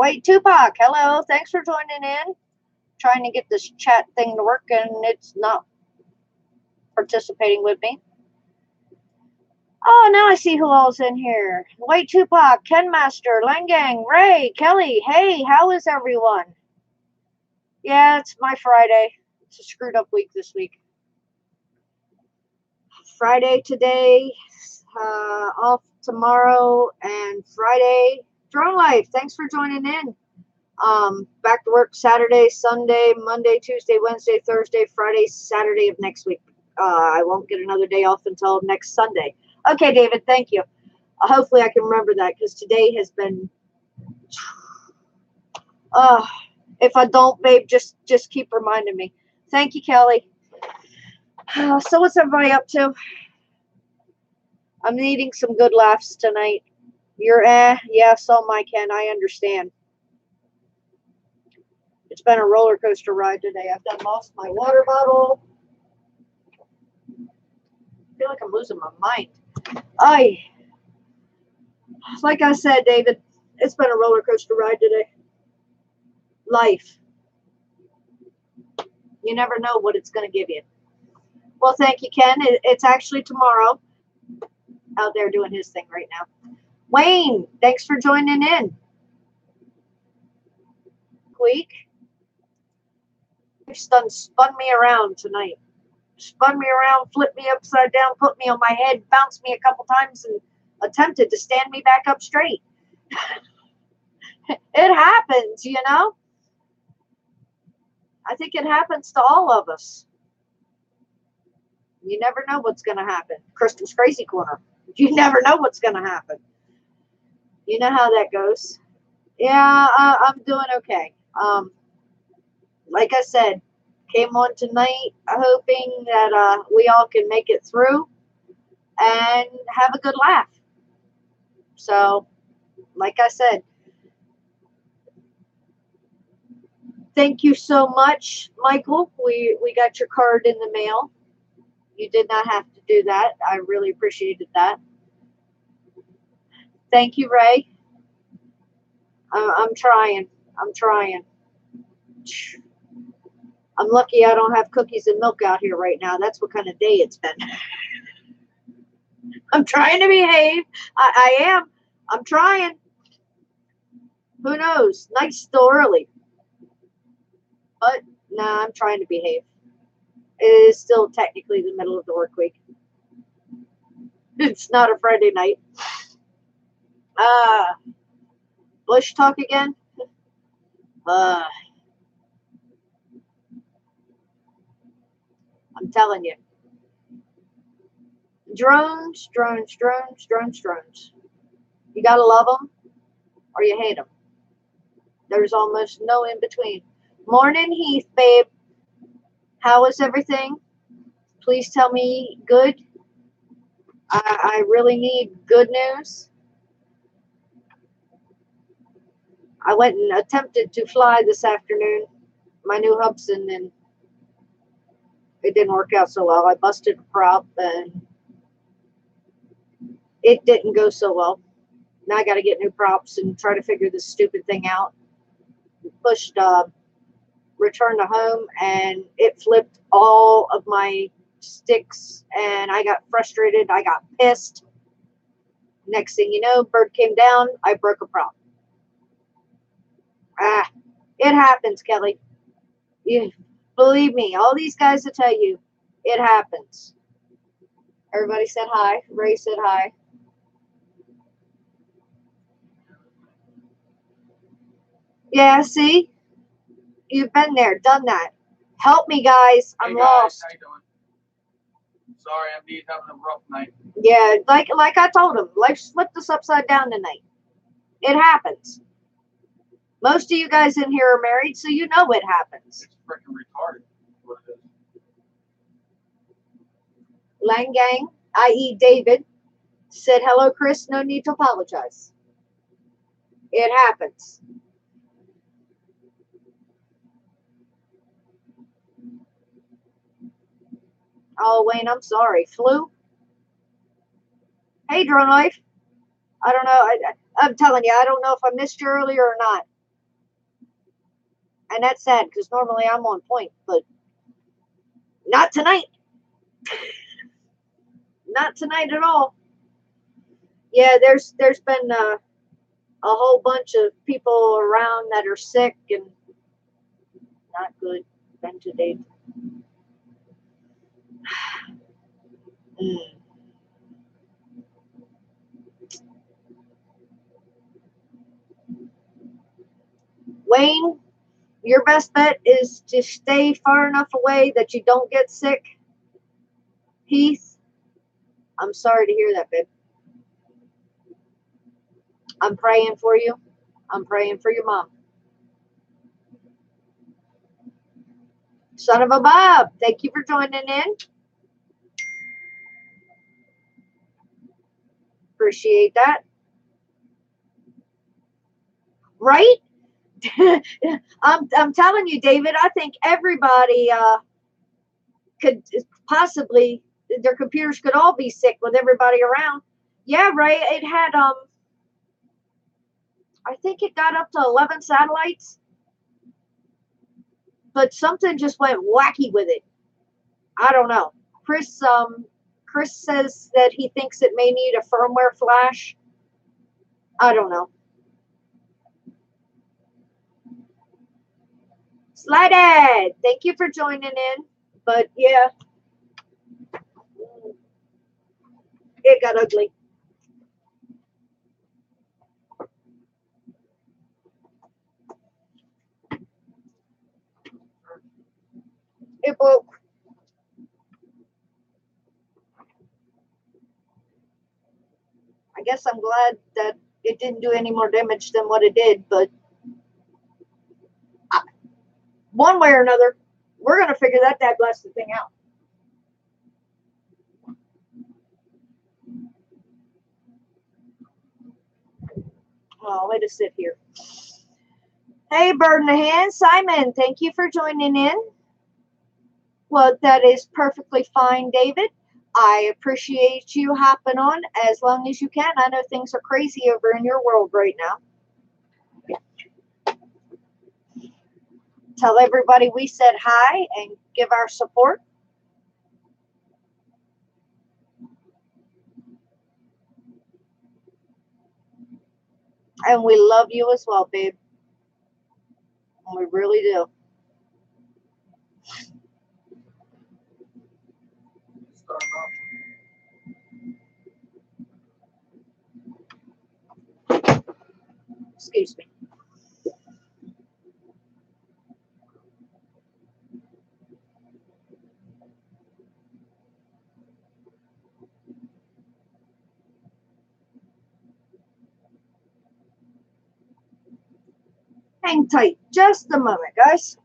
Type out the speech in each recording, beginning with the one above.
Wait, Tupac, hello. Thanks for joining in. Trying to get this chat thing to work, and it's not participating with me. Oh, now I see who all's in here. Wait, Tupac, Ken Master, Langang, Ray, Kelly. Hey, how is everyone? Yeah, it's my Friday. It's a screwed up week this week. Friday today, off tomorrow, and Friday. Drone Life, thanks for joining in. Back to work Saturday, Sunday, Monday, Tuesday, Wednesday, Thursday, Friday, Saturday of next week. I won't get another day off until next Sunday. Okay, David, thank you. Hopefully I can remember that, because today has been... if I don't, babe, just keep reminding me. Thank you, Kelly. So what's everybody up to? I'm needing some good laughs tonight. You're yeah, so my Ken, I understand. It's been a roller coaster ride today. I've done lost my water bottle. I feel like I'm losing my mind. Like I said, David, it's been a roller coaster ride today. Life. You never know what it's going to give you. Well, thank you, Ken. It's actually tomorrow. Out there doing his thing right now. Wayne, thanks for joining in. Week. Done spun me around tonight. Spun me around, flipped me upside down, put me on my head, bounced me a couple times, and attempted to stand me back up straight. It happens, you know? I think it happens to all of us. You never know what's going to happen. Crystal's Crazy Corner. You never know what's going to happen. You know how that goes. Yeah, I'm doing okay. Like I said, came on tonight hoping that we all can make it through and have a good laugh. So, like I said, thank you so much, Michael. We got your card in the mail. You did not have to do that. I really appreciated that. Thank you, Ray. I'm trying. I'm lucky I don't have cookies and milk out here right now. That's what kind of day it's been. I'm trying to behave. I am. I'm trying. Who knows? Night's still early. But, nah, I'm trying to behave. It is still technically the middle of the work week. It's not a Friday night. Bush talk again? I'm telling you. Drones. You gotta love them or you hate them. There's almost no in between. Morning, Heath, babe. How is everything? Please tell me good. I really need good news. I went and attempted to fly this afternoon, my new Hubson, and it didn't work out so well. I busted a prop, and it didn't go so well. Now I got to get new props and try to figure this stupid thing out. Pushed return to home, and it flipped all of my sticks, and I got frustrated. I got pissed. Next thing you know, bird came down. I broke a prop. It happens, Kelly. You believe me, all these guys will tell you, it happens. Everybody said hi. Ray said hi. Yeah, see? You've been there, done that. Help me, guys. I'm lost. How you doing? Sorry, I'm having a rough night. Yeah, like I told him, life flipped us upside down tonight. It happens. Most of you guys in here are married, so you know it happens. It's freaking retarded. What it is. Langang, i.e. David, said, hello, Chris. No need to apologize. It happens. Oh, Wayne, I'm sorry. Flu? Hey, Drone Life. I don't know. I'm telling you, I don't know if I missed you earlier or not. And that's sad because normally I'm on point, but not tonight. Not tonight at all. Yeah, there's been a whole bunch of people around that are sick and not good. Ventilate. Mm. Wayne, your best bet is to stay far enough away that you don't get sick. Heath, I'm sorry to hear that, babe. I'm praying for you. I'm praying for your mom. Son of a Bob, thank you for joining in. Appreciate that. Right? I'm telling you, David, I think everybody could possibly, their computers could all be sick with everybody around. Yeah, right. It had I think it got up to 11 satellites, but something just went wacky with it. I don't know. Chris says that he thinks it may need a firmware flash. I don't know. Slided, thank you for joining in. But yeah, it got ugly. It broke. I guess I'm glad that it didn't do any more damage than what it did, but one way or another, we're going to figure that blasted thing out. Oh, way to sit here. Hey, Bird in the Hand. Simon, thank you for joining in. Well, that is perfectly fine, David. I appreciate you hopping on as long as you can. I know things are crazy over in your world right now. Tell everybody we said hi and give our support. And we love you as well, babe. We really do. Excuse me. Hang tight just a moment, guys.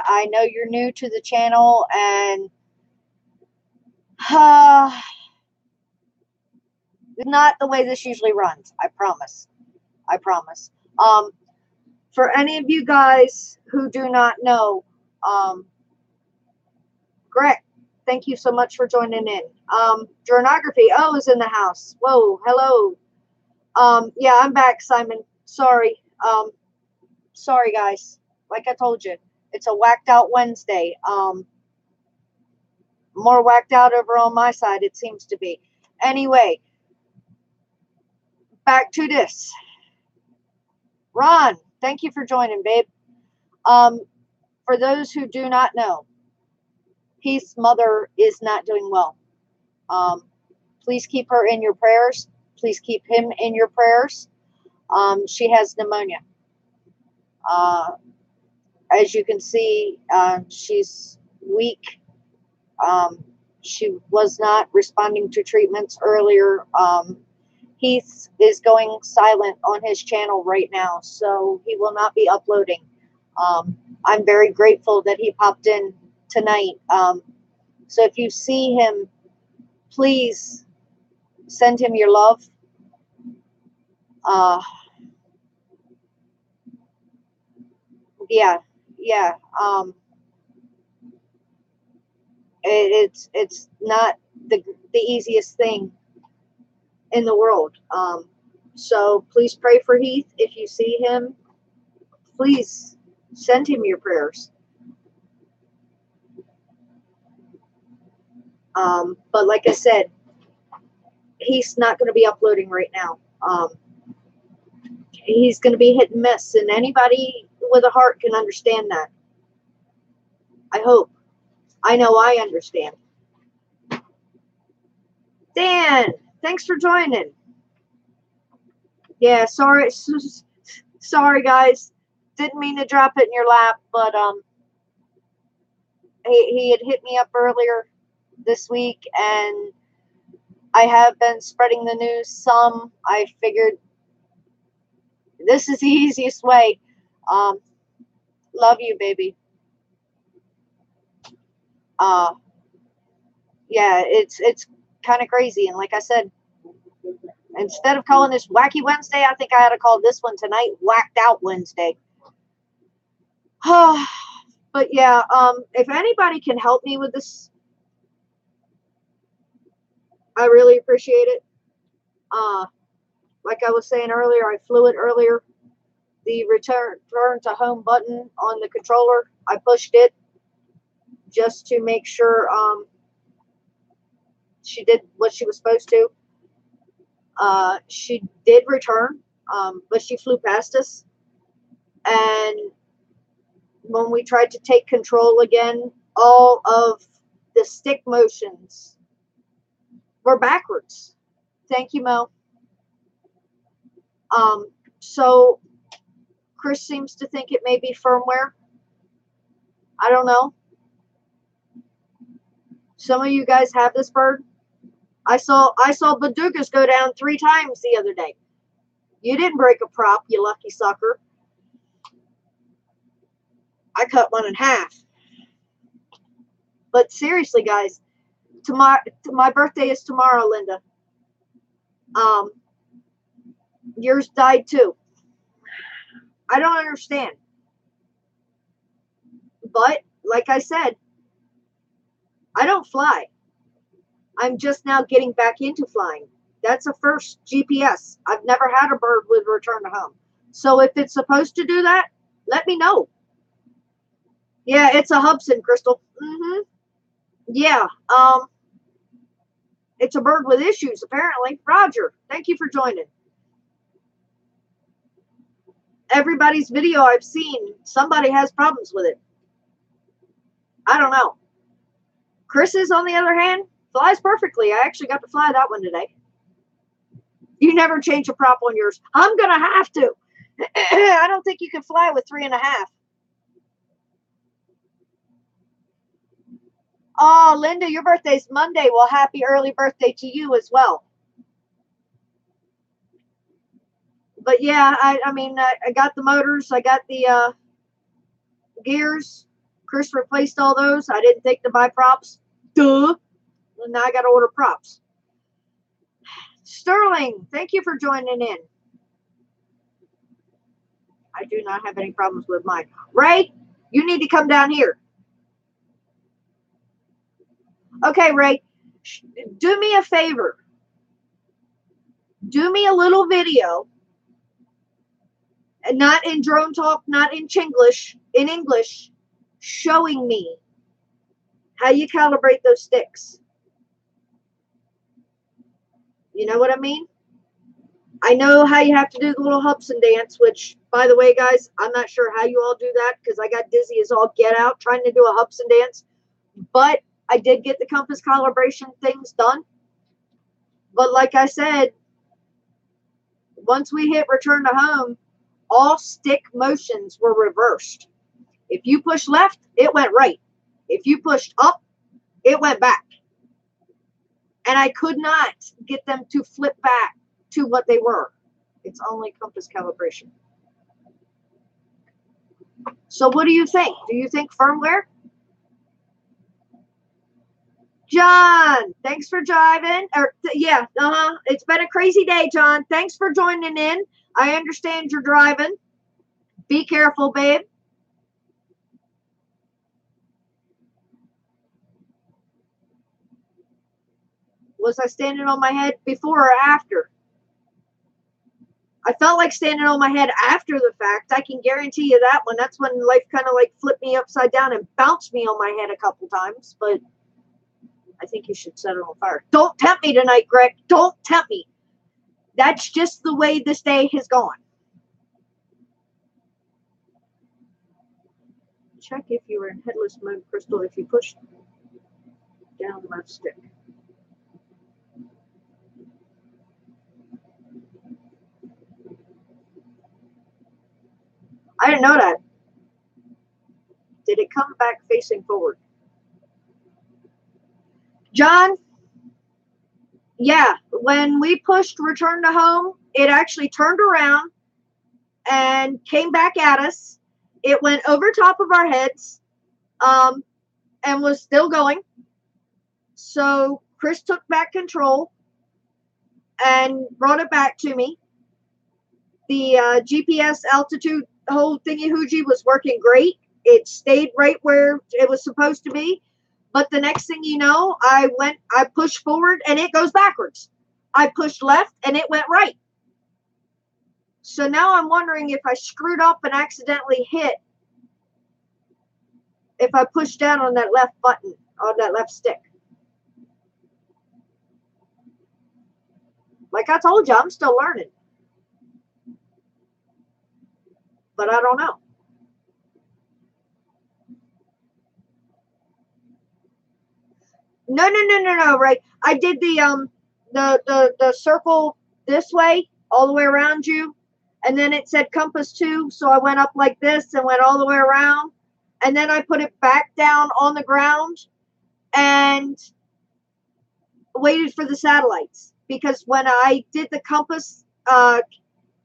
I know you're new to the channel, and not the way this usually runs. I promise. I promise. For any of you guys who do not know, Greg, thank you so much for joining in. Journography, is in the house. Whoa, hello. Yeah, I'm back, Simon. Sorry. Sorry, guys. Like I told you, it's a whacked out Wednesday. More whacked out over on my side, it seems to be. Anyway, back to this. Ron, thank you for joining, babe. For those who do not know, Heath's mother is not doing well. Please keep her in your prayers. Please keep him in your prayers. She has pneumonia. As you can see, she's weak. She was not responding to treatments earlier. Heath is going silent on his channel right now, so he will not be uploading. I'm very grateful that he popped in tonight. So if you see him, please send him your love. Yeah. It's not the easiest thing in the world. So please pray for Heath. If you see him, please send him your prayers. But like I said, he's not going to be uploading right now. He's going to be hit and miss, and anybody with a heart can understand that. I hope. I know I understand. Dan, thanks for joining. Yeah, sorry guys. Didn't mean to drop it in your lap, but he had hit me up earlier this week, and I have been spreading the news some. I figured this is the easiest way. Love you, baby. Yeah, it's kind of crazy, and like I said, instead of calling this Wacky Wednesday, I think I had to call this one tonight Whacked Out Wednesday. But yeah, if anybody can help me with this, I really appreciate it. Like I was saying earlier, I flew it earlier. The return to home button on the controller, I pushed it just to make sure she did what she was supposed to. She did return, but she flew past us. And when we tried to take control again, all of the stick motions were backwards. Thank you, Mo. So Chris seems to think it may be firmware. I don't know. Some of you guys have this bird. I saw Badugas go down 3 times the other day. You didn't break a prop, you lucky sucker. I cut one in half. But seriously, guys, my birthday is tomorrow, Linda. Yours died too. I don't understand. But like I said, I don't fly. I'm just now getting back into flying. That's a first GPS. I've never had a bird with return to home. So if it's supposed to do that, let me know. Yeah, it's a Hubson, Crystal. Yeah. It's a bird with issues, apparently. Roger, thank you for joining. Everybody's video I've seen, somebody has problems with it. I don't know. Chris's, on the other hand, flies perfectly. I actually got to fly that one today. You never change a prop on yours. I'm going to have to. I don't think you can fly with 3.5. Oh, Linda, your birthday's Monday. Well, happy early birthday to you as well. But yeah, I mean, I got the motors. I got the gears. Chris replaced all those. I didn't think to buy props. Duh. And now I got to order props. Sterling, thank you for joining in. I do not have any problems with mine. Ray, you need to come down here. Okay, Ray, do me a favor. Do me a little video, and not in drone talk, not in Chinglish, in English, showing me how you calibrate those sticks. You know what I mean? I know how you have to do the little Hubson dance, which, by the way, guys, I'm not sure how you all do that because I got dizzy as all get out trying to do a Hubson dance. But I did get the compass calibration things done. But like I said, once we hit return to home, all stick motions were reversed. If you push left, it went right. If you pushed up, it went back. And I could not get them to flip back to what they were. It's only compass calibration. So what do you think? Do you think firmware? John, thanks for driving. It's been a crazy day, John. Thanks for joining in. I understand you're driving. Be careful, babe. Was I standing on my head before or after? I felt like standing on my head after the fact. I can guarantee you that one. That's when life kind of like flipped me upside down and bounced me on my head a couple times. But I think you should set it on fire. Don't tempt me tonight, Greg. Don't tempt me. That's just the way this day has gone. Check if you are in headless mode, Crystal, if you push down the left stick. I didn't know that. Did it come back facing forward? John, yeah, when we pushed return to home, it actually turned around and came back at us. It went over top of our heads and was still going. So Chris took back control and brought it back to me. The GPS altitude whole thingy hoogie was working great. It stayed right where it was supposed to be. But the next thing you know, I pushed forward and it goes backwards. I pushed left and it went right. So now I'm wondering if I screwed up and accidentally hit, if I pushed down on that left button, on that left stick. Like I told you, I'm still learning. But I don't know. No, right. I did the circle this way, all the way around you. And then it said compass 2, so I went up like this and went all the way around. And then I put it back down on the ground and waited for the satellites. Because when I did the compass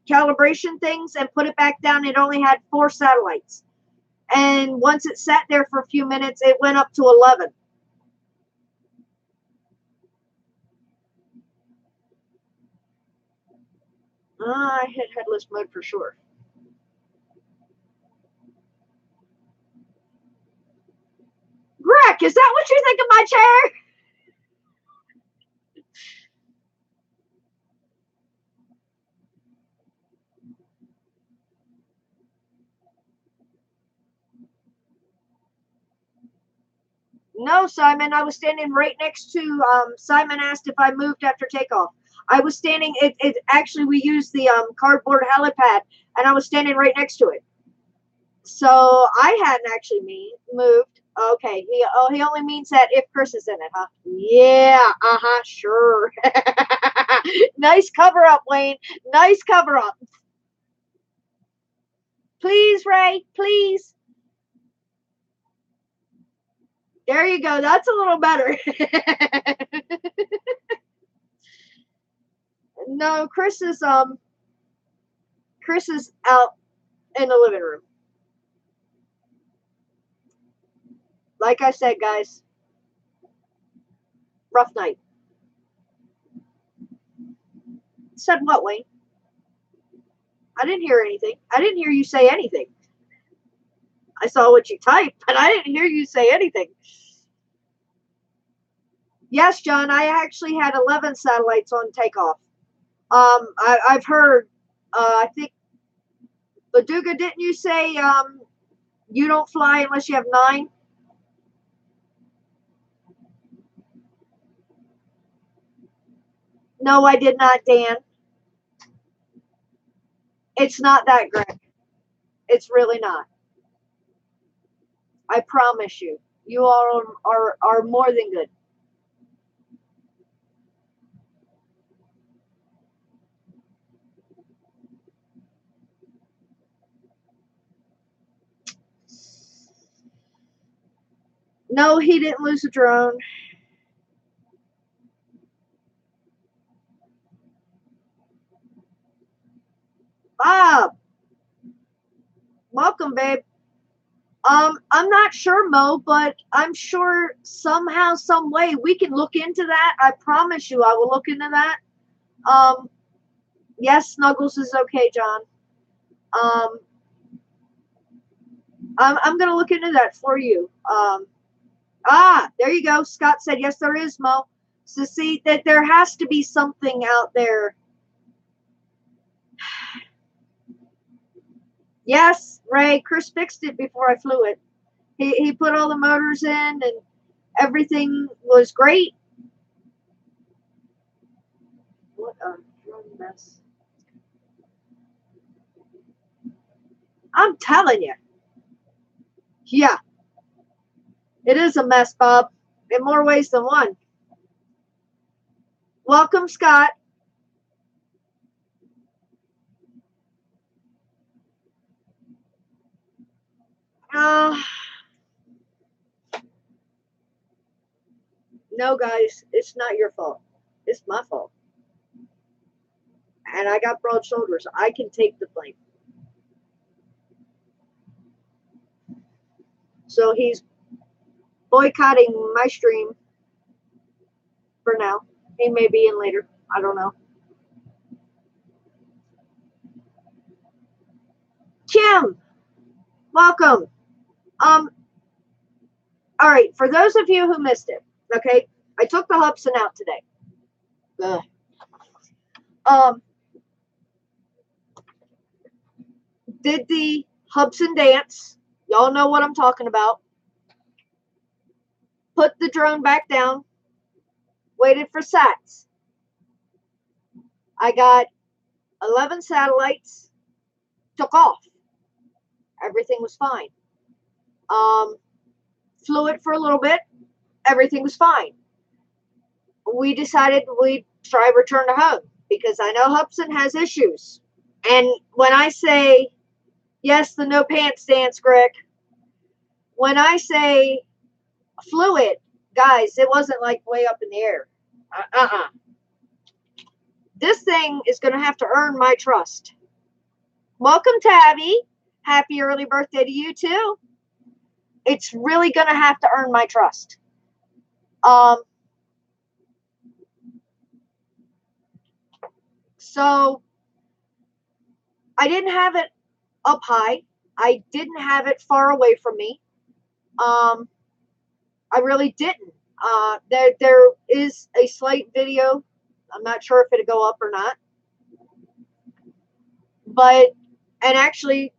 calibration things and put it back down, it only had 4 satellites. And once it sat there for a few minutes, it went up to 11. I hit headless mode for sure. Greg, is that what you think of my chair? No, Simon, I was standing right next to, Simon asked if I moved after takeoff. I was standing, actually, we used the cardboard helipad, and I was standing right next to it. So I hadn't actually moved. Okay, he only means that if Chris is in it, huh? Yeah, sure. Nice cover up, Wayne. Nice cover up. Please, Ray, please. There you go. That's a little better. No, Chris is out in the living room. Like I said, guys, rough night. Said what, Wayne? I didn't hear anything. I didn't hear you say anything. I saw what you typed, but I didn't hear you say anything. Yes, John, I actually had 11 satellites on takeoff. I've heard, I think, Baduga, didn't you say you don't fly unless you have 9? No, I did not, Dan. It's not that, Greg. It's really not. I promise you. You all are more than good. No, he didn't lose a drone. Bob, welcome, babe. I'm not sure, Mo, but I'm sure somehow, some way we can look into that. I promise you, I will look into that. Yes, Snuggles is okay, John. I'm gonna look into that for you. There you go. Scott said yes, there is, Mo. So see that there has to be something out there. Yes, Ray. Chris fixed it before I flew it. He put all the motors in and everything was great. What a mess. I'm telling you. Yeah. It is a mess, Bob, in more ways than one. Welcome, Scott. No, guys, it's not your fault. It's my fault. And I got broad shoulders. I can take the blame. So he's boycotting my stream for now. He may be in later. I don't know. Kim, welcome. All right, for those of you who missed it, okay, I took the Hubson out today. Did the Hubson dance. Y'all know what I'm talking about. Put the drone back down. Waited for sats. I got 11 satellites. Took off. Everything was fine. Flew it for a little bit. Everything was fine. We decided we'd try return to home because I know Hubson has issues. And when I say, yes, the no pants dance, Greg, when I say flew it, guys, it wasn't like way up in the air. This thing is going to have to earn my trust. Welcome, Tabby. Happy early birthday to you, too. It's really going to have to earn my trust. So I didn't have it up high. I didn't have it far away from me. I really didn't. There is a slight video. I'm not sure if it'll go up or not. But, and actually,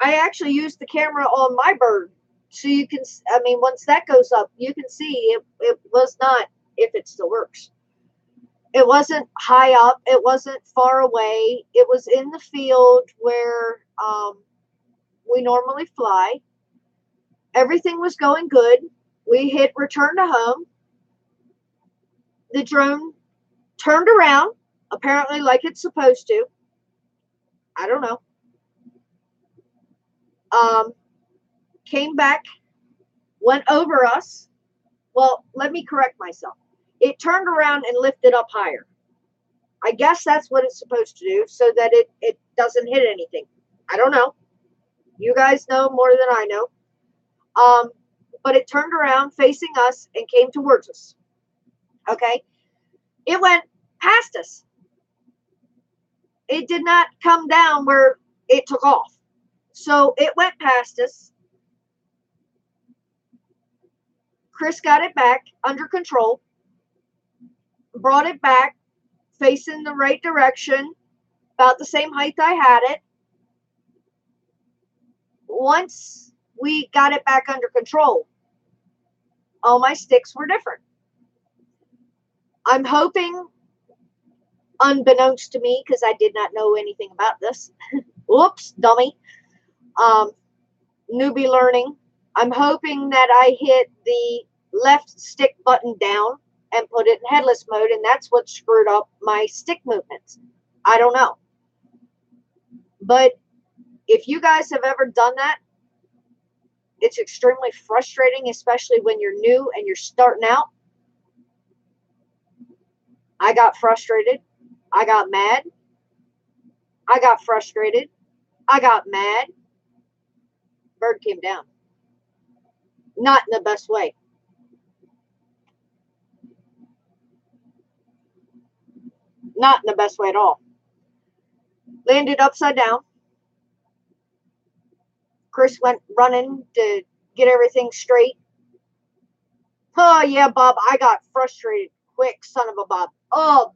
I actually used the camera on my bird. So you can, I mean, once that goes up, you can see it was not, if it still works. It wasn't high up. It wasn't far away. It was in the field where we normally fly. Everything was going good. We hit return to home. The drone turned around, apparently like it's supposed to. I don't know. Came back, went over us. Well, let me correct myself. It turned around and lifted up higher. I guess that's what it's supposed to do so that it doesn't hit anything. I don't know. You guys know more than I know. but it turned around facing us and came towards us. Okay? It went past us. It did not come down where it took off. So it went past us. Chris got it back under control, brought it back facing the right direction, about the same height I had it. Once we got it back under control, all my sticks were different. I'm hoping, unbeknownst to me, because I did not know anything about this. Whoops, dummy. Newbie learning. I'm hoping that I hit the left stick button down and put it in headless mode, and that's what screwed up my stick movements. I don't know. But if you guys have ever done that, it's extremely frustrating, especially when you're new and you're starting out. I got frustrated. I got mad. I got frustrated. I got mad. Bird came down. Not in the best way. Not in the best way at all. Landed upside down. Chris went running to get everything straight. Oh, yeah, Bob, I got frustrated quick, son of a Bob. Oh,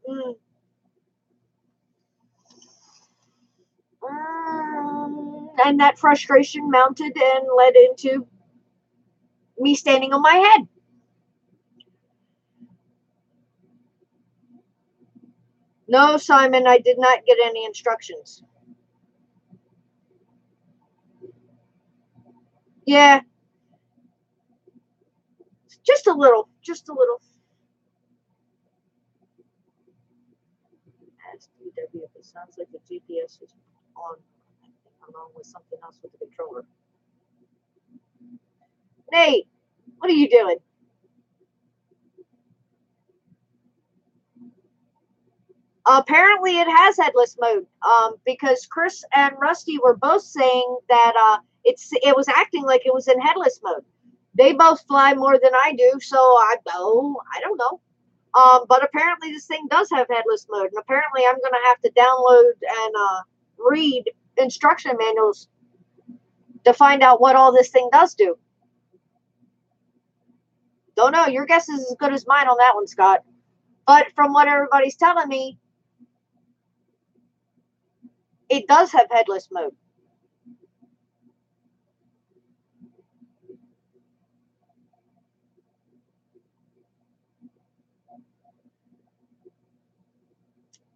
and that frustration mounted and led into me standing on my head. No, Simon, I did not get any instructions. Yeah. Just a little. Just a little. SDW, it sounds like the GPS is on along with something else with the controller. Nate, what are you doing? Apparently it has headless mode, because Chris and Rusty were both saying that it was acting like it was in headless mode. They both fly more than I do, so I don't know. But apparently this thing does have headless mode, and apparently I'm going to have to download and read instruction manuals to find out what all this thing does do. Don't know. Your guess is as good as mine on that one, Scott. But from what everybody's telling me, it does have headless mode.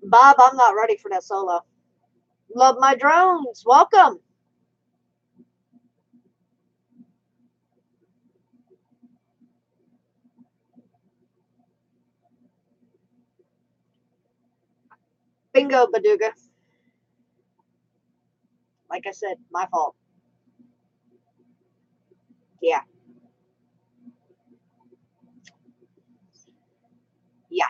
Bob, I'm not ready for that solo. Love my drones. Welcome. Bingo, Baduga. Like I said, my fault. Yeah. Yeah.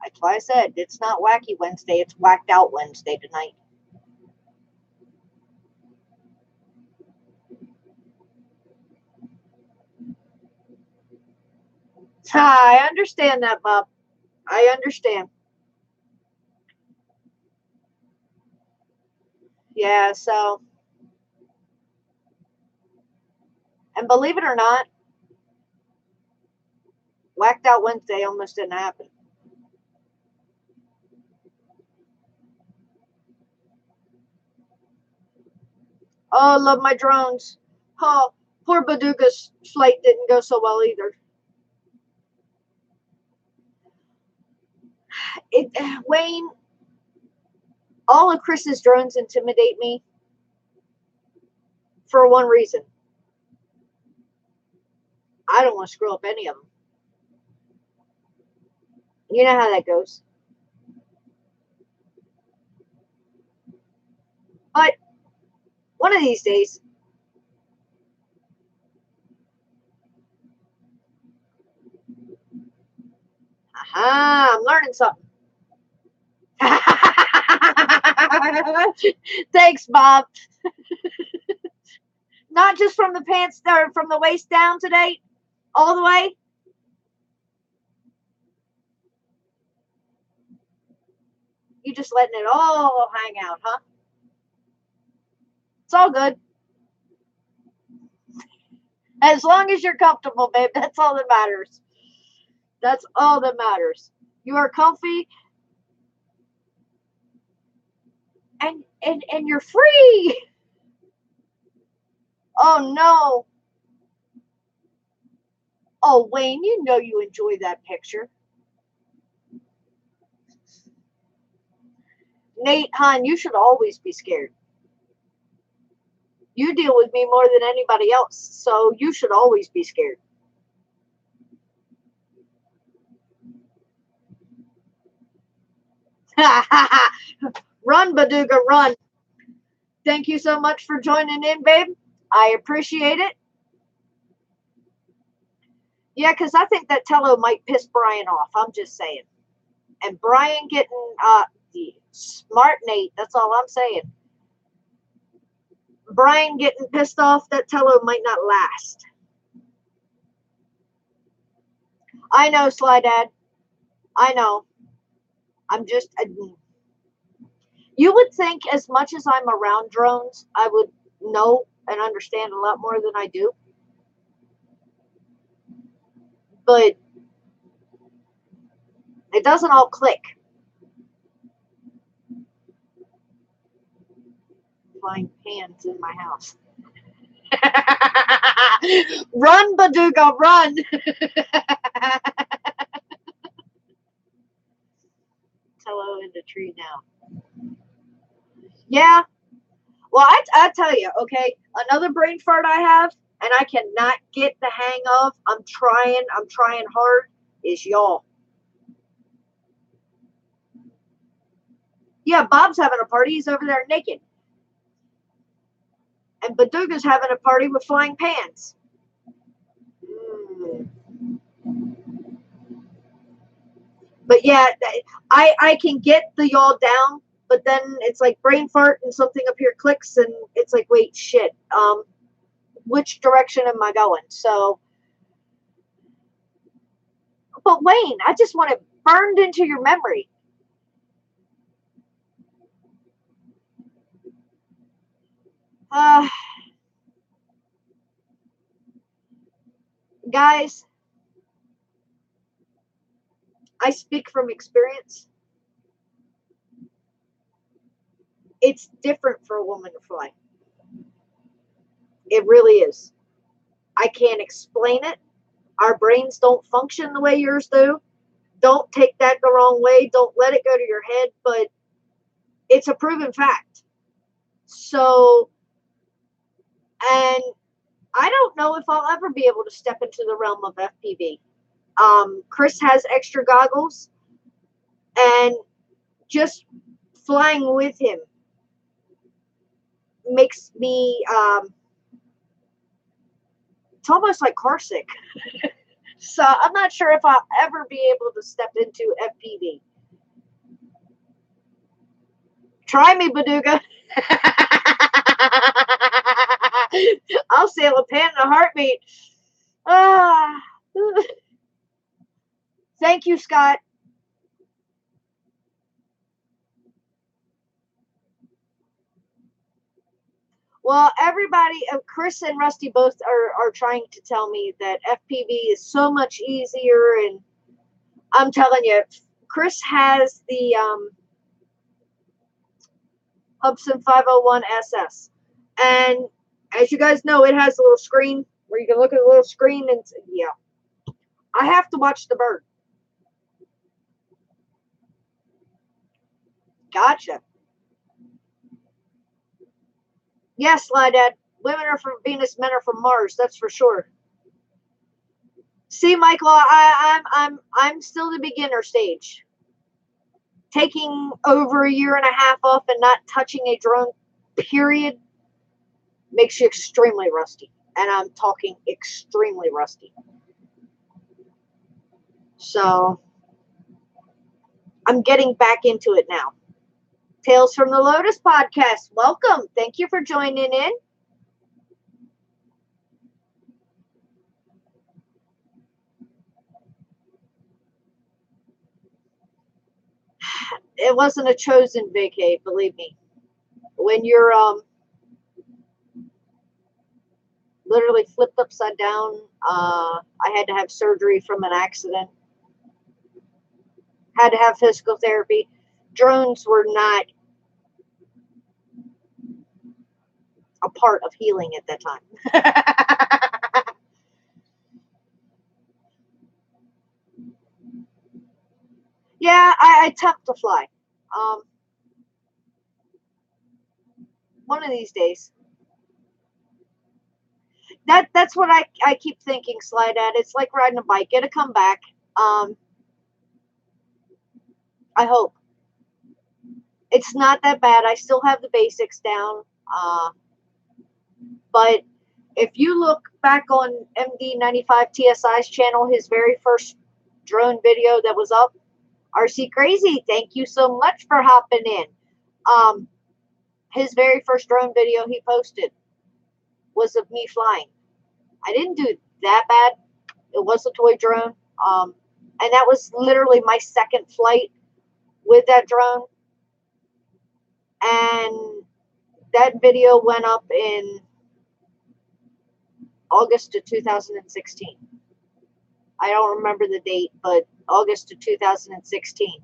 That's why I said it's not Wacky Wednesday. It's Whacked Out Wednesday tonight. I understand that, Bob. I understand. Yeah, so. And believe it or not, Whacked Out Wednesday almost didn't happen. Oh, love my drones. Oh, poor Baduga's flight didn't go so well either. Wayne, all of Chris's drones intimidate me for one reason. I don't want to screw up any of them. You know how that goes. But one of these days, I'm learning something. Thanks, Bob. Not just from the pants, or from the waist down today, all the way. You just letting it all hang out, huh? It's all good. As long as you're comfortable, babe, that's all that matters. That's all that matters. You are comfy and you're free. Oh no. Oh, Wayne, you know you enjoy that picture. Nate, hon, you should always be scared. You deal with me more than anybody else, so you should always be scared. Run, Baduga, run. Thank you so much for joining in, babe. I appreciate it. Yeah, because I think that Tello might piss Brian off. I'm just saying. And Brian getting the smart Nate, that's all I'm saying. Brian getting pissed off, that Tello might not last. I know, Sly Dad. I know. I'm just... you would think as much as I'm around drones, I would know and understand a lot more than I do. But it doesn't all click. Flying pans in my house. Run, Baduga, run! Tello in the tree now. Yeah. Well, I tell you, okay, another brain fart I have, and I cannot get the hang of, I'm trying hard, is y'all. Yeah, Bob's having a party. He's over there naked. And Baduga's having a party with flying pans. But yeah, I can get the y'all down, but then it's like brain fart and something up here clicks and it's like, wait, shit. Which direction am I going? So, but Wayne, I just want it burned into your memory. Guys, I speak from experience. It's different for a woman to fly. It really is. I can't explain it. Our brains don't function the way yours do. Don't take that the wrong way. Don't let it go to your head, but it's a proven fact. So, and I don't know if I'll ever be able to step into the realm of FPV. Chris has extra goggles, and just flying with him makes me, it's almost like car sick. So I'm not sure if I'll ever be able to step into FPV. Try me, Baduga. I'll sail a pan in a heartbeat. Thank you, Scott. Well, everybody, Chris and Rusty both are trying to tell me that FPV is so much easier, and I'm telling you, Chris has the Hubsan 501 SS, and as you guys know, it has a little screen where you can look at the little screen, and yeah, I have to watch the bird. Gotcha. Yes, Sly Dad. Women are from Venus, men are from Mars. That's for sure. See, Michael, I'm still the beginner stage. Taking over a year and a half off and not touching a drone, period, makes you extremely rusty. And I'm talking extremely rusty. So I'm getting back into it now. Tales from the Lotus podcast. Welcome. Thank you for joining in. it wasn't a chosen vacay, believe me. When you're literally flipped upside down, I had to have surgery from an accident. Had to have physical therapy. Drones were not a part of healing at that time. Yeah, I attempt to fly. One of these days. That's what I keep thinking, Slide at. It's like riding a bike. It'll come back. I hope. It's not that bad. I still have the basics down. But if you look back on MD95 TSI's channel, his very first drone video that was up, RC Crazy, thank you so much for hopping in. His very first drone video he posted was of me flying. I didn't do that bad. It was a toy drone. And that was literally my second flight with that drone. And that video went up in August of 2016. I don't remember the date, but August of 2016.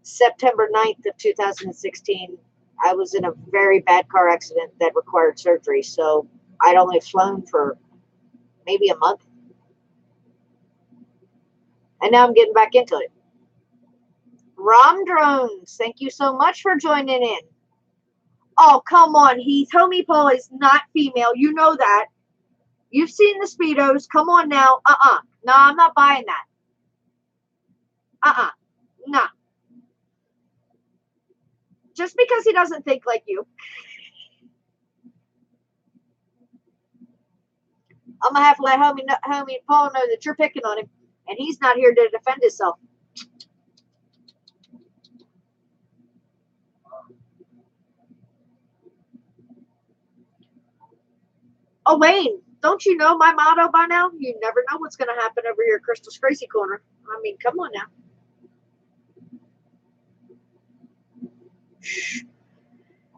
September 9th of 2016, I was in a very bad car accident that required surgery. So I'd only flown for maybe a month. And now I'm getting back into it. Rom Drones, thank you so much for joining in. Oh, come on, Heath. Homie Paul is not female. You know that. You've seen the Speedos. Come on now. No, I'm not buying that. No. Just because he doesn't think like you. I'm going to have to let homie Paul know that you're picking on him. And he's not here to defend himself. Oh, Wayne, don't you know my motto by now? You never know what's going to happen over here at Crystal's Crazy Corner. I mean, come on now.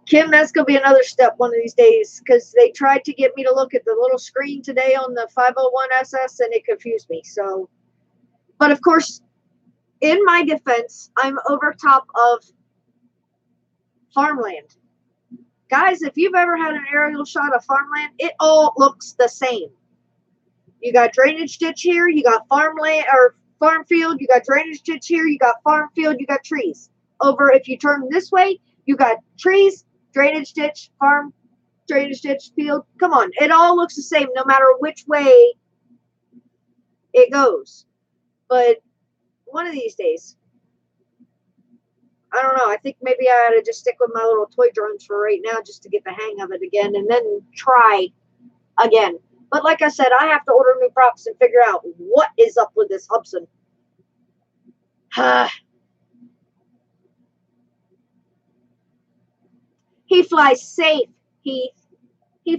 Kim, that's going to be another step one of these days, because they tried to get me to look at the little screen today on the 501 SS, and it confused me. So, but of course, in my defense, I'm over top of farmland. Guys, if you've ever had an aerial shot of farmland, it all looks the same. You got drainage ditch here, you got farmland or farm field, you got drainage ditch here, you got farm field, you got trees. Over if you turn this way, you got trees, drainage ditch, farm, drainage ditch, field. Come on, it all looks the same no matter which way it goes. But one of these days, I don't know. I think maybe I ought to just stick with my little toy drones for right now just to get the hang of it again and then try again. But like I said, I have to order new props and figure out what is up with this Hubson. He flies safe, He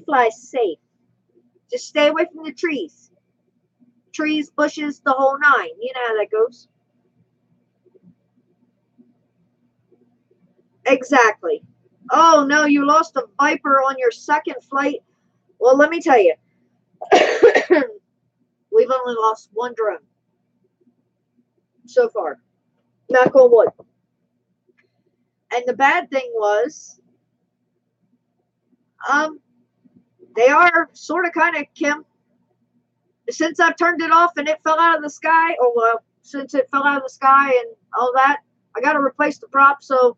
flies safe. Just stay away from the trees. Trees, bushes, the whole nine. You know how that goes. Exactly. Oh, no, you lost a Viper on your second flight. Well, let me tell you. We've only lost one drone so far. Knock on wood. And the bad thing was, they are sort of kind of, Kim, since I've turned it off and it fell out of the sky, or well, since it fell out of the sky and all that, I got to replace the prop. So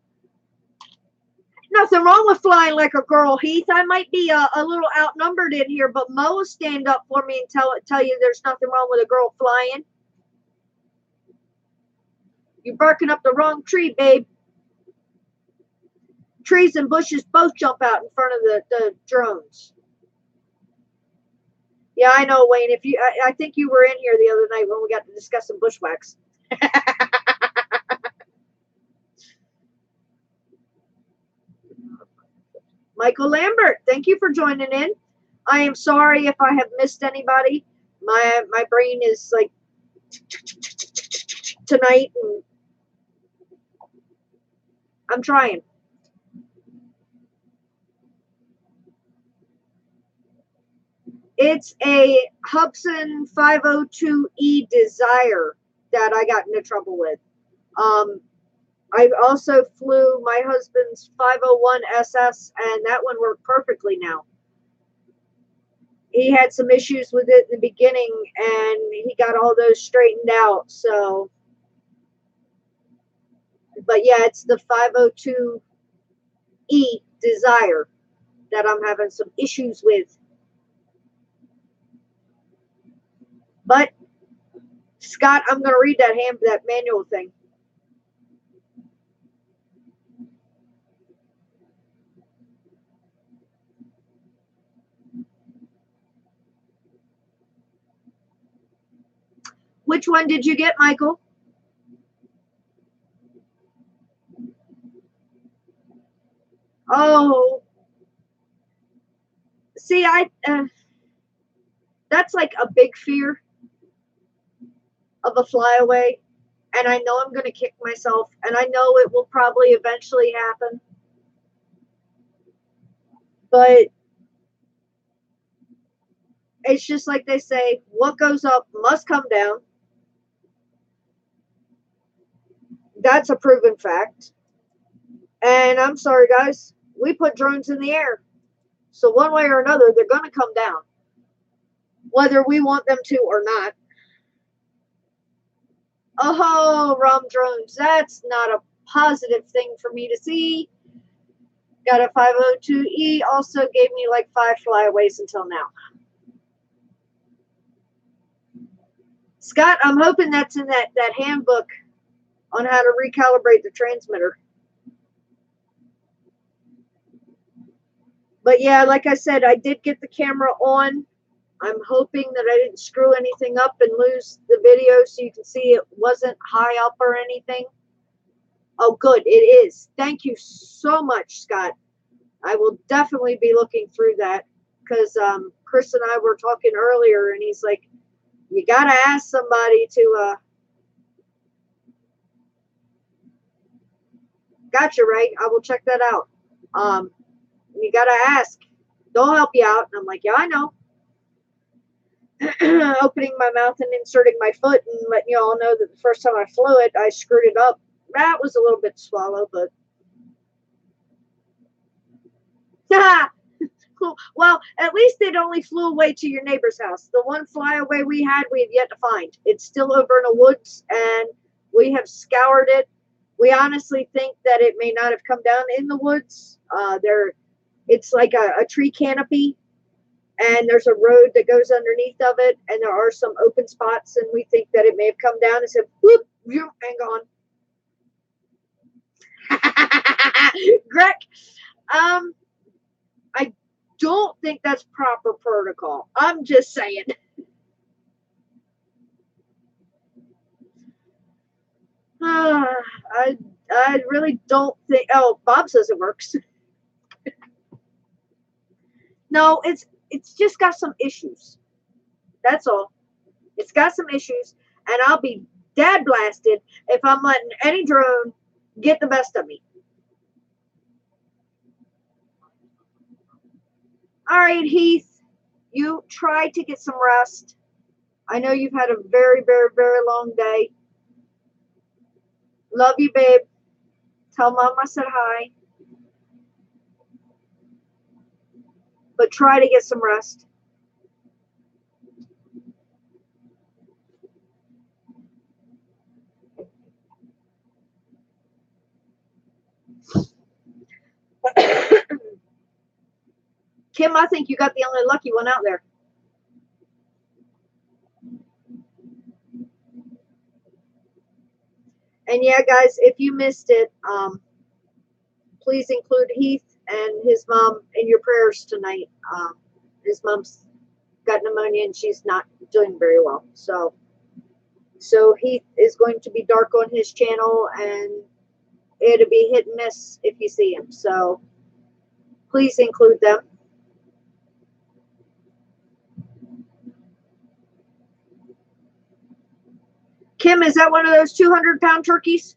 nothing wrong with flying like a girl, Heath. I might be a little outnumbered in here, but Mo will stand up for me and tell you there's nothing wrong with a girl flying. You're barking up the wrong tree, babe. Trees and bushes both jump out in front of the drones. Yeah, I know, Wayne. If you, I think you were in here the other night when we got to discussing bushwhacks. Michael Lambert, thank you for joining in. I am sorry if I have missed anybody. My brain is like tonight. And I'm trying. It's a Hubsan 502E Desire that I got into trouble with. I also flew my husband's 501 SS, and that one worked perfectly now. He had some issues with it in the beginning, and he got all those straightened out. So, but yeah, it's the 502E Desire that I'm having some issues with. But Scott, I'm going to read that manual thing. Which one did you get, Michael? Oh, see, that's like a big fear of a flyaway, and I know I'm going to kick myself, and I know it will probably eventually happen, but it's just like they say, what goes up must come down. That's a proven fact. And I'm sorry, guys, we put drones in the air, so one way or another, they're going to come down, whether we want them to or not. Oh, ROM drones, that's not a positive thing for me to see. Got a 502E, also gave me like 5 flyaways until now. Scott, I'm hoping that's in that handbook on how to recalibrate the transmitter. But yeah, like I said, I did get the camera on. I'm hoping that I didn't screw anything up and lose the video so you can see it wasn't high up or anything. Oh, good, it is. Thank you so much, Scott. I will definitely be looking through that because Chris and I were talking earlier, and he's like, you got to ask somebody to, gotcha, Ray. I will check that out. You got to ask. They'll help you out. And I'm like, yeah, I know. Opening my mouth and inserting my foot and letting you all know that the first time I flew it, I screwed it up. That was a little bit swallow, but well, at least it only flew away to your neighbor's house. The one flyaway we have yet to find. It's still over in the woods, and we have scoured it. We honestly think that it may not have come down in the woods. It's like a tree canopy, and there's a road that goes underneath of it, and there are some open spots, and we think that it may have come down and said, whoop, and gone. Greg, I don't think that's proper protocol. I'm just saying. I really don't think. Oh, Bob says it works. No, it's just got some issues. That's all. It's got some issues, and I'll be dad blasted if I'm letting any drone get the best of me. All right, Heath, you try to get some rest. I know you've had a very, very, very long day. Love you, babe. Tell Mom I said hi. But try to get some rest. Kim, I think you got the only lucky one out there. And yeah, guys, if you missed it, please include Heath and his mom in your prayers tonight. His mom's got pneumonia and she's not doing very well. So Heath is going to be dark on his channel, and it'll be hit and miss if you see him. So please include them. Kim, is that one of those 200-pound turkeys?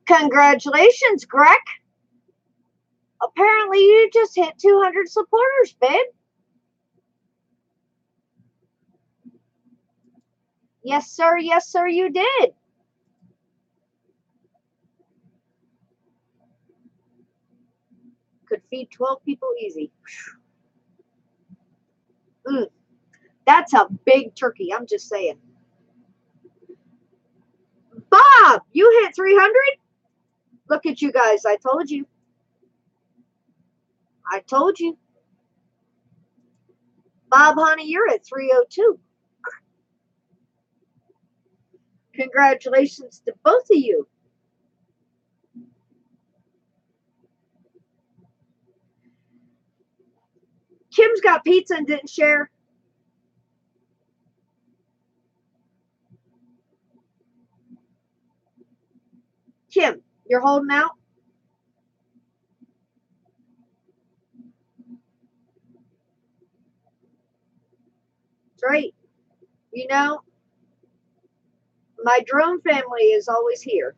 Congratulations, Greg. Apparently you just hit 200 supporters, babe. Yes, sir. Yes, sir, you did. Could feed 12 people easy. That's a big turkey. I'm just saying. Bob, you hit 300? Look at you guys. I told you. I told you. Bob, honey, you're at 302. Congratulations to both of you. Kim's got pizza and didn't share. Kim, you're holding out? That's right. You know, my drone family is always here.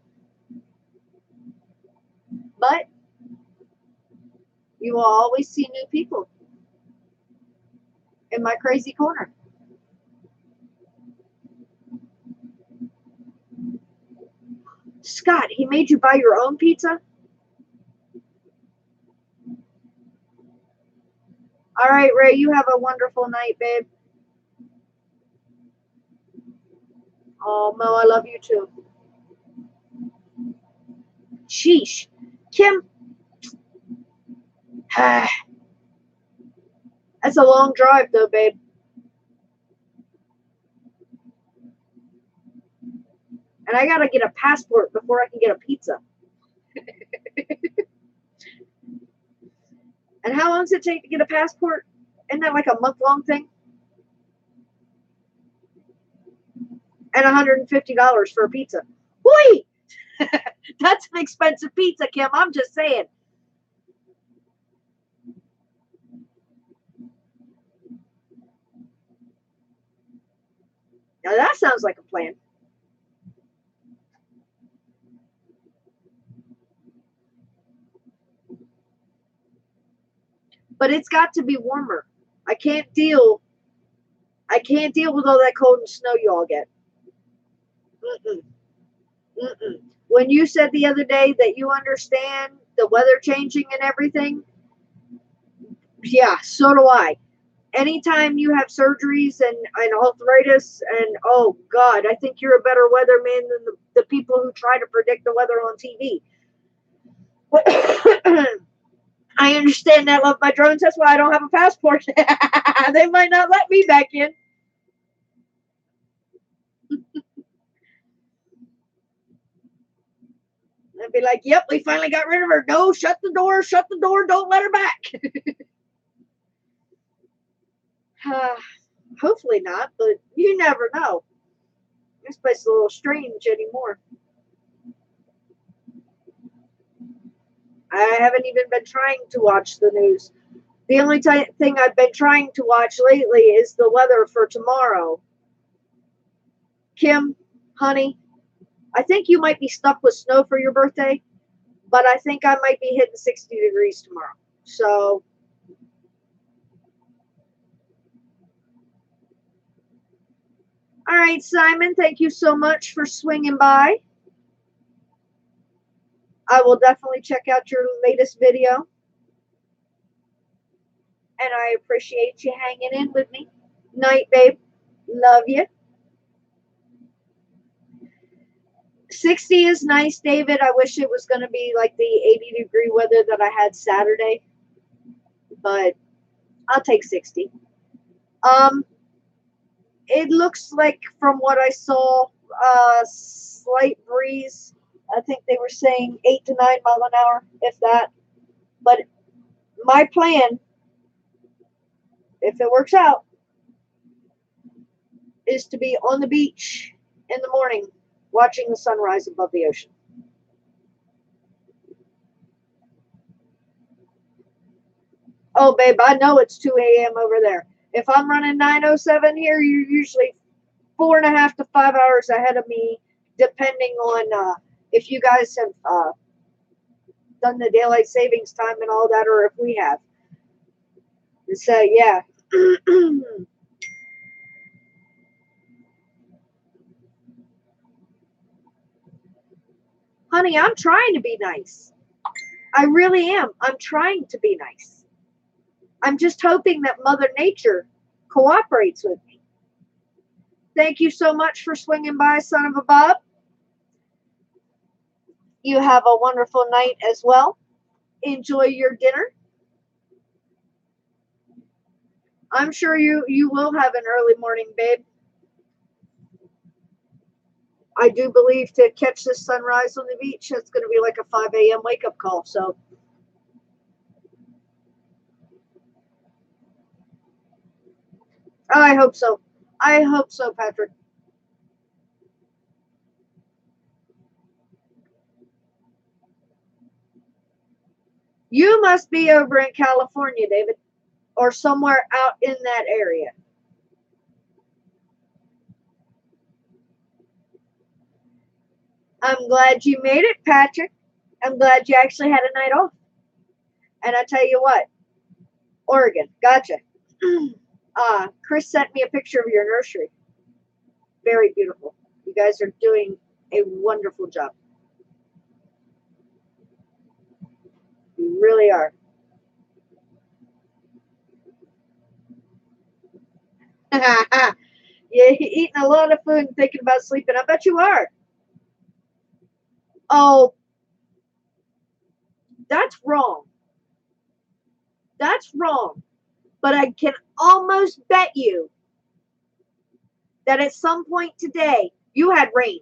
But you will always see new people in my crazy corner. Scott, he made you buy your own pizza? All right, Ray, you have a wonderful night, babe. Oh, Mo, I love you too. Sheesh. Kim. That's a long drive, though, babe. And I gotta get a passport before I can get a pizza. And how long does it take to get a passport? Isn't that like a month-long thing? And $150 for a pizza. Whee! That's an expensive pizza, Kim. I'm just saying. Now that sounds like a plan. But it's got to be warmer. I can't deal with all that cold and snow you all get. Mm-mm. Mm-mm. When you said the other day that you understand the weather changing and everything, yeah, so do I. Anytime you have surgeries and arthritis and oh God, I think you're a better weatherman than the people who try to predict the weather on TV. I understand that, love my drones. That's why I don't have a passport. They might not let me back in. I'd be like, yep, we finally got rid of her. No, shut the door, don't let her back. Hopefully not, but you never know. This place is a little strange anymore. I haven't even been trying to watch the news. The only thing I've been trying to watch lately is the weather for tomorrow. Kim, honey, I think you might be stuck with snow for your birthday, but I think I might be hitting 60 degrees tomorrow. So, all right, Simon, thank you so much for swinging by. I will definitely check out your latest video. And I appreciate you hanging in with me. Night, babe. Love you. 60 is nice, David. I wish it was going to be like the 80-degree weather that I had Saturday. But I'll take 60. It looks like from what I saw, slight breeze. I think they were saying 8 to 9 mile an hour, if that. But my plan, if it works out, is to be on the beach in the morning watching the sunrise above the ocean. Oh, babe, I know it's 2 a.m. over there. If I'm running 9:07 here, you're usually 4.5 to 5 hours ahead of me, depending on if you guys have done the daylight savings time and all that, or if we have. So yeah. Honey, I'm trying to be nice. I really am. I'm trying to be nice. I'm just hoping that Mother Nature cooperates with me. Thank you so much for swinging by, son of a Bob. You have a wonderful night as well. Enjoy your dinner. I'm sure you will have an early morning, babe. I do believe to catch the sunrise on the beach, it's going to be like a 5 a.m. wake up call. So, I hope so. I hope so, Patrick. You must be over in California, David, or somewhere out in that area. I'm glad you made it, Patrick. I'm glad you actually had a night off. And I tell you what, Oregon, gotcha. Chris sent me a picture of your nursery. Very beautiful. You guys are doing a wonderful job. You really are. You're eating a lot of food and thinking about sleeping. I bet you are. Oh, that's wrong. That's wrong. But I can almost bet you that at some point today you had rain.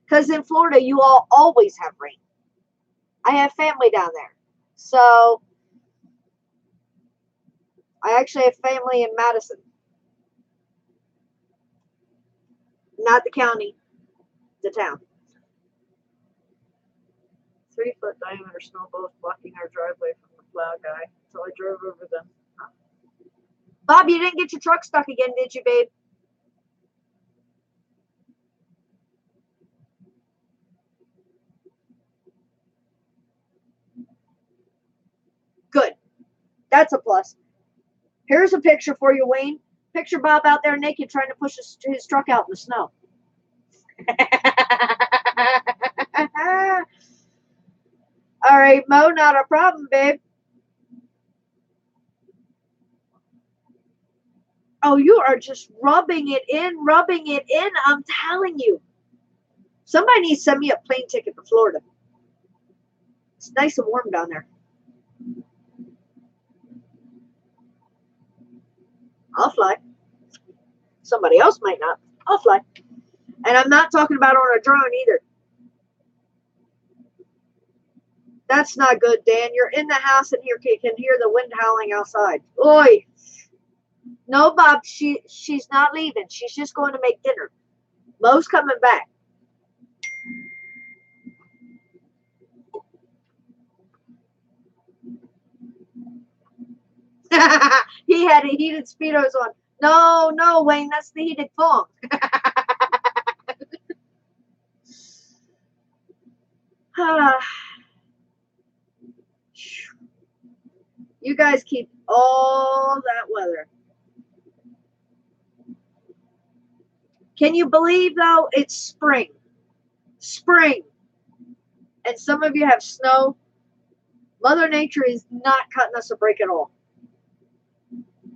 Because in Florida, you all always have rain. I have family down there. So I actually have family in Madison. Not the county, the town. 3-foot diameter snowballs blocking our driveway from the plow guy. So I drove over them. Bob, you didn't get your truck stuck again, did you, babe? Good. That's a plus. Here's a picture for you, Wayne. Picture Bob out there naked trying to push his truck out in the snow. All right, Mo, not a problem, babe. Oh, you are just rubbing it in, rubbing it in. I'm telling you. Somebody needs to send me a plane ticket to Florida. It's nice and warm down there. I'll fly. Somebody else might not. I'll fly. And I'm not talking about on a drone either. That's not good, Dan. You're in the house and you can hear the wind howling outside. Oi. No, Bob, she's not leaving. She's just going to make dinner. Mo's coming back. He had heated Speedos on. No, Wayne, that's the heated thong. You guys keep all that weather. Can you believe, though, it's spring? Spring. And some of you have snow. Mother Nature is not cutting us a break at all.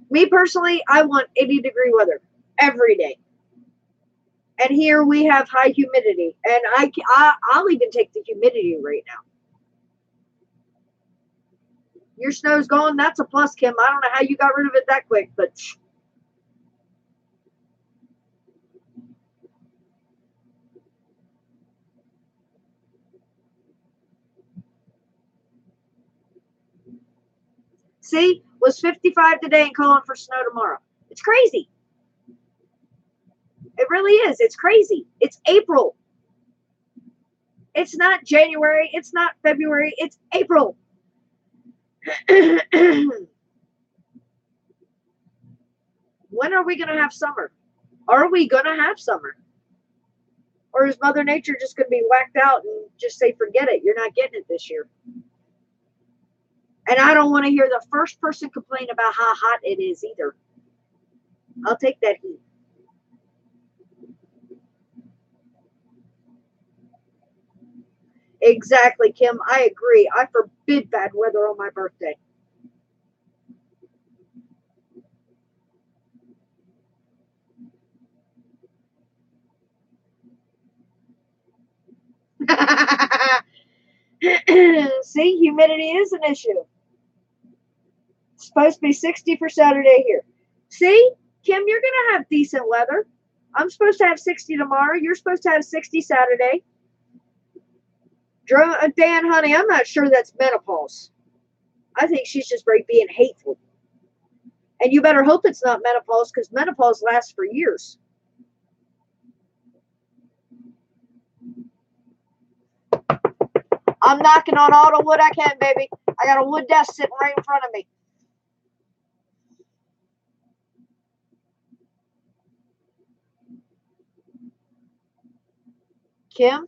Me personally, I want 80-degree weather every day. And here we have high humidity. And I'll even take the humidity right now. Your snow's gone. That's a plus, Kim. I don't know how you got rid of it that quick, but see, was 55 today and calling for snow tomorrow. It's crazy. It really is. It's crazy. It's April. It's not January. It's not February. It's April. When are we going to have summer? Are we going to have summer? Or is Mother Nature just going to be whacked out and just say, forget it, you're not getting it this year? And I don't want to hear the first person complain about how hot it is either. I'll take that heat. Exactly, Kim. I agree. I forbid bad weather on my birthday. See, humidity is an issue. It's supposed to be 60 for Saturday here. See, Kim, you're going to have decent weather. I'm supposed to have 60 tomorrow. You're supposed to have 60 Saturday. Dan, honey, I'm not sure that's menopause. I think she's just being hateful. And you better hope it's not menopause, because menopause lasts for years. I'm knocking on all the wood I can, baby. I got a wood desk sitting right in front of me. Kim,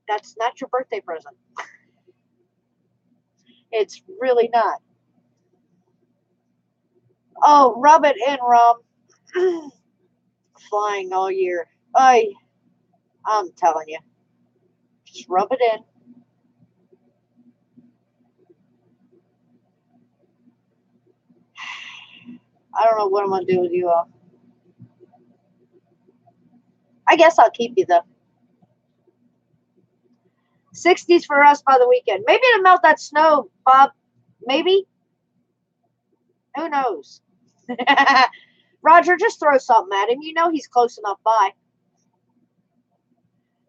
that's not your birthday present. It's really not. Oh, rub it in, Rum. Flying all year. I'm telling you. Just rub it in. I don't know what I'm going to do with you all. I guess I'll keep you, though. 60s for us by the weekend. Maybe to melt that snow, Bob. Maybe. Who knows? Roger, just throw something at him. You know he's close enough by.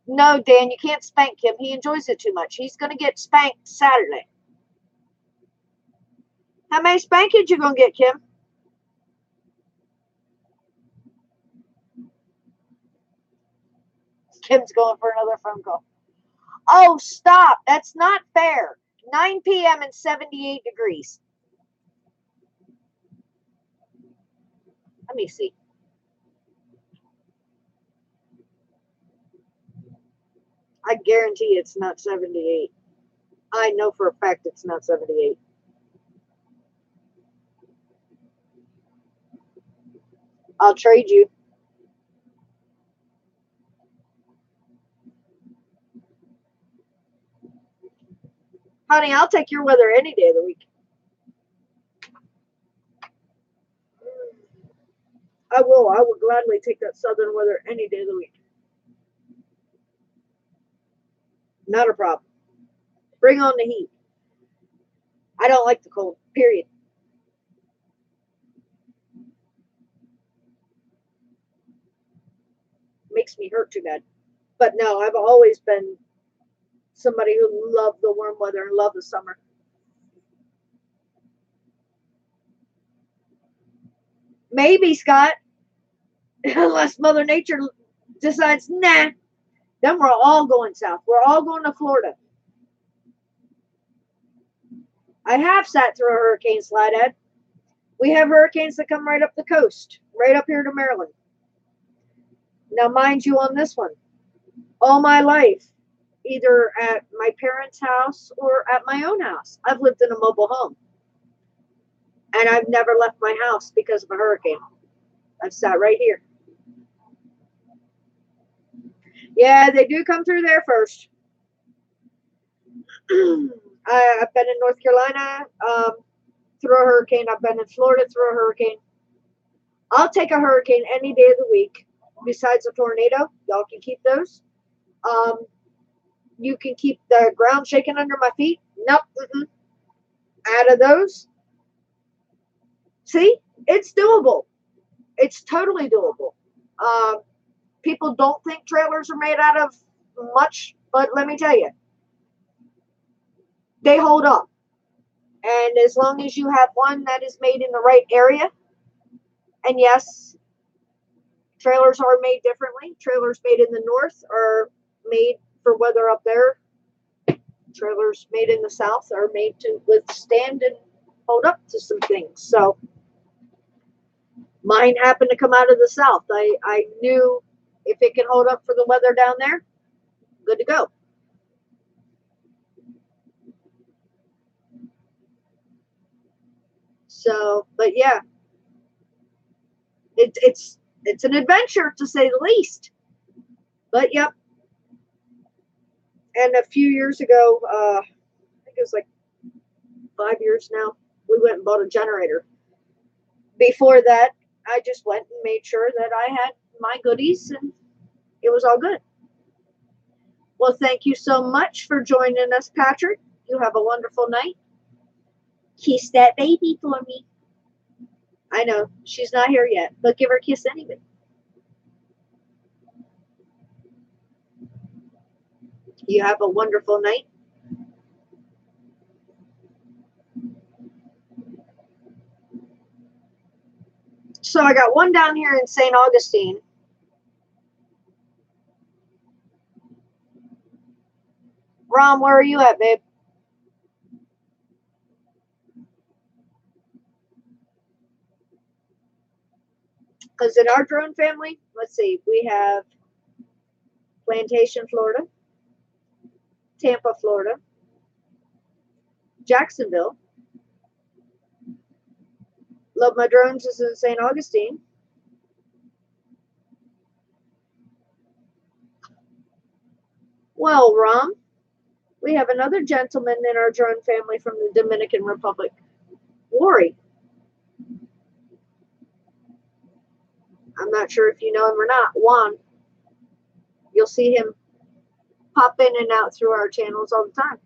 No, Dan, you can't spank him. He enjoys it too much. He's going to get spanked Saturday. How many spankings you going to get, Kim? Kim's going for another phone call. Oh, stop. That's not fair. 9 p.m. and 78 degrees. Let me see. I guarantee it's not 78. I know for a fact it's not 78. I'll trade you. Honey, I'll take your weather any day of the week. I will. I will gladly take that southern weather any day of the week. Not a problem. Bring on the heat. I don't like the cold, period. Makes me hurt too bad. But no, I've always been somebody who loved the warm weather and loved the summer. Maybe, Scott. Unless Mother Nature decides, nah, then we're all going south. We're all going to Florida. I have sat through a hurricane, Slide Ed. We have hurricanes that come right up the coast, right up here to Maryland. Now, mind you, on this one, all my life, either at my parents' house or at my own house, I've lived in a mobile home. And I've never left my house because of a hurricane. I've sat right here. Yeah, they do come through there first. I've been in North Carolina through a hurricane. I've been in Florida through a hurricane. I'll take a hurricane any day of the week. Besides a tornado, y'all can keep those. You can keep the ground shaking under my feet. Nope. Out of those. See, it's doable. It's totally doable. People don't think trailers are made out of much, but let me tell you, they hold up. And as long as you have one that is made in the right area, and yes, trailers are made differently. Trailers made in the north are made for weather up there. Trailers made in the south are made to withstand and hold up to some things. So Mine happened to come out of the south. I knew if it can hold up for the weather down there, good to go. So, but yeah, it's an adventure to say the least. But yep. And a few years ago, I think it was like 5 years now, we went and bought a generator. Before that, I just went and made sure that I had my goodies and it was all good. Well, thank you so much for joining us, Patrick. You have a wonderful night. Kiss that baby for me. I know she's not here yet, but give her a kiss anyway. You have a wonderful night. So I got one down here in St. Augustine. Rom, where are you at, babe? Because in our drone family, let's see, we have Plantation, Florida, Tampa, Florida, Jacksonville. Love My Drones is in St. Augustine. Well, Rom, we have another gentleman in our drone family from the Dominican Republic, Worry. I'm not sure if you know him or not, Juan. You'll see him pop in and out through our channels all the time.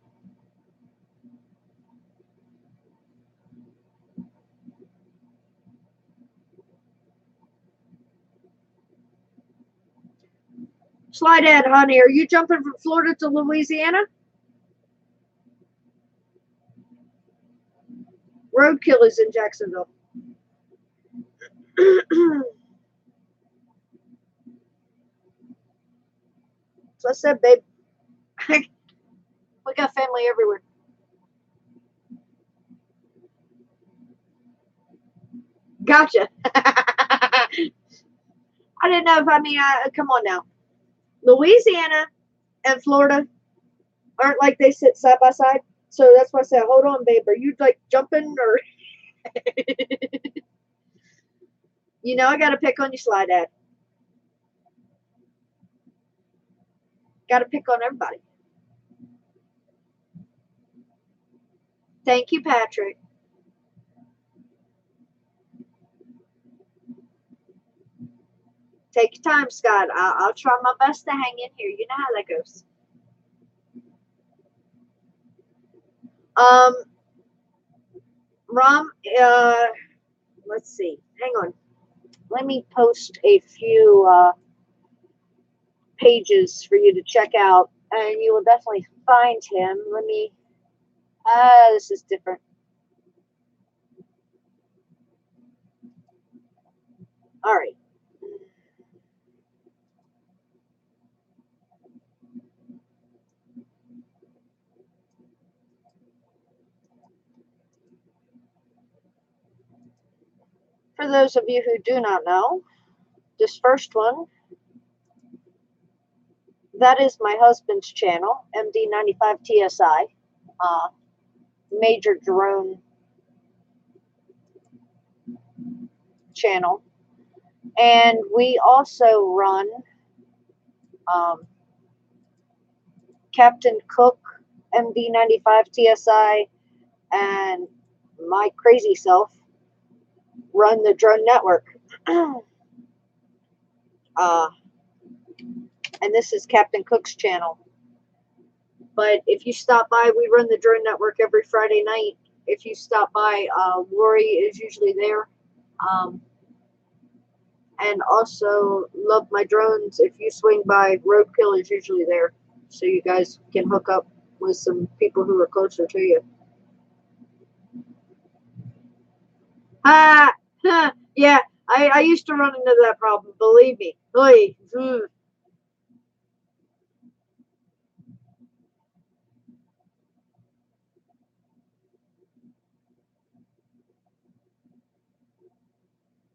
Slide ahead, honey. Are you jumping from Florida to Louisiana? Roadkill is in Jacksonville. So I said, babe, we got family everywhere. Gotcha. I didn't know if come on now. Louisiana and Florida aren't like they sit side by side. So that's why I said, hold on, babe. Are you like jumping or? You know, I got to pick on you, Slide Dad. Got to pick on everybody. Thank you, Patrick. Take your time, Scott. I'll try my best to hang in here. You know how that goes. Rom, let's see. Hang on. Let me post a few pages for you to check out, and you will definitely find him. Let me. This is different. All right. For those of you who do not know, this first one, that is my husband's channel, MD95 TSI, major drone channel. And we also run Captain Cook, MD95 TSI, and my crazy self run the drone network. And this is Captain Cook's channel. But if you stop by, we run the drone network every Friday night. If you stop by, Lori is usually there. And also Love My Drones. If you swing by, Roadkill is usually there. So you guys can hook up with some people who are closer to you. Yeah, I used to run into that problem, believe me. Oy,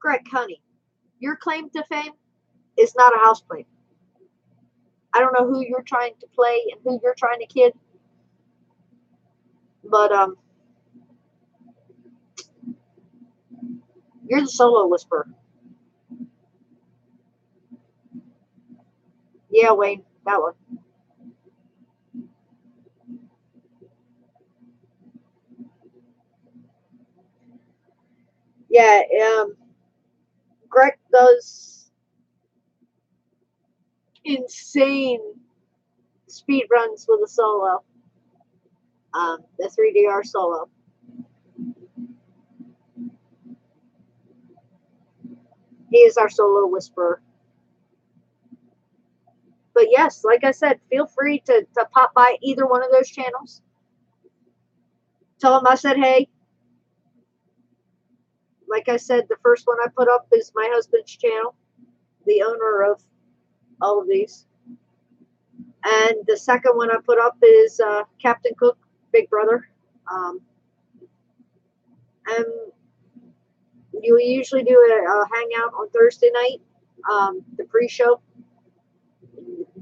Greg, honey, your claim to fame is not a house claim. I don't know who you're trying to play and who you're trying to kid, but you're the solo whisperer. Yeah, Wayne, that one. Yeah, Greg does insane speed runs with a solo. The 3DR solo. He is our solo whisperer. But yes, like I said, feel free to pop by either one of those channels. Tell them I said hey. Like I said, the first one I put up is my husband's channel, the owner of all of these. And the second one I put up is Captain Cook, Big Brother. And you usually do a hangout on Thursday night, the pre-show.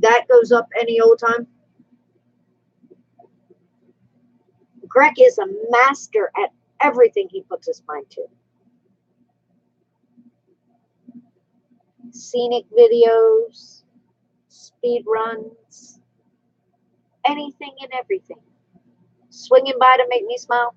That goes up any old time. Greg is a master at everything he puts his mind to. Scenic videos, speed runs, anything and everything. Swinging by to make me smile.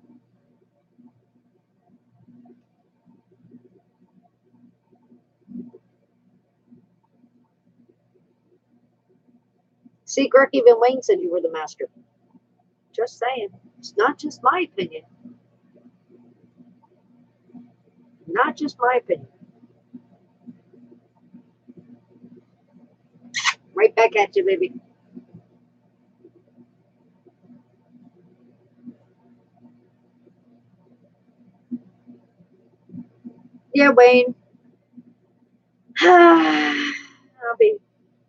See, Greg, even Wayne said you were the master. Just saying. It's not just my opinion. Not just my opinion. Right back at you, baby. Yeah, Wayne. I'll be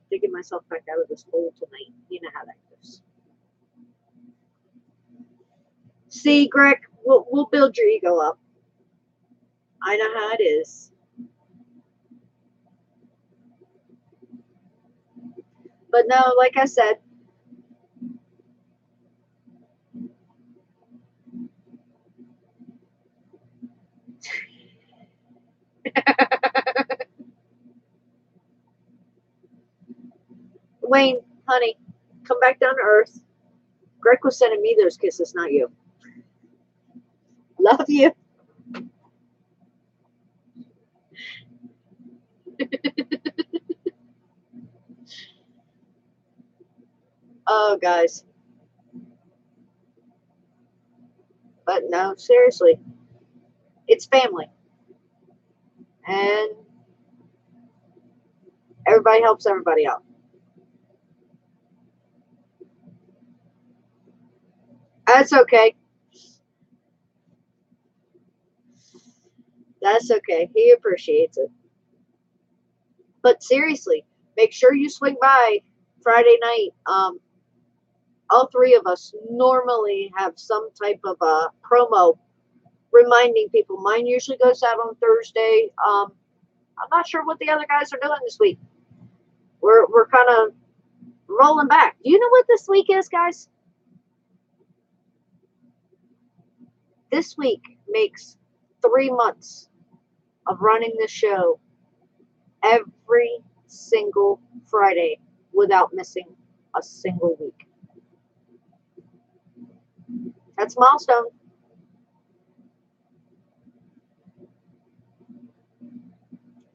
digging myself back out of this hole tonight. You know how that goes. See, Greg, we'll build your ego up. I know how it is. But no, like I said, Wayne, honey, come back down to earth. Greg was sending me those kisses, not you. Love you. Oh, guys. But no, seriously, it's family. And everybody helps everybody out. That's okay. That's okay. He appreciates it. But seriously, make sure you swing by Friday night. All three of us normally have some type of a promo reminding people. Mine usually goes out on Thursday. I'm not sure what the other guys are doing this week. We're kind of rolling back. Do you know what this week is, guys? This week makes 3 months of running the show every single Friday without missing a single week. That's a milestone.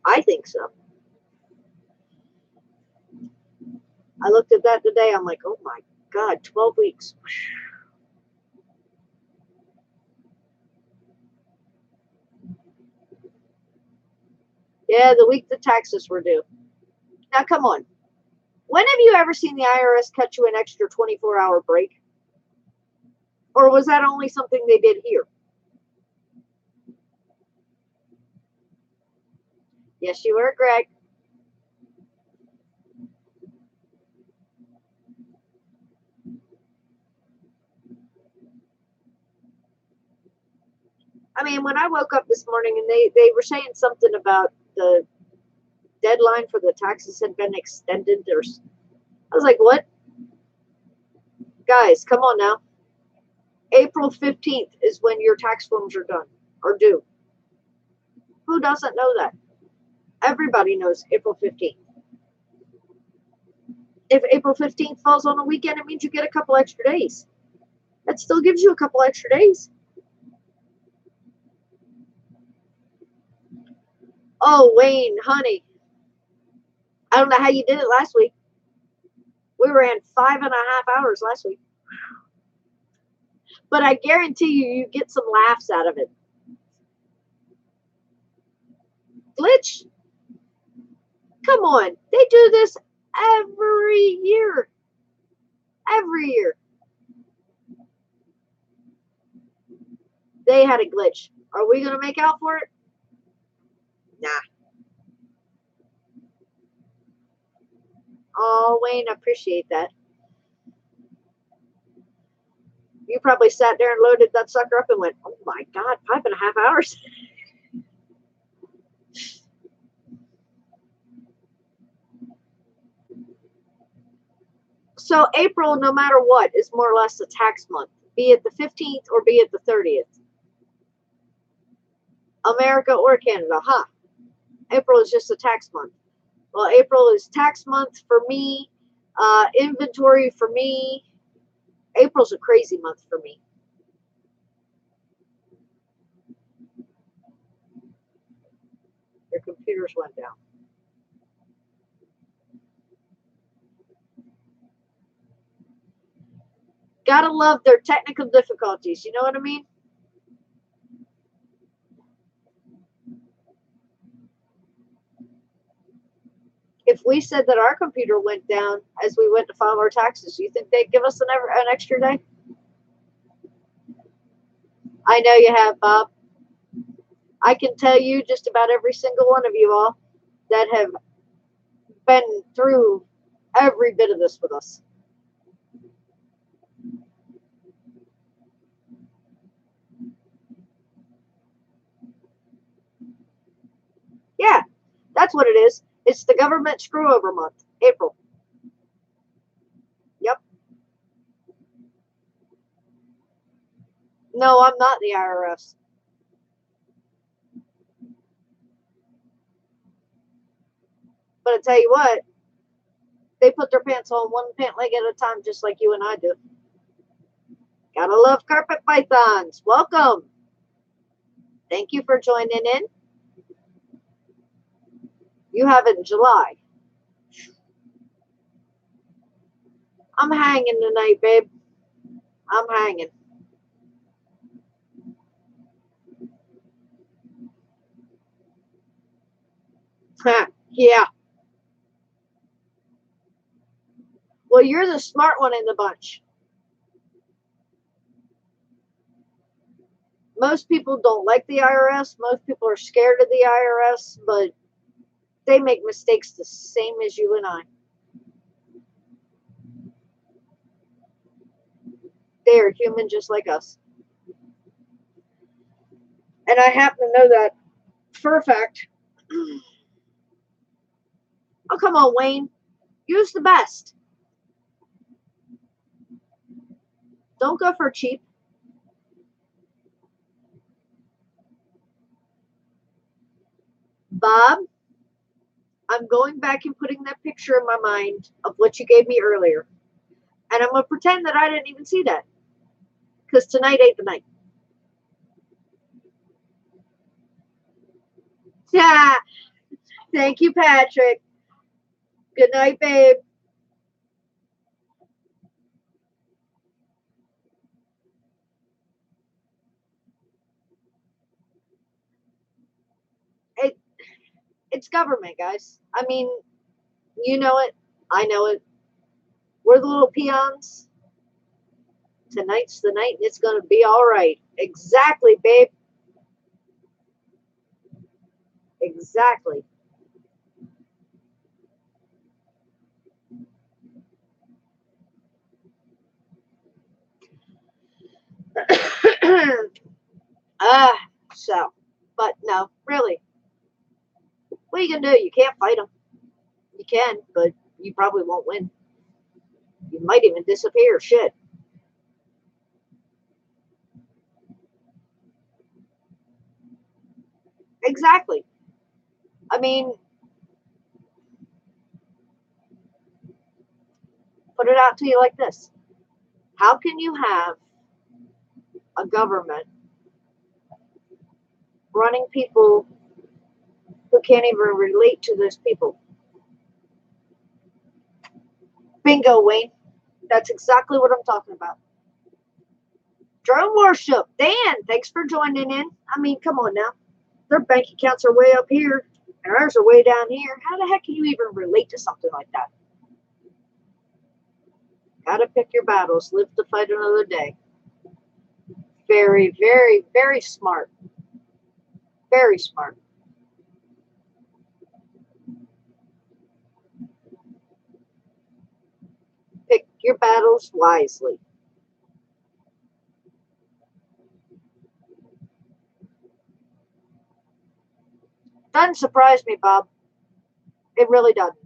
I think so. I looked at that today. I'm like, oh my God, 12 weeks. Yeah, the week the taxes were due. Now, come on. When have you ever seen the IRS cut you an extra 24-hour break? Or was that only something they did here? Yes, you were, Greg. I mean, when I woke up this morning and they were saying something about the deadline for the taxes had been extended, I was like, what? Guys, come on now. April 15th is when your tax forms are done or due. Who doesn't know that? Everybody knows April 15th. If April 15th falls on a weekend, it means you get a couple extra days. That still gives you a couple extra days. Oh, Wayne, honey, I don't know how you did it last week. We ran 5.5 hours last week. But I guarantee you get some laughs out of it. Glitch? Come on. They do this every year. Every year. They had a glitch. Are we going to make out for it? Nah. Oh, Wayne, I appreciate that. You probably sat there and loaded that sucker up and went, oh my God, 5.5 hours. So April, no matter what, is more or less a tax month, be it the 15th or be it the 30th. America or Canada, huh? April is just a tax month. Well, April is tax month for me, inventory for me. April's a crazy month for me. Your computers went down. Gotta love their technical difficulties. You know what I mean? If we said that our computer went down as we went to file our taxes, do you think they'd give us an extra day? I know you have, Bob. I can tell you just about every single one of you all that have been through every bit of this with us. Yeah, that's what it is. It's the government screw over month, April. Yep. No, I'm not the IRS. But I tell you what, they put their pants on one pant leg at a time, just like you and I do. Gotta love carpet pythons. Welcome. Thank you for joining in. You have it in July. I'm hanging tonight, babe. I'm hanging. Yeah. Well, you're the smart one in the bunch. Most people don't like the IRS. Most people are scared of the IRS, but they make mistakes the same as you and I. They are human just like us. And I happen to know that for a fact. Oh, come on, Wayne. Use the best. Don't go for cheap. Bob, I'm going back and putting that picture in my mind of what you gave me earlier. And I'm going to pretend that I didn't even see that. Because tonight ain't the night. Yeah. Thank you, Patrick. Good night, babe. It's government, guys. I mean, you know it. I know it. We're the little peons. Tonight's the night and it's going to be all right. Exactly, babe. Exactly. can do? You can't fight them. You can, but you probably won't win. You might even disappear. Shit. Exactly. I mean, put it out to you like this. How can you have a government running people who can't even relate to those people? Bingo, Wayne. That's exactly what I'm talking about. Drone worship. Dan, thanks for joining in. I mean, come on now. Their bank accounts are way up here, and ours are way down here. How the heck can you even relate to something like that? Gotta pick your battles. Live to fight another day. Very, very, very smart. Very smart. Pick your battles wisely. Doesn't surprise me, Bob. It really doesn't.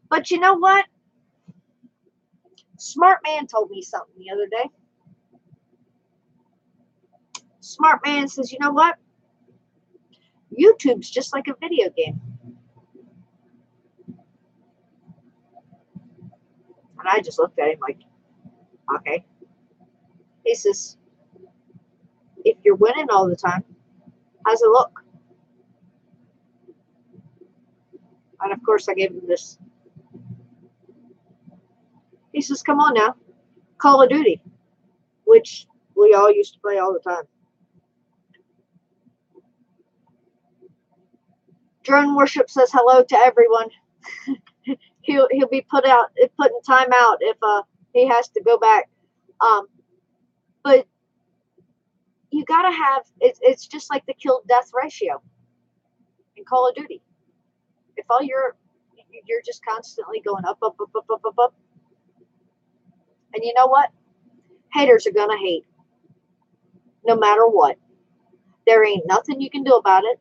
But you know what? Smart man told me something the other day. Smart man says, you know what? YouTube's just like a video game. And I just looked at him like, okay. He says, if you're winning all the time, how's it look? And of course, I gave him this. He says, come on now. Call of Duty, which we all used to play all the time. Drone Worship says hello to everyone. he'll be put in time out if he has to go back. But you gotta have it's just like the kill death ratio in Call of Duty. If all you're just constantly going up, and you know what? Haters are gonna hate, no matter what. There ain't nothing you can do about it.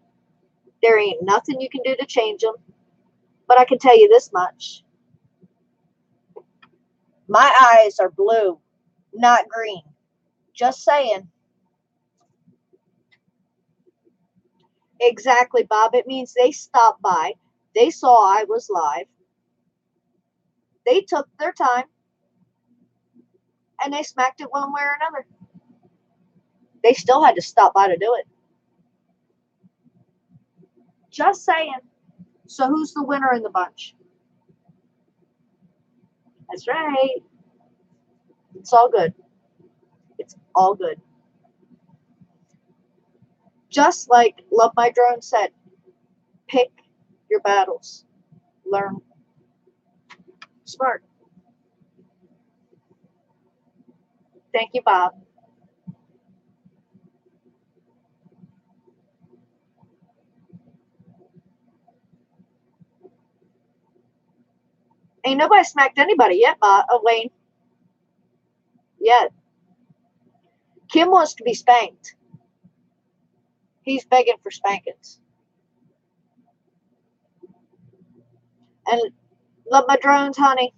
There ain't nothing you can do to change them. But I can tell you this much. My eyes are blue, not green. Just saying. Exactly, Bob. It means they stopped by. They saw I was live. They took their time. And they smacked it one way or another. They still had to stop by to do it. Just saying. So who's the winner in the bunch? That's right. It's all good. It's all good. Just like Love My Drone said, pick your battles. Learn. Smart. Thank you, Bob. Ain't nobody smacked anybody yet, Bob. Wayne. Yet. Kim wants to be spanked. He's begging for spankings. And Love My Drones, honey.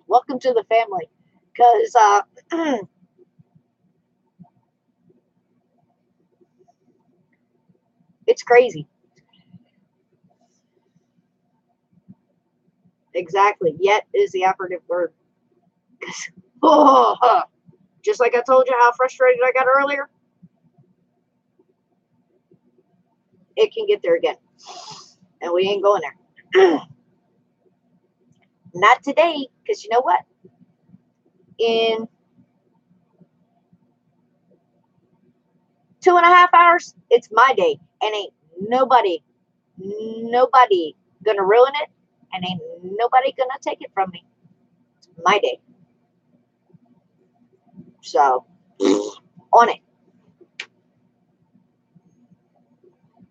Welcome to the family. Because it's crazy. Exactly. Yet is the operative word. Just like I told you how frustrated I got earlier, it can get there again. And we ain't going there. Not today, because you know what? In 2.5 hours, it's my day. And ain't nobody gonna ruin it. And ain't nobody gonna take it from me. It's my day. So, on it.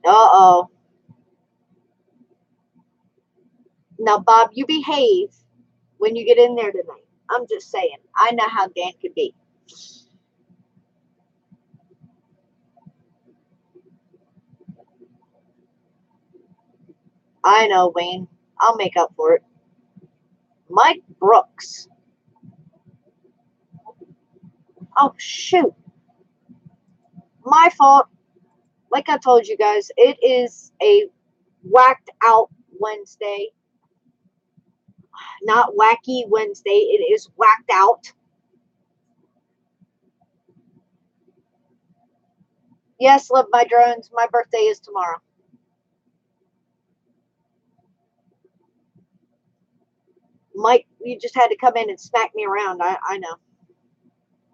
Uh-oh. Now, Bob, you behave when you get in there tonight. I'm just saying. I know how Dan could be. I know, Wayne. I'll make up for it. Mike Brooks. Oh, shoot. My fault. Like I told you guys, it is a whacked out Wednesday. Not wacky Wednesday. It is whacked out. Yes, love my drones. My birthday is tomorrow. Mike, you just had to come in and smack me around. I know.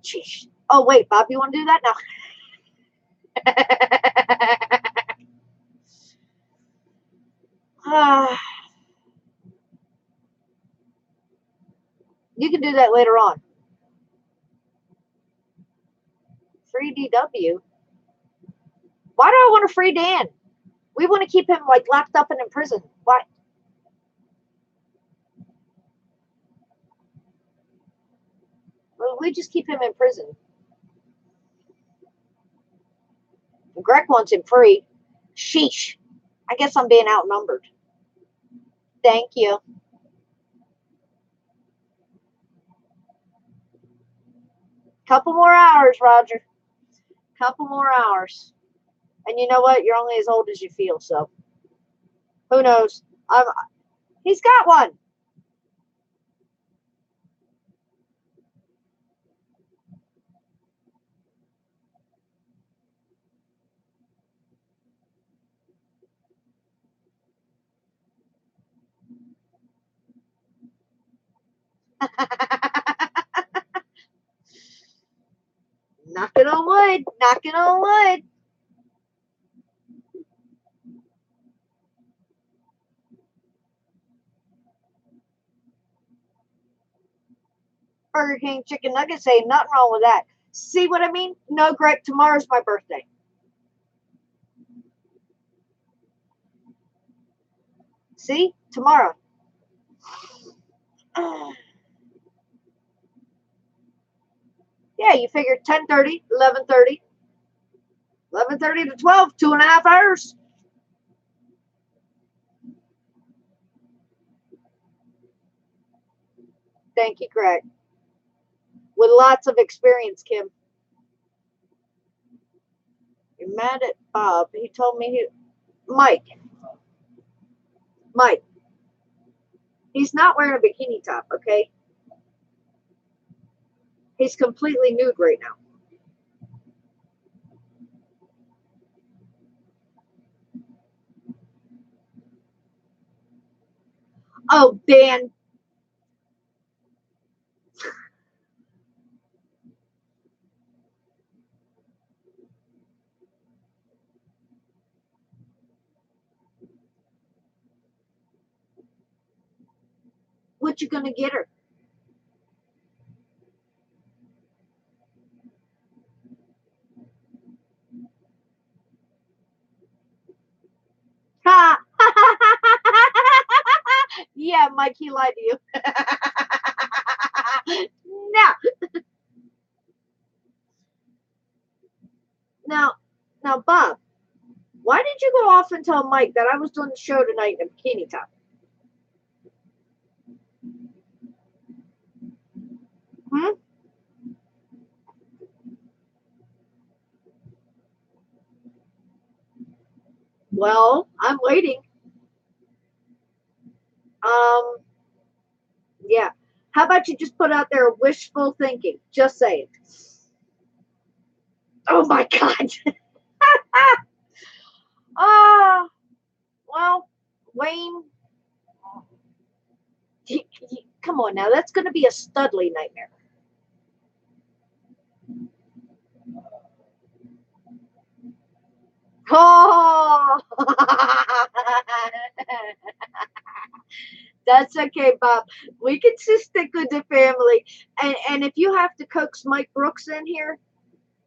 Sheesh. Oh, wait, Bob, you want to do that now? You can do that later on. Free DW? Why do I want to free Dan? We want to keep him like locked up and in prison. Why? Well, we just keep him in prison. Greg wants him free. Sheesh. I guess I'm being outnumbered. Thank you. Couple more hours, Roger. Couple more hours. And you know what? You're only as old as you feel, so who knows? He's got one. Knocking on wood. Knocking on wood. Burger King chicken nuggets, say nothing wrong with that. See what I mean? No, Greg, tomorrow's my birthday. See? Tomorrow. Yeah, you figure 10:30, 11:30. 11:30 to 12, 2.5 hours. Thank you, Greg. With lots of experience, Kim. You're mad at Bob. He told me Mike. He's not wearing a bikini top, okay? He's completely nude right now. Oh, Dan. What you gonna get her? Ha! Yeah, Mike, he lied to you. Now, Bob, why did you go off and tell Mike that I was doing the show tonight in a bikini top? Hmm? Well, I'm waiting. Yeah. How about you just put out there wishful thinking? Just saying. Oh my God. Well, Wayne, come on now. That's going to be a Studley nightmare. Oh, that's okay, Bob. We can just stick with the family. And if you have to coax Mike Brooks in here,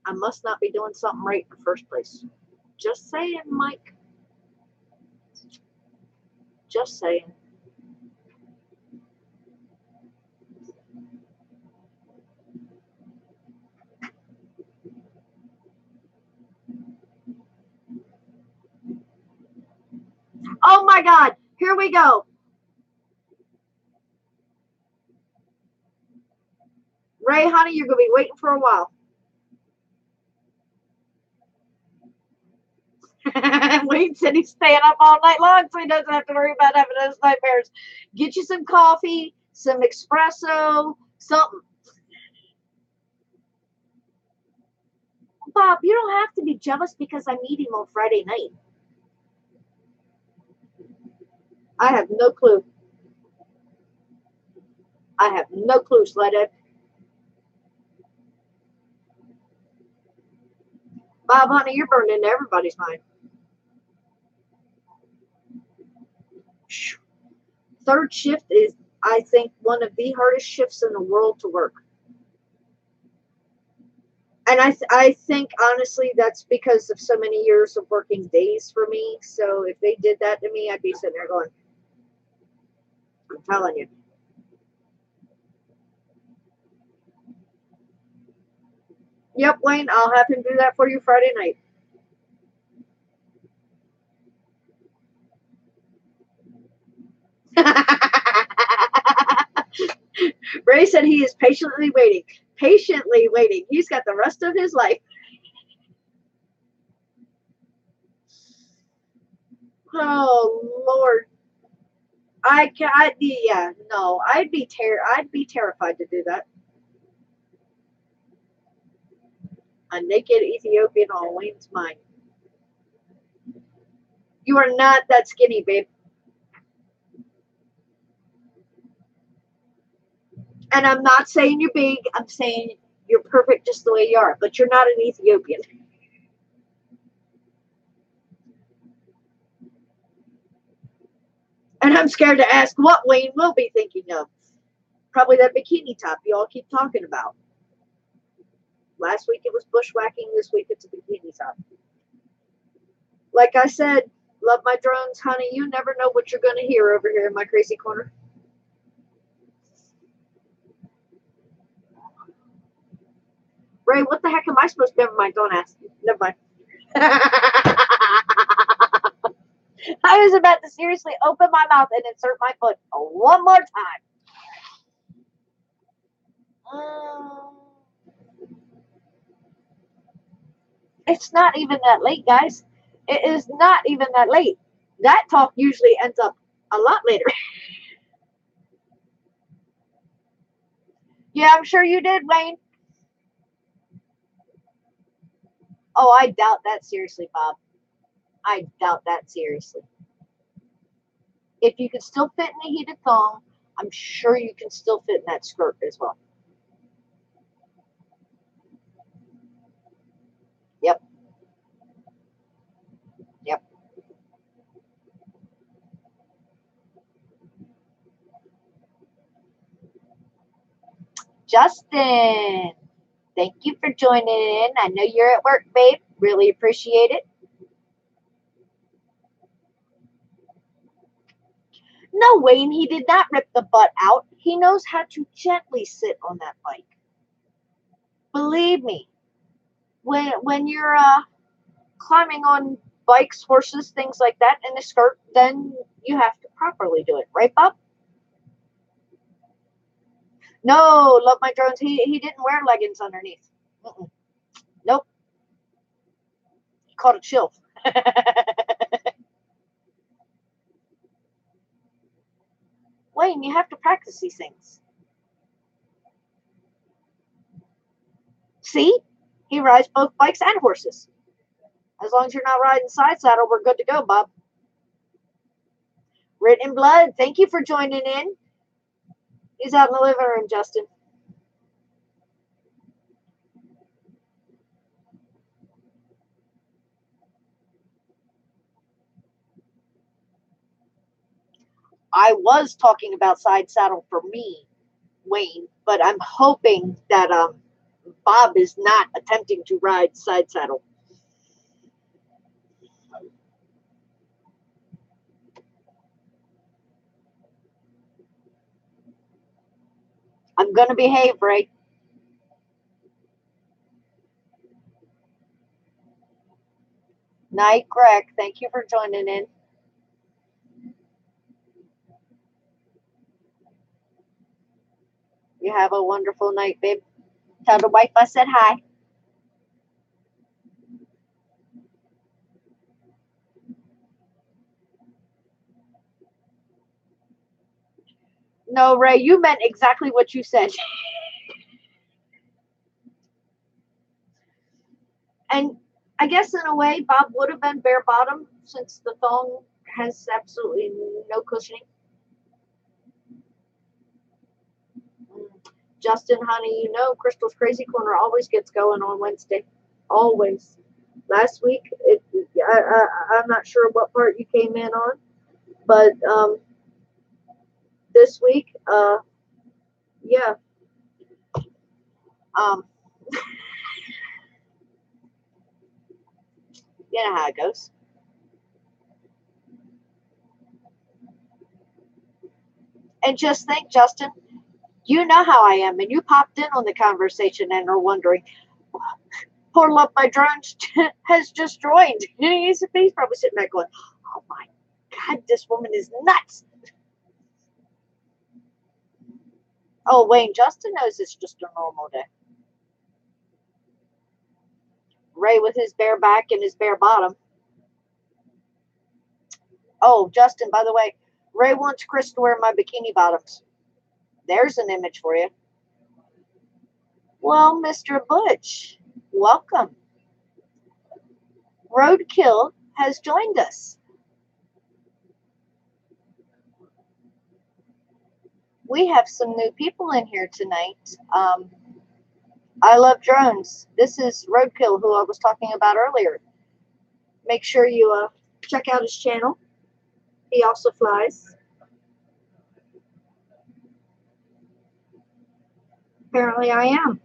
I must not be doing something right in the first place. Just saying, Mike. Just saying. Oh my God. Here we go. Ray, honey, you're going to be waiting for a while. Wayne said he's staying up all night long so he doesn't have to worry about having those nightmares. Get you some coffee, some espresso, something. Bob, you don't have to be jealous because I'm eating on Friday night. I have no clue. I have no clue, Sledhead. Bob, honey, you're burned into everybody's mind. Third shift is, I think, one of the hardest shifts in the world to work. And I think, honestly, that's because of so many years of working days for me. So if they did that to me, I'd be sitting there going, I'm telling you. Yep, Wayne, I'll have him do that for you Friday night. Ray said he is patiently waiting. Patiently waiting. He's got the rest of his life. Oh Lord. I'd be terrified to do that. A naked Ethiopian on Wayne's mind. You are not that skinny, babe. And I'm not saying you're big. I'm saying you're perfect just the way you are. But you're not an Ethiopian. And I'm scared to ask what Wayne will be thinking of. Probably that bikini top you all keep talking about. Last week it was bushwhacking. This week it's a bikini top. Like I said, love my drones, honey. You never know what you're going to hear over here in my crazy corner. Ray, what the heck am I supposed to? Never mind. Don't ask. Never mind. I was about to seriously open my mouth and insert my foot one more time. It's not even that late, guys. It is not even that late. That talk usually ends up a lot later. Yeah, I'm sure you did, Wayne. Oh, I doubt that seriously, Bob. I doubt that seriously. If you can still fit in a heated thong, I'm sure you can still fit in that skirt as well. Yep. Yep. Justin, thank you for joining in. I know you're at work, babe. Really appreciate it. No, Wayne, he did not rip the butt out. He knows how to gently sit on that bike. Believe me, when you're climbing on bikes, horses, things like that in a skirt, then you have to properly do it. Right, Bob? No, love my drones. He didn't wear leggings underneath. Nope. He caught a chill. Wayne, you have to practice these things. See? He rides both bikes and horses. As long as you're not riding side saddle, we're good to go, Bob. Written in blood, thank you for joining in. He's out in the living room, Justin. I was talking about side saddle for me, Wayne, but I'm hoping that Bob is not attempting to ride side saddle. I'm going to behave, Ray. Night, Greg. Thank you for joining in. You have a wonderful night, babe. Tell the wife I said hi. No, Ray, you meant exactly what you said. And I guess in a way, Bob would have been bare bottom since the thong has absolutely no cushioning. Justin, honey, you know Crystal's Crazy Corner always gets going on Wednesday. Always. Last week, I'm not sure what part you came in on, but this week, yeah. Um, you know how it goes. And just think, Justin, you know how I am, and you popped in on the conversation and are wondering, poor love, my drone has just joined. He's probably sitting back going, oh my God, this woman is nuts. Oh, Wayne, Justin knows it's just a normal day. Ray with his bare back and his bare bottom. Oh, Justin, by the way, Ray wants Chris to wear my bikini bottoms. There's an image for you. Well, Mr. Butch, welcome. Roadkill has joined us. We have some new people in here tonight. I love drones. This is Roadkill, who I was talking about earlier. Make sure you check out his channel. He also flies. Apparently I am.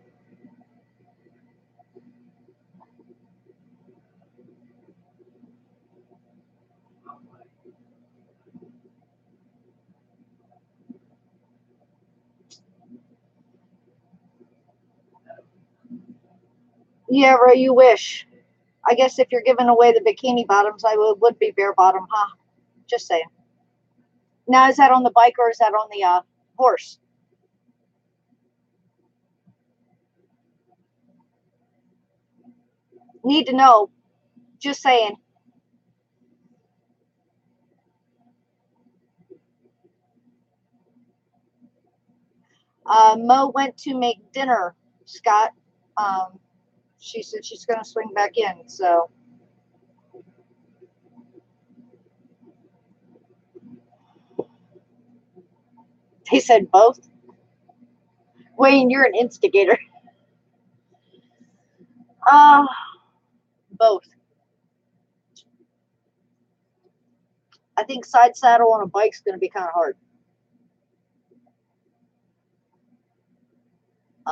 Yeah, Ray, you wish. I guess if you're giving away the bikini bottoms, I would be bare bottom, huh? Just saying. Now, is that on the bike or is that on the horse? Need to know. Just saying. Mo went to make dinner, Scott. She said she's going to swing back in, so. They said both. Wayne, you're an instigator. Uh, both. I think side saddle on a bike's going to be kind of hard.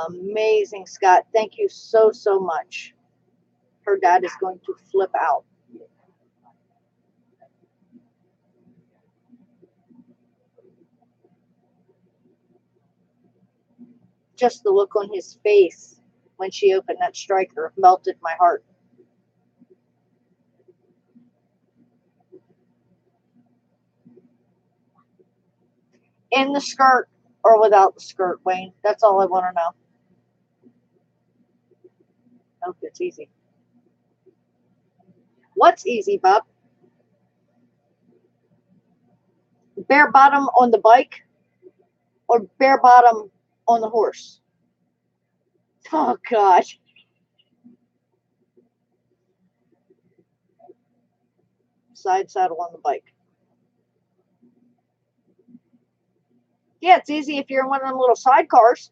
Amazing, Scott. Thank you so, so much. Her dad is going to flip out. Just the look on his face when she opened that striker melted my heart. In the skirt or without the skirt, Wayne? That's all I want to know. I hope it's easy. What's easy, Bob? Bare bottom on the bike or bare bottom on the horse? Oh, God. Side saddle on the bike. Yeah, it's easy if you're in one of them little sidecars.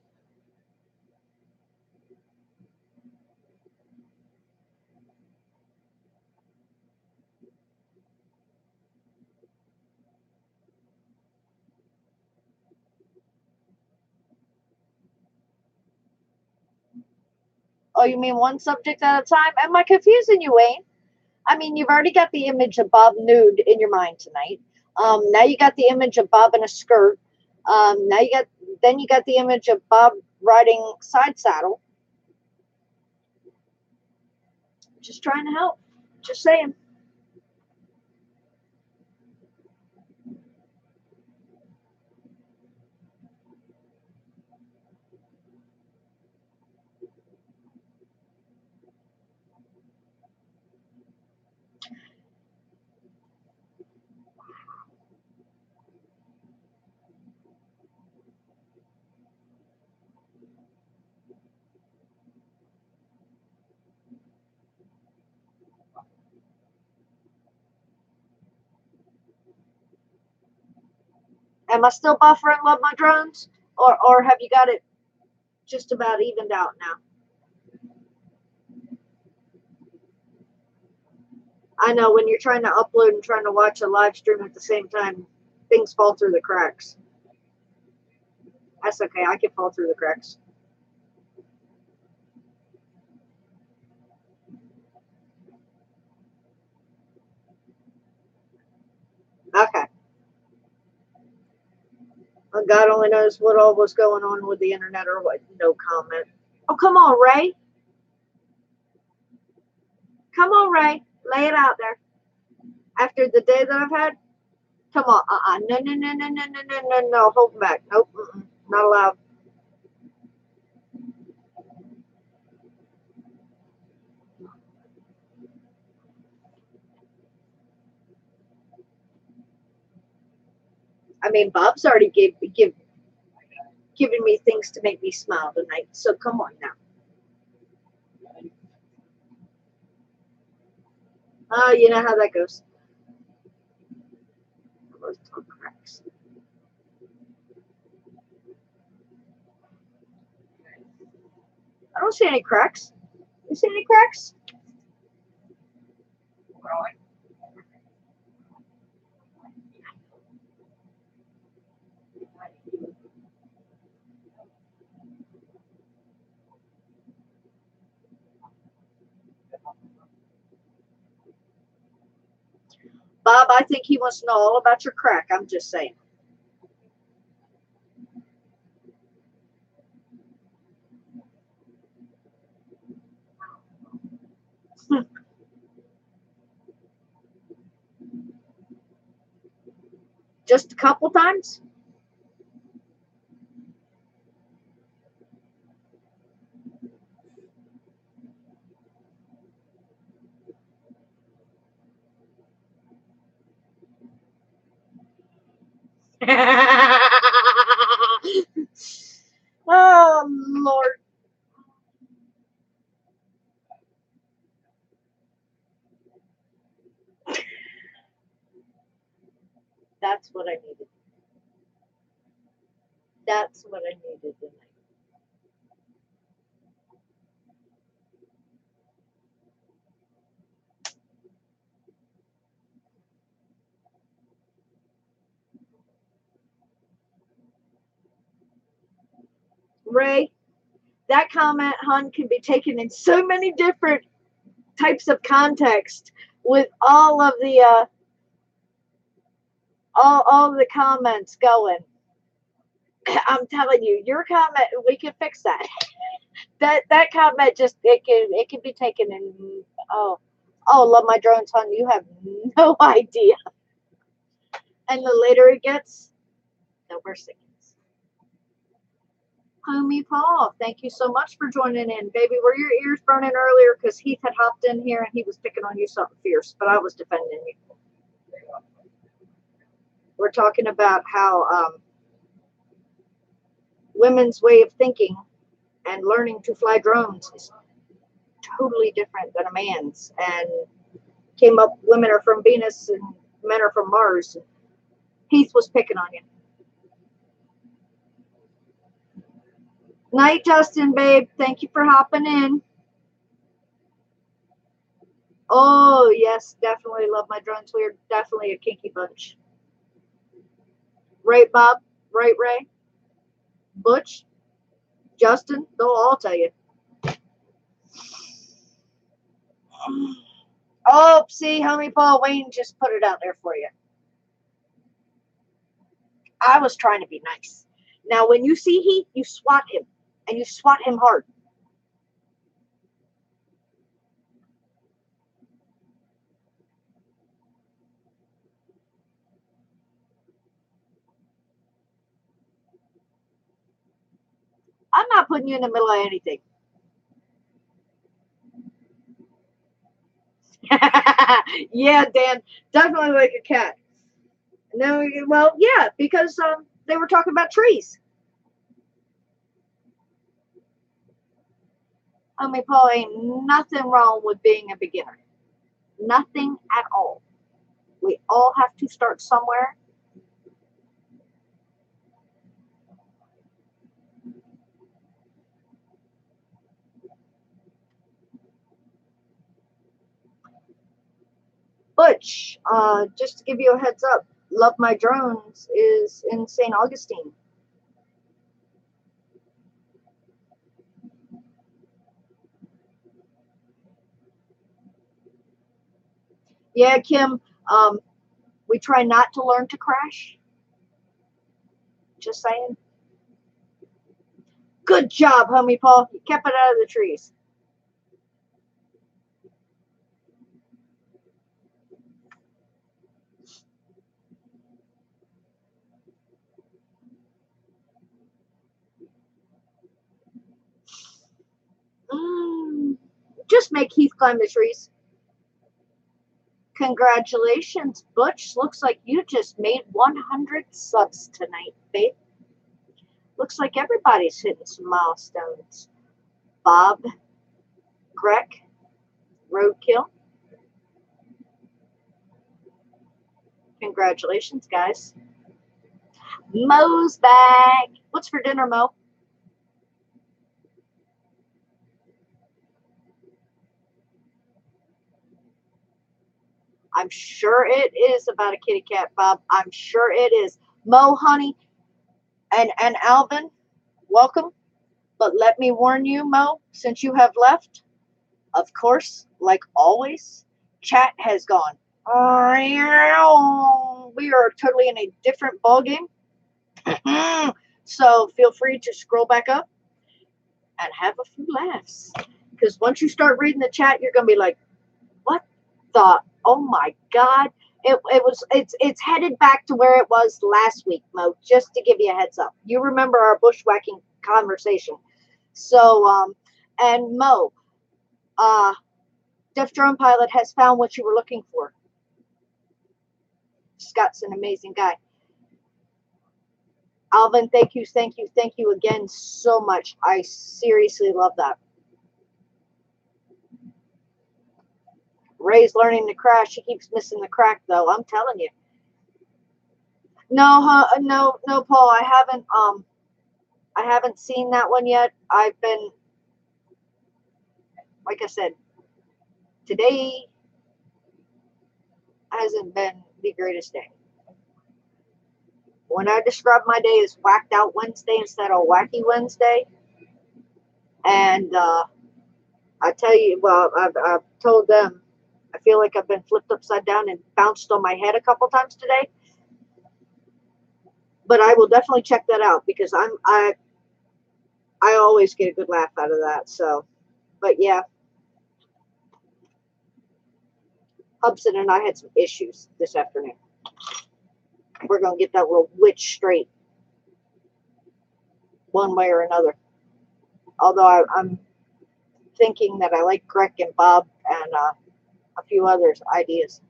Oh, you mean one subject at a time? Am I confusing you, Wayne? I mean, you've already got the image of Bob nude in your mind tonight. Now you got the image of Bob in a skirt. Now you got the image of Bob riding side saddle. Just trying to help. Just saying. Am I still buffering Love My Drones? Or have you got it just about evened out now? I know when you're trying to upload and trying to watch a live stream at the same time, things fall through the cracks. That's okay. I can fall through the cracks. Okay. Well, God only knows what all was going on with the internet or what. No comment. Oh, come on, Ray. Come on, Ray. Lay it out there. After the day that I've had, come on. No, no, no, no, no, no, no, no, no. Hold back. Nope. Not allowed. I mean, Bob's already given me things to make me smile tonight. So come on now. Oh, you know how that goes. Cracks. I don't see any cracks. You see any cracks? Bob, I think he wants to know all about your crack. I'm just saying. Just a couple times? Oh, Lord. That's what I needed. That's what I needed tonight. Ray, that comment, hon, can be taken in so many different types of context with all of the all the comments going. I'm telling you, your comment, we can fix that. That comment just it can be taken in oh love my drones, hon. You have no idea. And the later it gets, the worse it gets. Homie Paul, thank you so much for joining in. Baby, were your ears burning earlier? Because Heath had hopped in here and he was picking on you something fierce, but I was defending you. We're talking about how women's way of thinking and learning to fly drones is totally different than a man's. And came up, women are from Venus and men are from Mars. Heath was picking on you. Night, Justin, babe. Thank you for hopping in. Oh, yes, definitely love my drones. We're definitely a kinky bunch. Right, Bob? Right, Ray? Butch? Justin? They'll all tell you. Oh, see, homie Paul Wayne just put it out there for you. I was trying to be nice. Now, when you see Heath, you swat him, and you swat him hard. I'm not putting you in the middle of anything. Yeah, Dan, definitely like a cat. No, well, yeah, because they were talking about trees. Homie Paul, ain't nothing wrong with being a beginner. Nothing at all. We all have to start somewhere. Butch, just to give you a heads up, Love My Drones is in St. Augustine. Yeah, Kim, we try not to learn to crash. Just saying. Good job, homie Paul. You kept it out of the trees. Just make Heath climb the trees. Congratulations, Butch. Looks like you just made 100 subs tonight, babe. Looks like everybody's hitting some milestones. Bob, Greg, Roadkill. Congratulations, guys. Mo's back. What's for dinner, Mo? I'm sure it is about a kitty cat, Bob. I'm sure it is. Mo, honey, and Alvin, welcome. But let me warn you, Mo, since you have left, of course, like always, chat has gone. We are totally in a different ballgame. So feel free to scroll back up and have a few laughs. Because once you start reading the chat, you're going to be like, what the, oh my God. It's headed back to where it was last week, Mo, just to give you a heads up. You remember our bushwhacking conversation. So, and Mo, Deaf Drone Pilot has found what you were looking for. Scott's an amazing guy. Alvin, thank you again so much. I seriously love that. Ray's learning to crash. She keeps missing the crack, though. I'm telling you. No, no, Paul. I haven't seen that one yet. I've been, like I said, today hasn't been the greatest day. When I describe my day as whacked out Wednesday instead of wacky Wednesday, and I tell you, well, I've told them, I feel like I've been flipped upside down and bounced on my head a couple times today. But I will definitely check that out because I always get a good laugh out of that. So, but yeah, Hubson and I had some issues this afternoon. We're gonna get that little witch straight, one way or another. Although I'm thinking that I like Greg and Bob and a few others' ideas.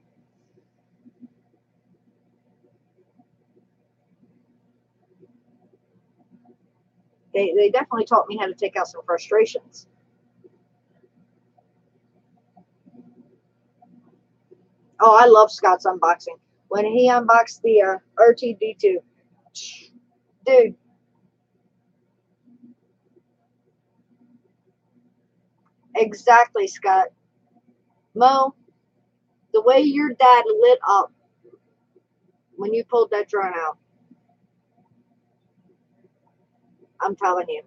They definitely taught me how to take out some frustrations. Oh, I love Scott's unboxing. When he unboxed the RTD2, dude. Exactly, Scott. Mo, the way your dad lit up when you pulled that drone out, I'm telling you.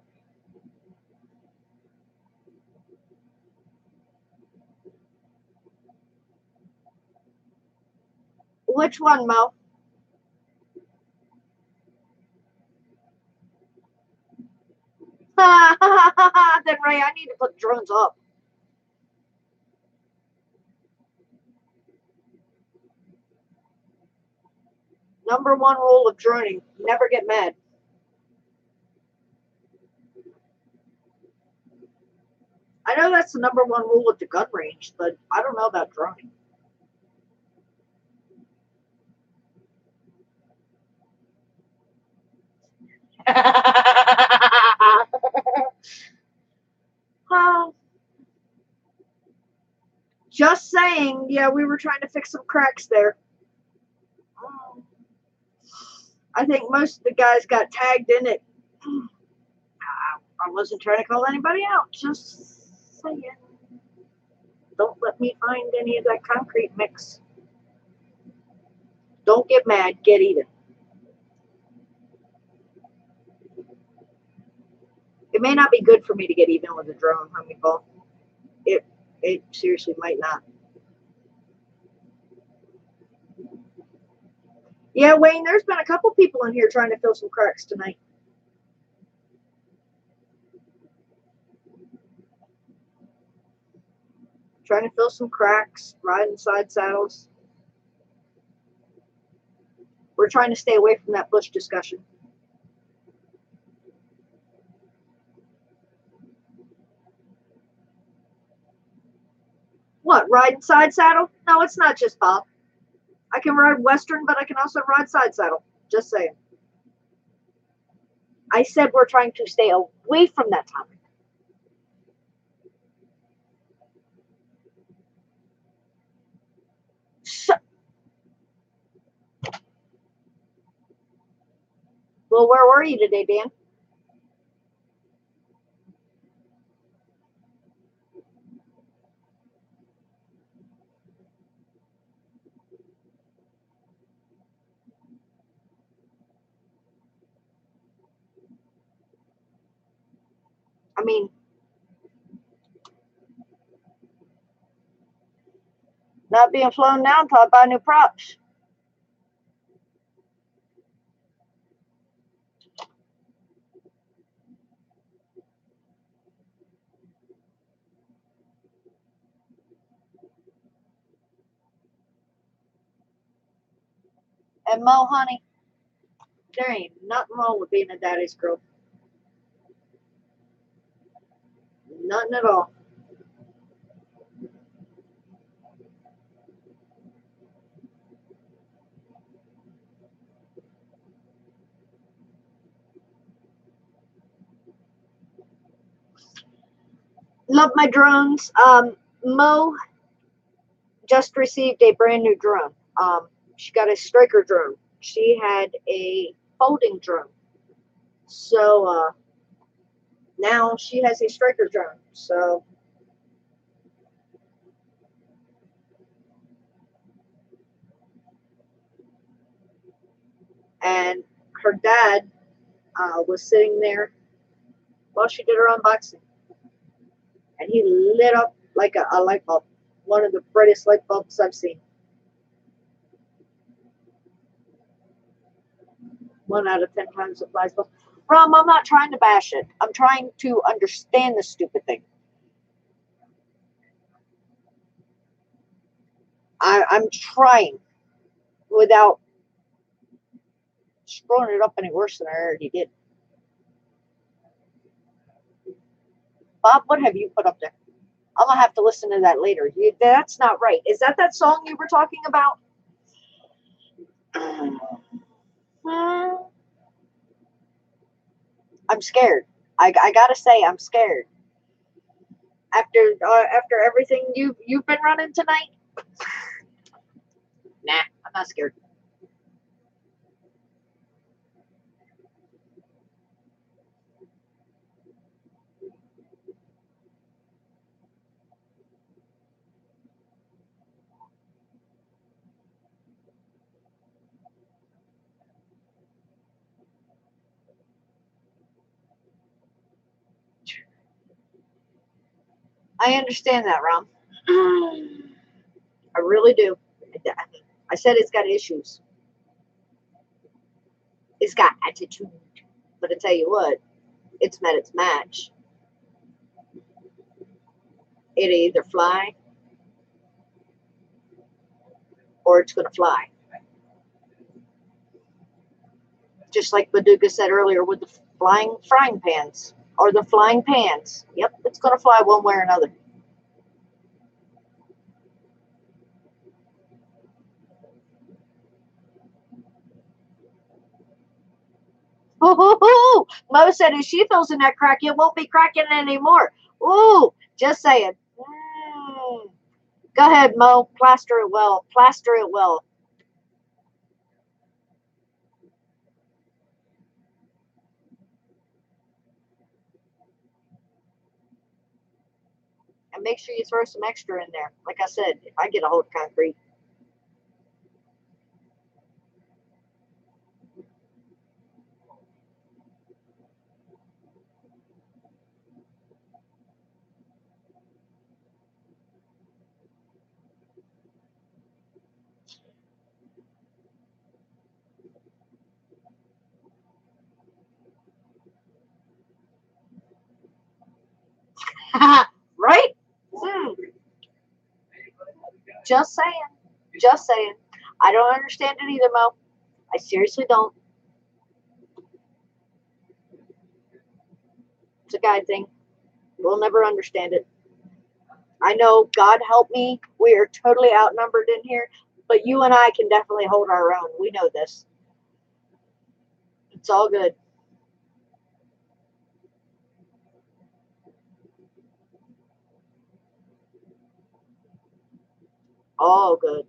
Which one, Mo? Then Ray, I need to put drones up. Number one rule of droning, never get mad. I know that's the number one rule at the gun range, but I don't know about droning. Just saying, yeah, we were trying to fix some cracks there. I think most of the guys got tagged in it. I wasn't trying to call anybody out, just saying. Don't let me find any of that concrete mix. Don't get mad. Get even. It may not be good for me to get even with a drone, homie ball. It seriously might not. Yeah, Wayne, there's been a couple people in here trying to fill some cracks tonight. Trying to fill some cracks, riding side saddles. We're trying to stay away from that bush discussion. What, riding side saddle? No, it's not just Bob. I can ride Western, but I can also ride side saddle. Just saying. I said we're trying to stay away from that topic. So, well, where were you today, Dan? I mean, not being flown down until I buy new props. And Mo, honey, there ain't nothing wrong with being a daddy's girl. Nothing at all. Love my drones. Mo just received a brand new drone. She got a striker drone. She had a folding drone. So now she has a striker drone. So and her dad was sitting there while she did her unboxing, and he lit up like a light bulb, one of the brightest light bulbs I've seen. 1 out of 10 times it flies well. Rom, I'm not trying to bash it. I'm trying to understand the stupid thing. I'm trying without screwing it up any worse than I already did. Bob, what have you put up there? I'm gonna have to listen to that later. That's not right. Is that song you were talking about? I'm scared. I gotta say, I'm scared. After everything you've been running tonight, nah, I'm not scared. I understand that, Rom. I really do. I said it's got issues. It's got attitude. But I tell you what, it's met its match. It either fly or it's gonna fly. Just like Baduga said earlier with the flying frying pans or the flying pans. Yep, it's gonna fly one way or another. Ooh, Mo said if she fills in that crack, it won't be cracking anymore. Ooh, just saying. Go ahead, Mo. Plaster it well. Plaster it well. And make sure you throw some extra in there. Like I said, if I get a hold of concrete. Right? Hmm. Just saying. Just saying. I don't understand it either, Mo. I seriously don't. It's a guy thing. We'll never understand it. I know, God help me, we are totally outnumbered in here, but you and I can definitely hold our own. We know this. It's all good. All good.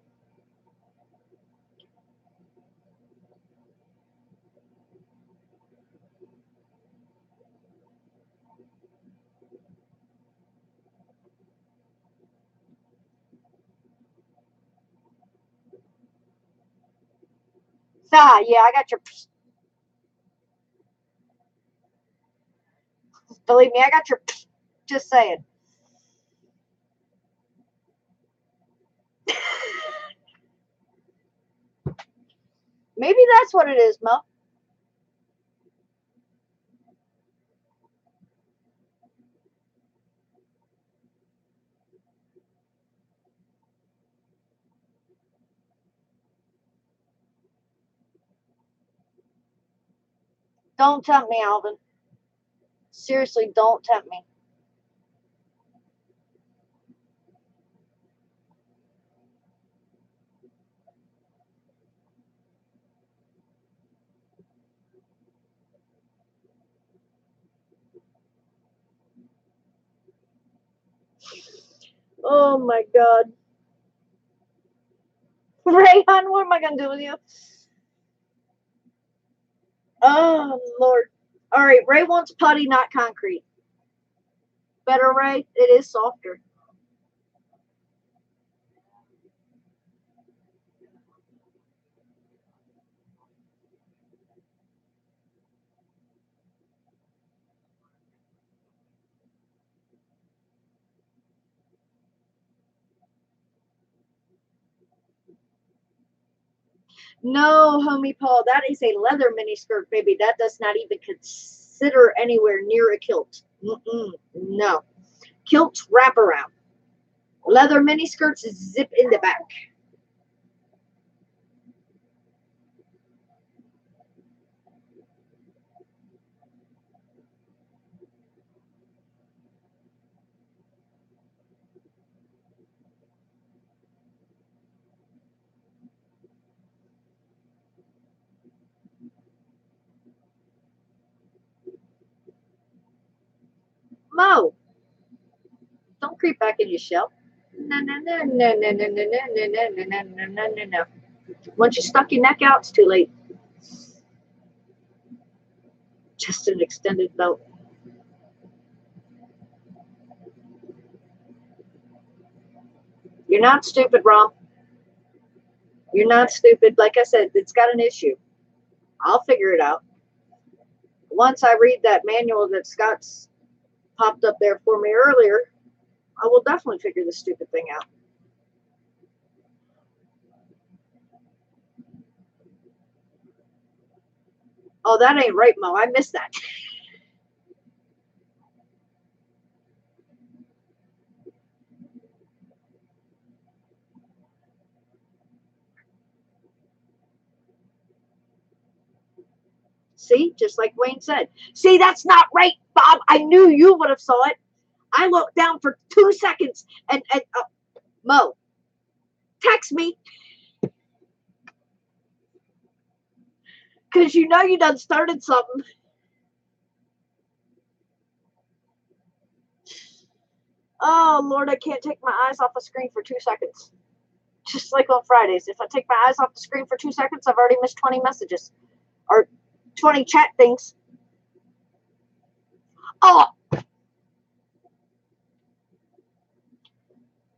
Ah, yeah, I got your. Believe me, I got your. Just saying. Maybe that's what it is, Mo. Don't tempt me, Alvin. Seriously, don't tempt me. Oh my God. Ray, hon, what am I going to do with you? Oh, Lord. All right, Ray wants putty, not concrete. Better, Ray? It is softer. No, homie Paul, that is a leather miniskirt, baby. That does not even consider anywhere near a kilt. No. Kilts wrap around. Leather miniskirts zip in the back. Mo, don't creep back in your shell. No, no, no, no, no, no, no, no, no, no, no, no, no, no, no. Once you stuck your neck out, it's too late. Just an extended belt. You're not stupid, Rom. You're not stupid. Like I said, it's got an issue. I'll figure it out. Once I read that manual that Scott's popped up there for me earlier, I will definitely figure this stupid thing out. Oh, that ain't right, Mo. I missed that. See, just like Wayne said. See, that's not right, Bob. I knew you would have saw it. I looked down for 2 seconds and Mo, text me because you know you done started something. Oh Lord, I can't take my eyes off the screen for 2 seconds. Just like on Fridays, if I take my eyes off the screen for 2 seconds, I've already missed 20 messages or 20 chat things. Oh,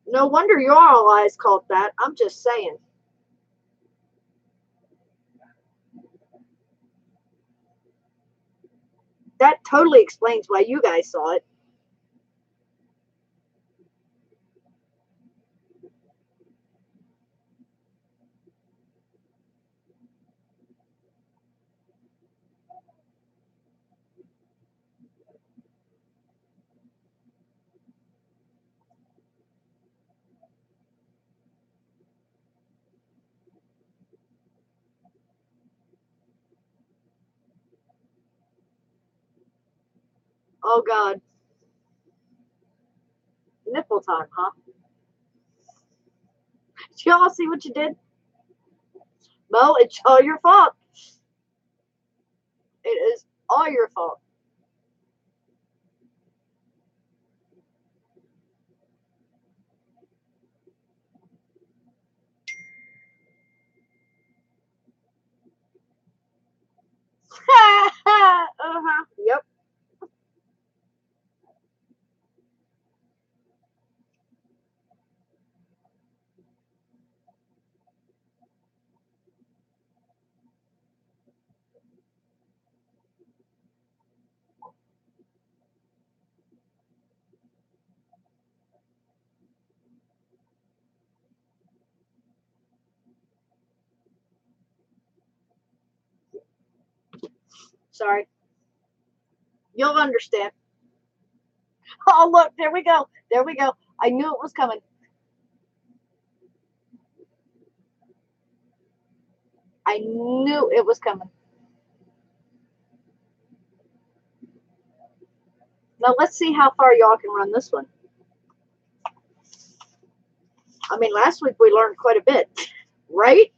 no wonder your all eyes called that. I'm just saying. That totally explains why you guys saw it. Oh, God. Nipple time, huh? Did y'all see what you did? Mo, it's all your fault. It is all your fault. Uh-huh. Yep. Sorry. You'll understand. Oh, look, there we go. There we go. I knew it was coming. I knew it was coming. Now let's see how far y'all can run this one. I mean, last week we learned quite a bit, right?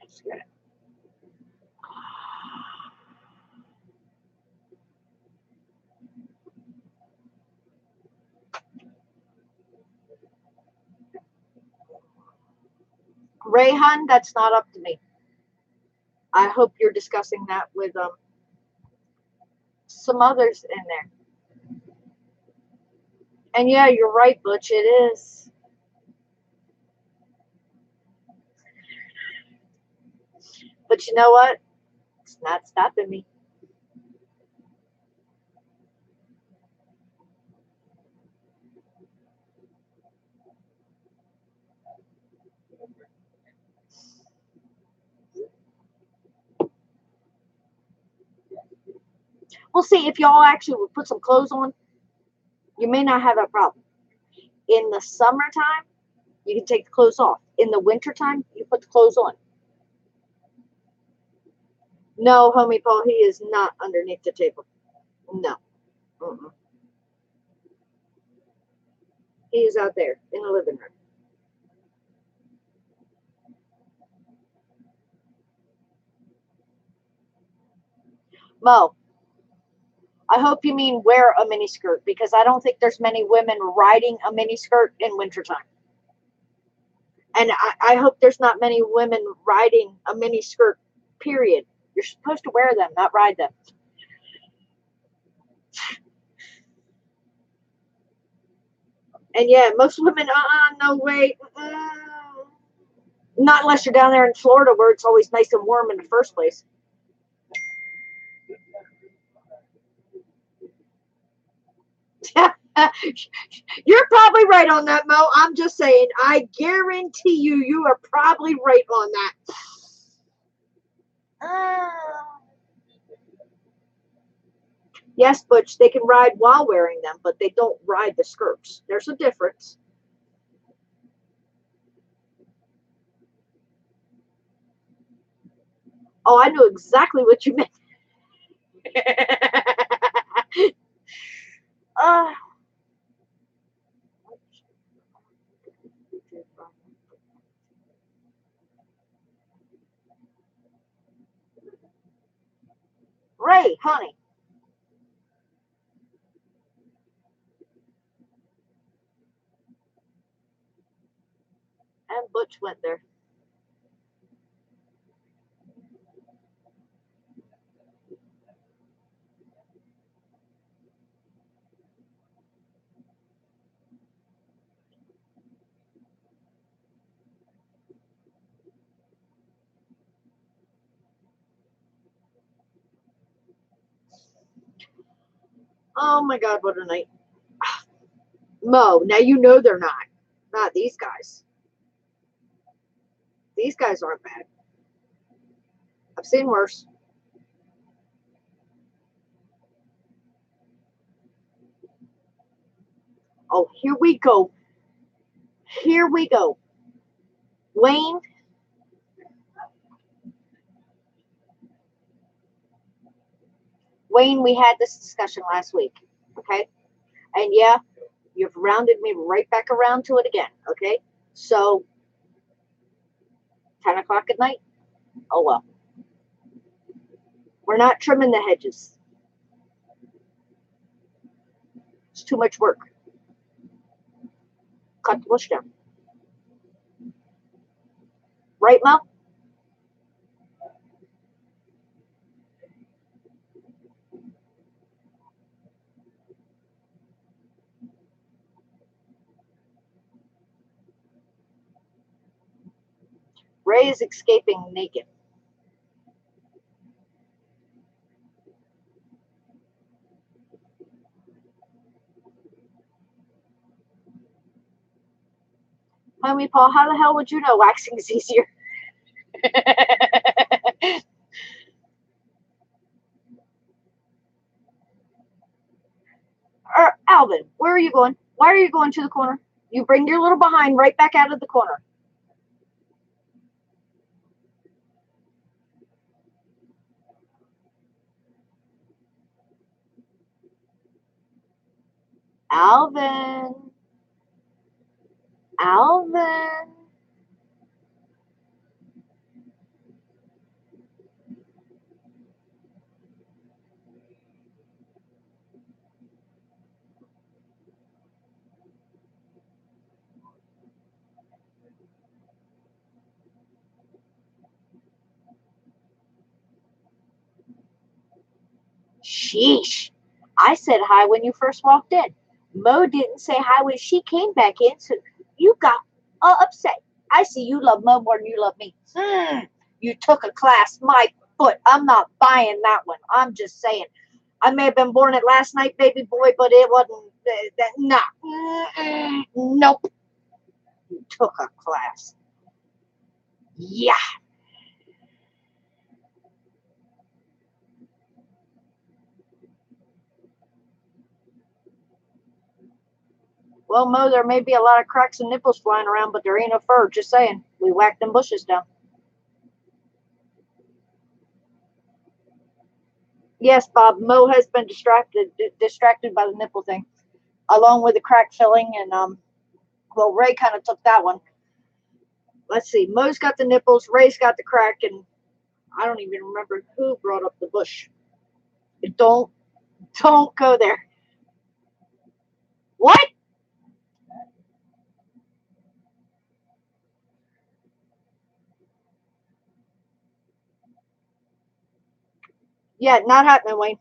That's good. Rayhan, that's not up to me. I hope you're discussing that with some others in there. And yeah, you're right, Butch. It is. But you know what? It's not stopping me. We'll see if y'all actually would put some clothes on. You may not have that problem. In the summertime, you can take the clothes off. In the wintertime, you put the clothes on. No, homie Paul, he is not underneath the table. No. Mm-mm. He is out there in the living room. Mo, I hope you mean wear a mini skirt because I don't think there's many women riding a mini skirt in wintertime. And I hope there's not many women riding a mini skirt, period. You're supposed to wear them, not ride them. And yeah, most women, no way. Not unless you're down there in Florida where it's always nice and warm in the first place. You're probably right on that, Mo. I'm just saying, I guarantee you are probably right on that. Yes, Butch, they can ride while wearing them, but they don't ride the skirts. There's a difference. Oh, I knew exactly what you meant. uh, Ray, honey. And Butch went there. Oh my God, what a night. Mo, now you know they're not. Not these guys. These guys aren't bad. I've seen worse. Oh, here we go. Here we go. Wayne, Wayne, we had this discussion last week. Okay. And yeah, you've rounded me right back around to it again. Okay. So 10 o'clock at night. Oh well. We're not trimming the hedges. It's too much work. Cut the bush down. Right, Mom? Ray is escaping naked. Homie Paul, how the hell would you know waxing is easier? Alvin, where are you going? Why are you going to the corner? You bring your little behind right back out of the corner. Alvin. Alvin. Sheesh. I said hi when you first walked in. Mo didn't say hi when she came back in, so you got upset. I see you love Mo more than you love me. You took a class. My foot. I'm not buying that one. I'm just saying. I may have been born at last night, baby boy, but it wasn't. Nah. Nope. You took a class. Yeah. Well, Mo, there may be a lot of cracks and nipples flying around, but there ain't no fur. Just saying. We whacked them bushes down. Yes, Bob. Mo has been distracted by the nipple thing, along with the crack filling, and well, Ray kind of took that one. Let's see. Mo's got the nipples. Ray's got the crack, and I don't even remember who brought up the bush. Don't go there. What? Yeah, not happening, Wayne.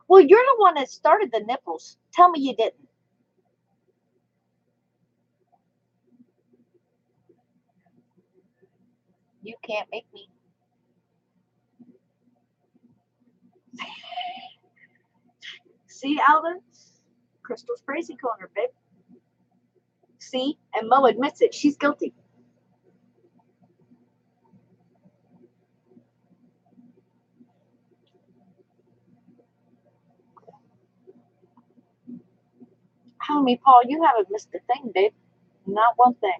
Well, you're the one that started the nipples. Tell me you didn't. You can't make me. See, Alvin? Crystal's crazy corner, babe. See? And Mo admits it. She's guilty. Homie Paul, you haven't missed a thing, babe. Not one thing.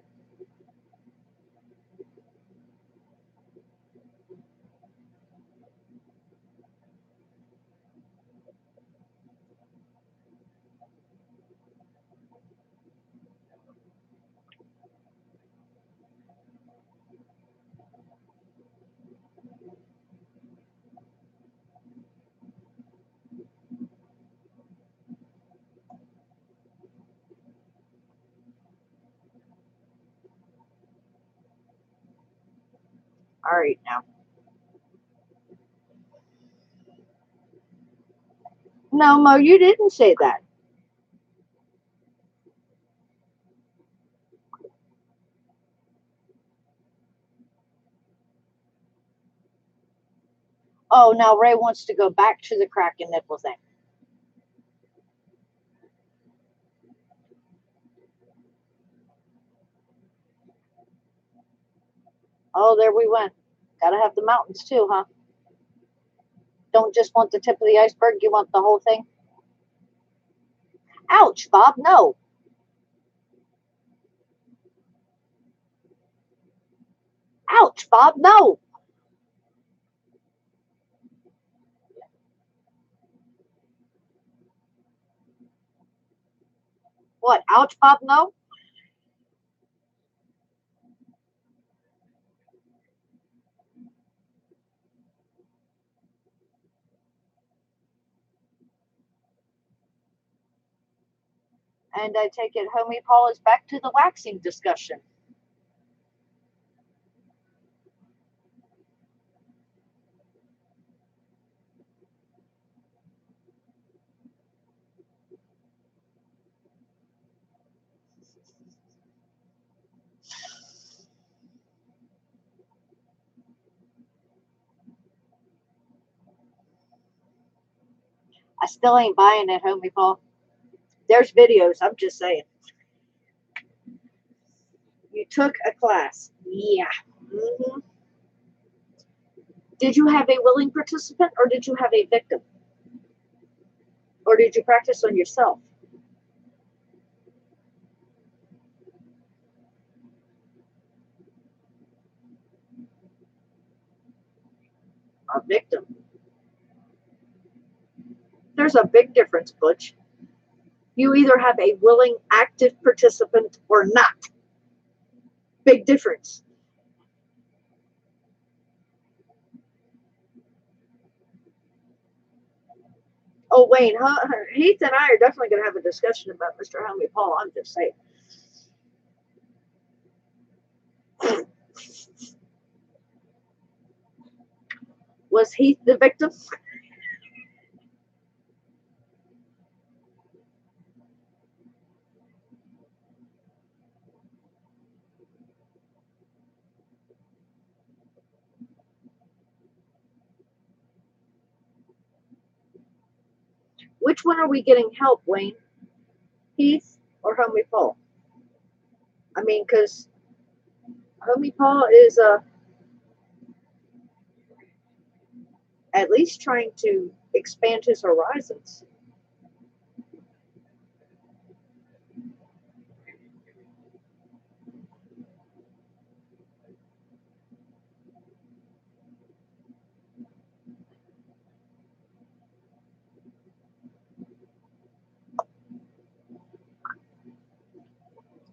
All right now. No, Mo, you didn't say that. Oh, now Ray wants to go back to the crack and nipple thing. Oh, there we went. Gotta have the mountains too, huh? Don't just want the tip of the iceberg, you want the whole thing? Ouch, Bob, no. Ouch, Bob, no. What, ouch, Bob, no? And I take it Homie Paul is back to the waxing discussion. I still ain't buying it, Homie Paul. There's videos, I'm just saying. You took a class. Yeah. Mm-hmm. Did you have a willing participant or did you have a victim? Or did you practice on yourself? A victim. There's a big difference, Butch. You either have a willing, active participant or not. Big difference. Oh, Wayne, Heath and I are definitely going to have a discussion about Mr. Homie Paul. I'm just saying. Was Heath the victim? Which one are we getting help, Wayne? Heath or Homie Paul? I mean, because Homie Paul is at least trying to expand his horizons.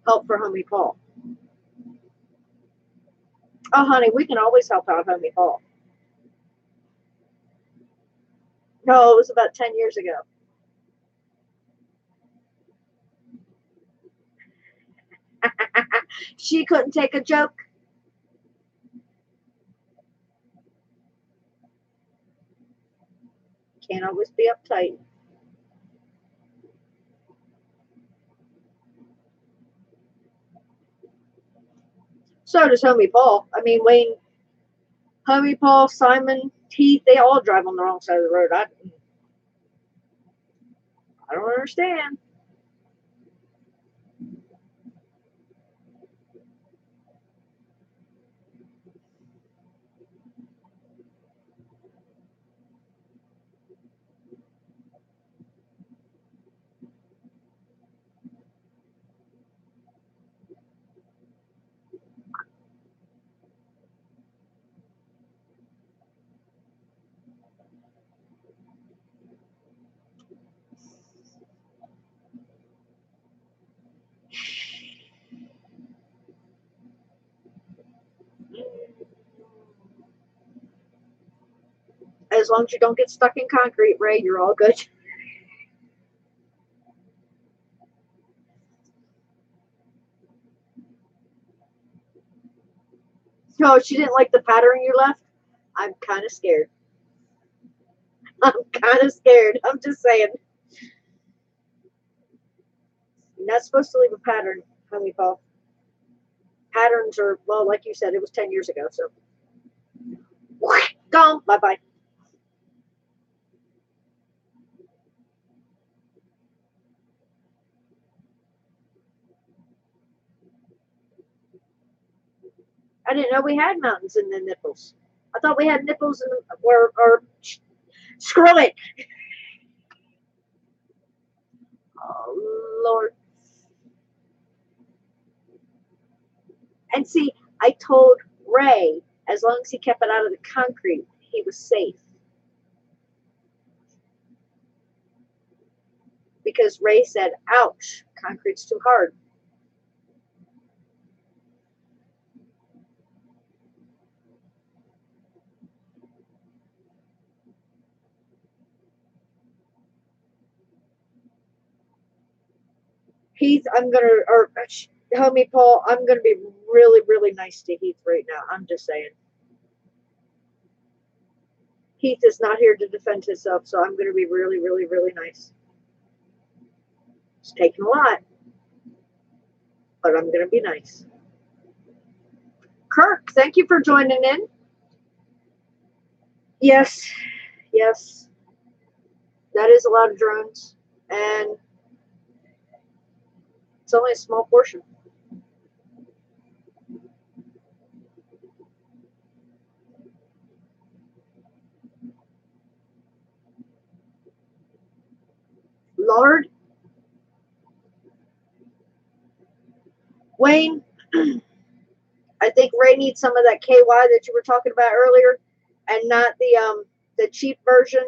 Help for Homie Paul. Oh, honey, we can always help out Homie Paul. No, it was about 10 years ago. She couldn't take a joke. Can't always be uptight. So does Homie Paul. I mean, Wayne, Homie Paul, Simon, Heath, they all drive on the wrong side of the road. I don't understand. As long as you don't get stuck in concrete, Ray, you're all good. Oh, she didn't like the pattern you left? I'm kind of scared. I'm kind of scared. I'm just saying. You're not supposed to leave a pattern, honey Paul. Patterns are, well, like you said, it was 10 years ago, so. Gone. Bye-bye. I didn't know we had mountains in the nipples. I thought we had nipples in the, or screw it. Oh, Lord. And see, I told Ray, as long as he kept it out of the concrete, he was safe. Because Ray said, ouch, concrete's too hard. Heath, I'm going to, or homie Paul, I'm going to be really, really nice to Heath right now. I'm just saying. Heath is not here to defend himself, so I'm going to be really, really, really nice. It's taking a lot, but I'm going to be nice. Kirk, thank you for joining in. Yes, yes, that is a lot of drones, and it's only a small portion. Lord, Wayne, I think Ray needs some of that KY that you were talking about earlier, and not the cheap version.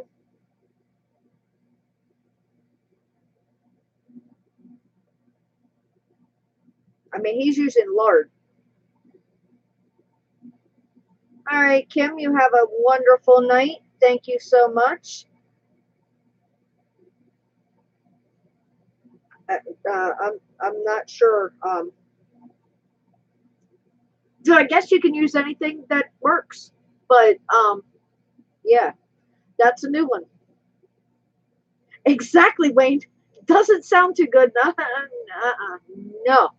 I mean, he's using lard. All right, Kim, you have a wonderful night. Thank you so much. I'm not sure. So I guess you can use anything that works, but yeah, that's a new one. Exactly, Wayne. Doesn't sound too good. No.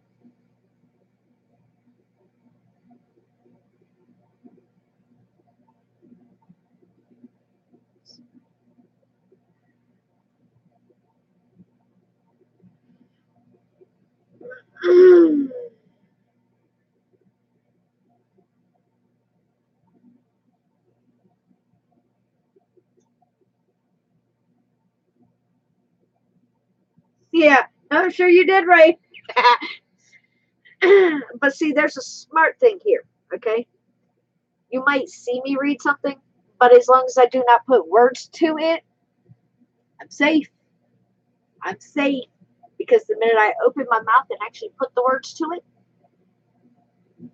Yeah, I'm sure you did right. But see, there's a smart thing here, okay? You might see me read something, but as long as I do not put words to it, I'm safe. I'm safe. Because the minute I open my mouth and actually put the words to it,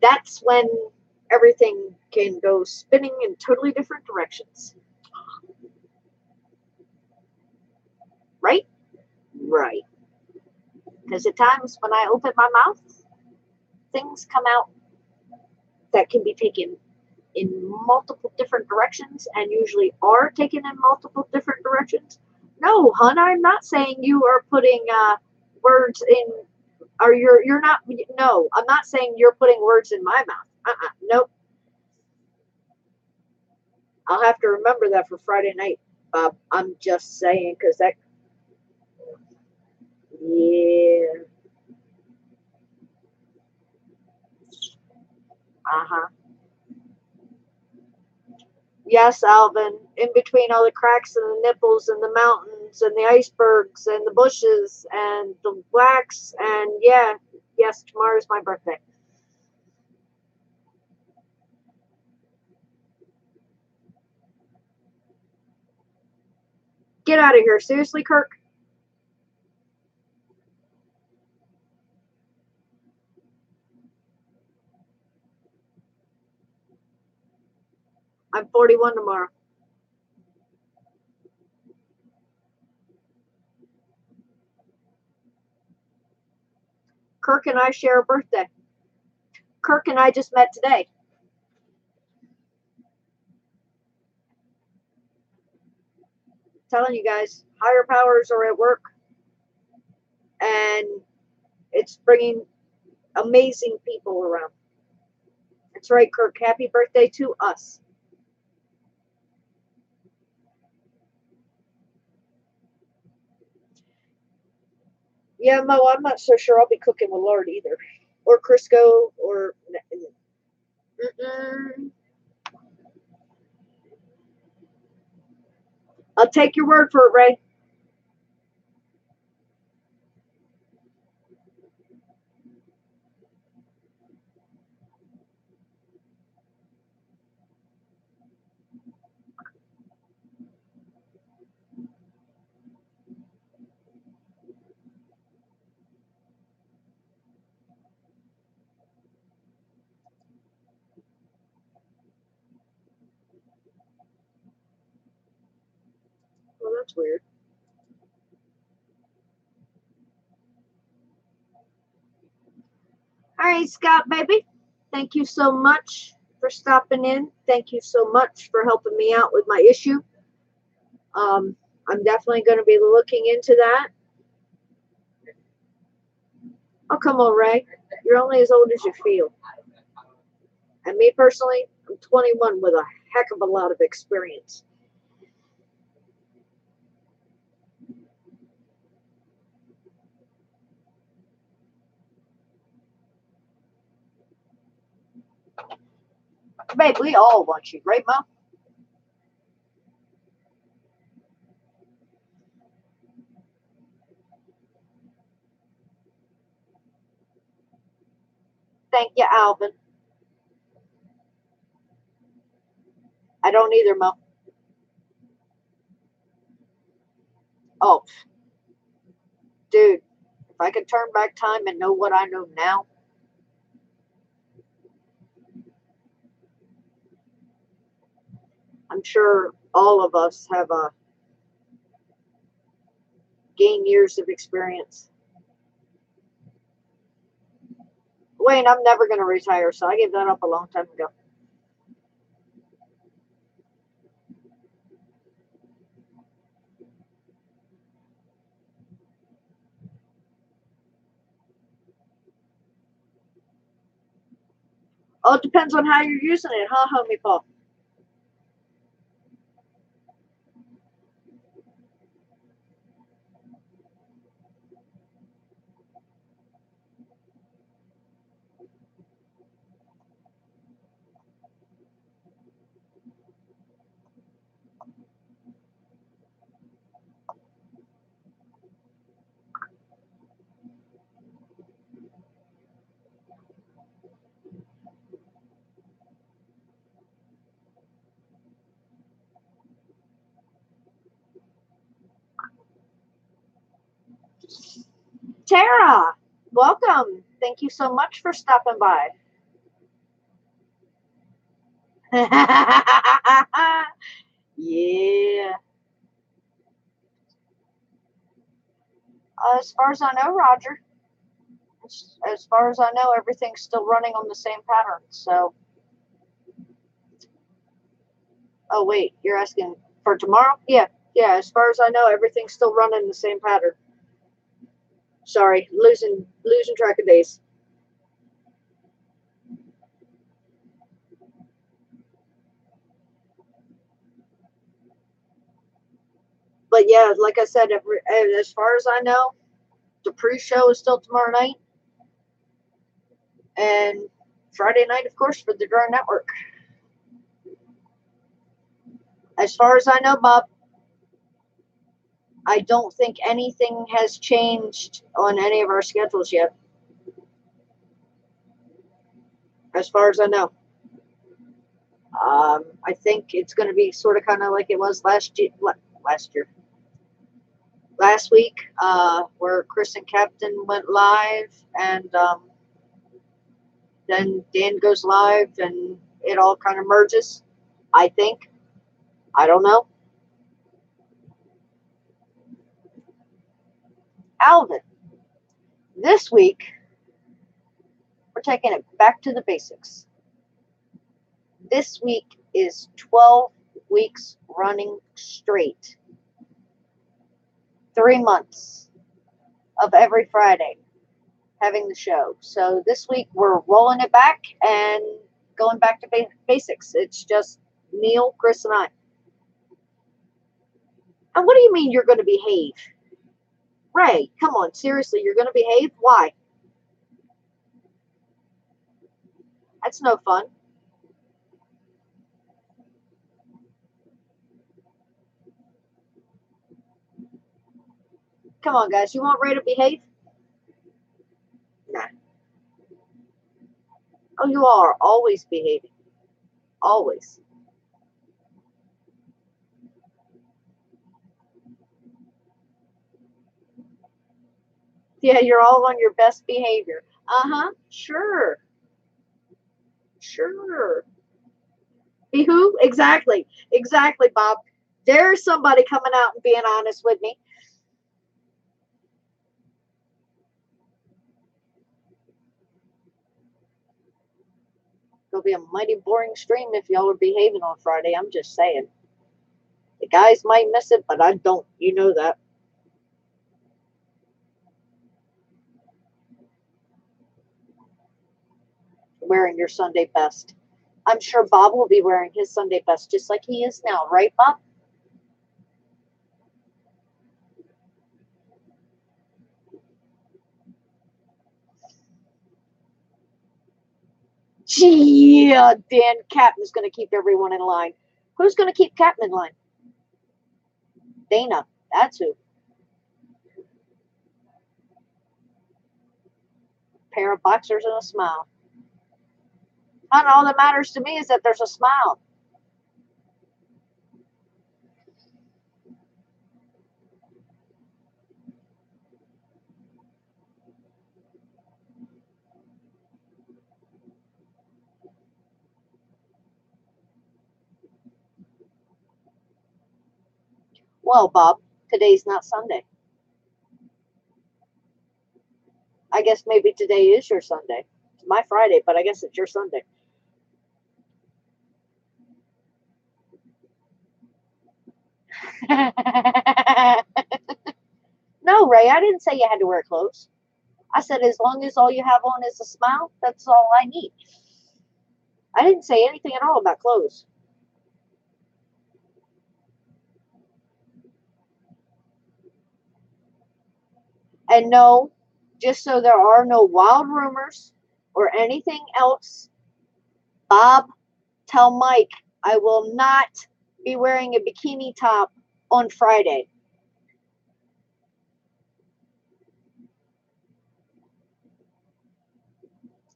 that's when everything can go spinning in totally different directions. Right? Right. Because at times when I open my mouth, things come out that can be taken in multiple different directions and usually are taken in multiple different directions. No, hon, I'm not saying you are putting words in, or you're not. No, I'm not saying you're putting words in my mouth. Nope. I'll have to remember that for Friday night, Bob. I'm just saying because that. Yeah. Uh huh. Yes, Alvin, in between all the cracks and the nipples and the mountains and the icebergs and the bushes and the wax and yeah, yes, tomorrow's my birthday. Get out of here. Seriously, Kirk? I'm 41 tomorrow. Kirk and I share a birthday. Kirk and I just met today. telling you guys, higher powers are at work, and it's bringing amazing people around. That's right, Kirk. Happy birthday to us. Yeah, Mo, I'm not so sure I'll be cooking with lard either. Or Crisco, or... Mm-mm. I'll take your word for it, Ray. Well, that's weird. All right, Scott, baby. Thank you so much for stopping in. Thank you so much for helping me out with my issue. Um, I'm definitely going to be looking into that. Oh, come on, Ray. You're only as old as you feel. And me personally, I'm 21 with a heck of a lot of experience. Babe, we all want you, right, Mom? Thank you, Alvin. I don't either, Mom. Oh, dude, if I could turn back time and know what I know now, I'm sure all of us have gained years of experience. Wayne, I'm never going to retire, so I gave that up a long time ago. Oh, it depends on how you're using it, huh, homie Paul? Tara, welcome. Thank you so much for stopping by. Yeah. As far as I know, Roger, as far as I know, everything's still running on the same pattern. So, oh, wait, you're asking for tomorrow? Yeah, yeah, as far as I know, everything's still running the same pattern. Sorry, losing track of days. But yeah, like I said, as far as I know, the pre-show is still tomorrow night, and Friday night, of course, for the Drone Network. As far as I know, Bob, I don't think anything has changed on any of our schedules yet. As far as I know, I think it's going to be sort of kind of like it was last week, where Chris and Captain went live, and then Dan goes live, and it all kind of merges. I think. I don't know. Alvin, this week we're taking it back to the basics. This week is 12 weeks running straight 3 months of every Friday having the show. So this week we're rolling it back and going back to basics. It's just Neil, Chris, and I. And what do you mean you're going to behave? Ray, come on, seriously, you're going to behave? Why? That's no fun. Come on, guys, you want Ray to behave? Nah. Oh, you are always behaving. Always. Yeah, you're all on your best behavior. Uh-huh. Sure. Sure. Be who? Exactly. Exactly, Bob. There's somebody coming out and being honest with me. It'll be a mighty boring stream if y'all are behaving on Friday. I'm just saying. The guys might miss it, but I don't. You know that. Wearing your Sunday best. I'm sure Bob will be wearing his Sunday best just like he is now, right, Bob? Gee, yeah, Dan Captain's going to keep everyone in line. Who's going to keep Captain in line? Dana. That's who. Pair of boxers and a smile. And all that matters to me is that there's a smile. Well, Bob, today's not Sunday. I guess maybe today is your Sunday. It's my Friday, but I guess it's your Sunday. No, Ray, I didn't say you had to wear clothes. I said as long as all you have on is a smile, that's all I need. I didn't say anything at all about clothes. And no, just so there are no wild rumors or anything else, Bob, tell Mike I will not be wearing a bikini top on Friday.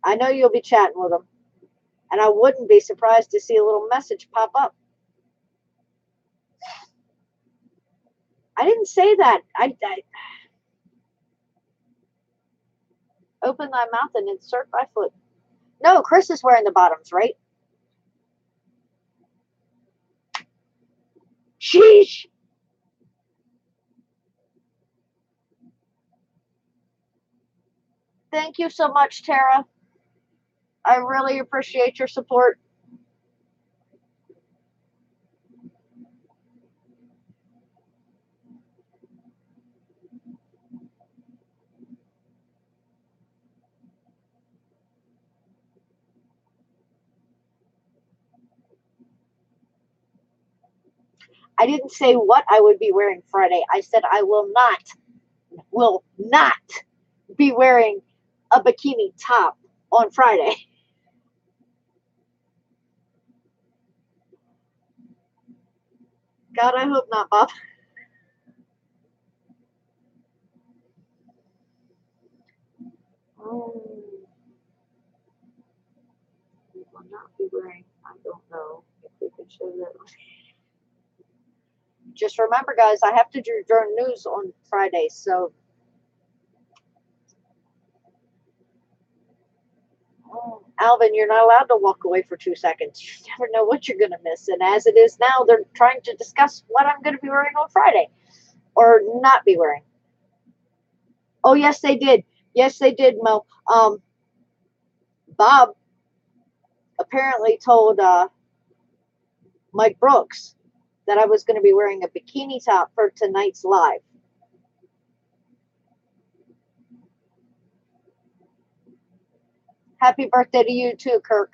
I know you'll be chatting with him, and I wouldn't be surprised to see a little message pop up. I didn't say that. I open thy mouth and insert thy foot. No, Chris is wearing the bottoms, right? Sheesh. Thank you so much, Tara. I really appreciate your support. I didn't say what I would be wearing Friday. I said I will not be wearing a bikini top on Friday. God, I hope not, Bob. We will not be wearing. I don't know if we can show that. Just remember, guys, I have to do during news on Friday, so. Alvin, you're not allowed to walk away for 2 seconds. You never know what you're going to miss. And as it is now, they're trying to discuss what I'm going to be wearing on Friday or not be wearing. Oh, yes, they did. Yes, they did, Mo. Bob apparently told Mike Brooks that I was going to be wearing a bikini top for tonight's live. Happy birthday to you too, Kirk.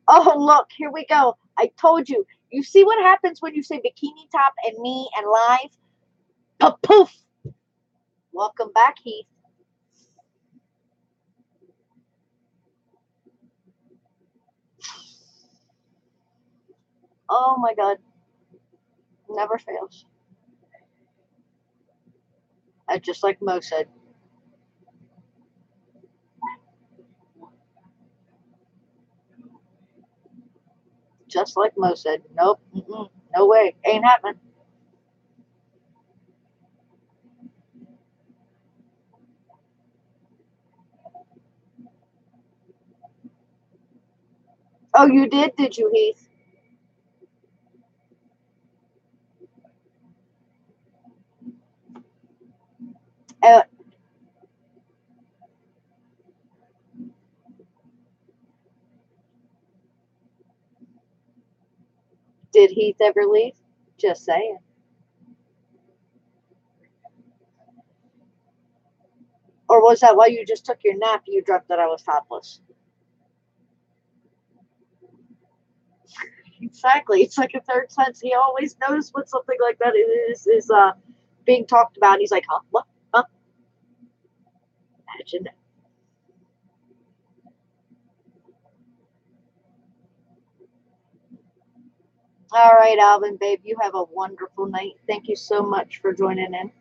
Oh, look, here we go. I told you. You see what happens when you say bikini top and me and live? Poof. Welcome back, Heath. Oh my God. Never fails. Just like Mo said. Just like Mo said. Nope. No way. Ain't happening. Oh, you did you, Heath? Uh, did Heath ever leave? Just saying. Or was that while you just took your nap you dreamt that I was topless? Exactly. It's like a third sense. He always knows when something like that is being talked about. He's like, huh? What? Huh? Imagine. All right, Alvin, babe, you have a wonderful night. Thank you so much for joining in.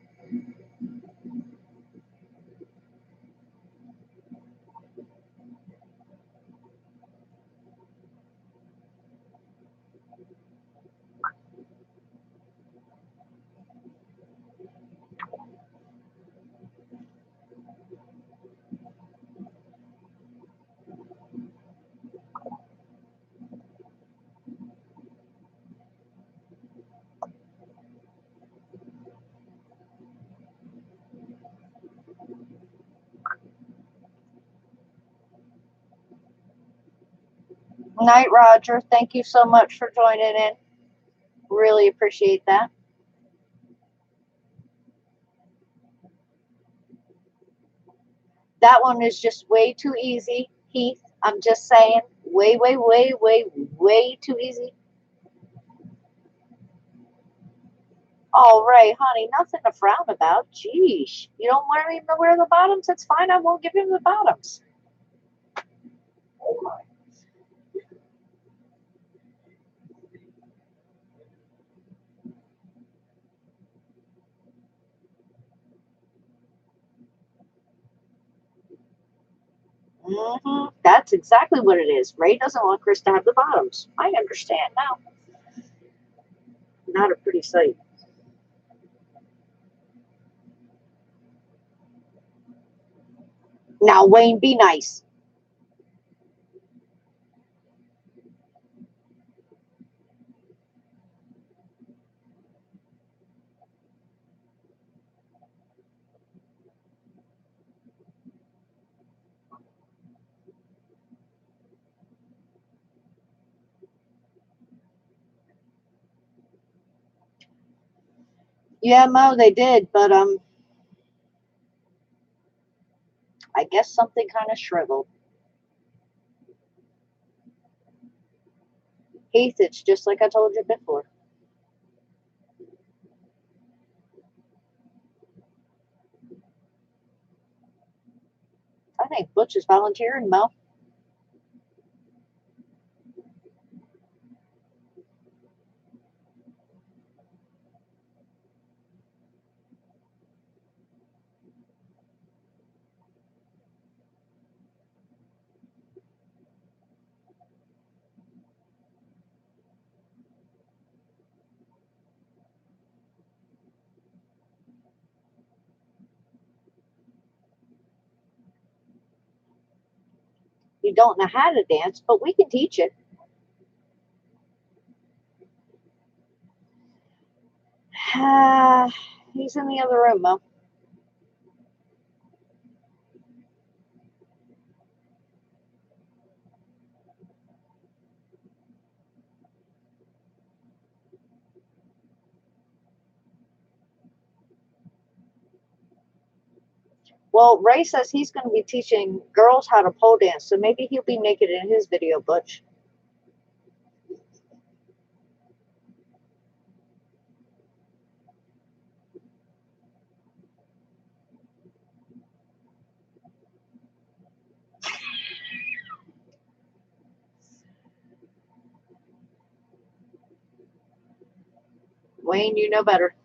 Night, Roger. Thank you so much for joining in. Really appreciate that. That one is just way too easy, Heath. I'm just saying, way too easy. All right, honey, nothing to frown about. Geesh, you don't want him to wear the bottoms? That's fine. I won't give him the bottoms. That's exactly what it is. Ray doesn't want Chris to have the bottoms. I understand now. Not a pretty sight. Now, Wayne, be nice. Yeah, Mo, they did, but I guess something kind of shriveled. Heath, it's just like I told you before. I think Butch is volunteering, Mo. You don't know how to dance, but we can teach it. He's in the other room, Mo. Well, Ray says he's going to be teaching girls how to pole dance, so maybe he'll be naked in his video, Butch. Wayne, you know better.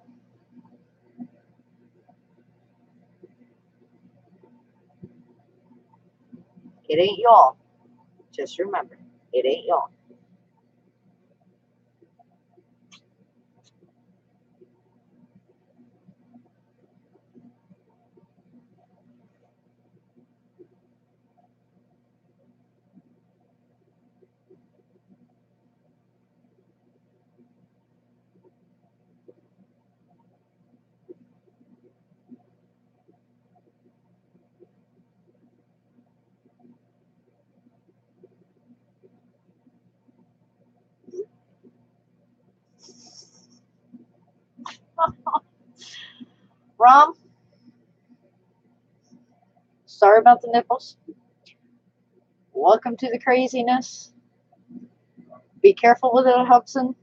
It ain't y'all. Just remember, it ain't y'all. Rom, sorry about the nipples. Welcome to the craziness. Be careful with it, Hudson.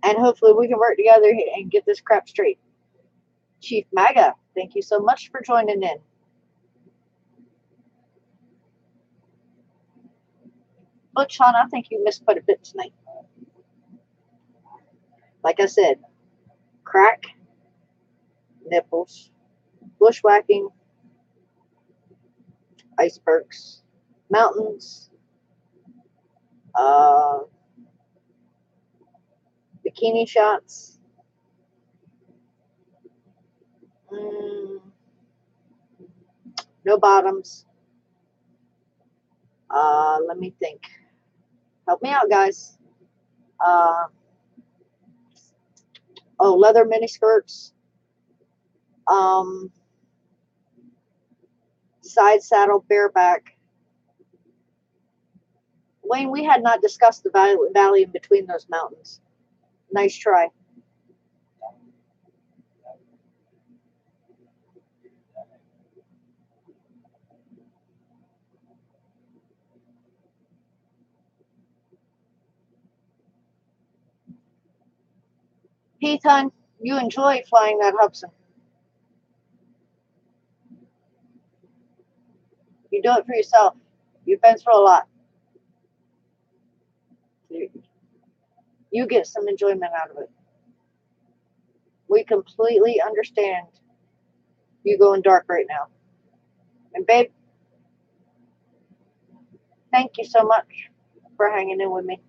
And hopefully we can work together and get this crap straight. Chief MAGA, thank you so much for joining in. But Sean, I think you missed quite a bit tonight. Like I said, crack, nipples, bushwhacking, icebergs, mountains, bikini shots, no bottoms. Let me think. Help me out, guys. Leather miniskirts, side saddle, bareback. Wayne, we had not discussed the valley in between those mountains. Nice try. Heath, hon, you enjoy flying that Hudson. You do it for yourself. You've been through a lot. You get some enjoyment out of it. We completely understand you going dark right now. And babe, thank you so much for hanging in with me.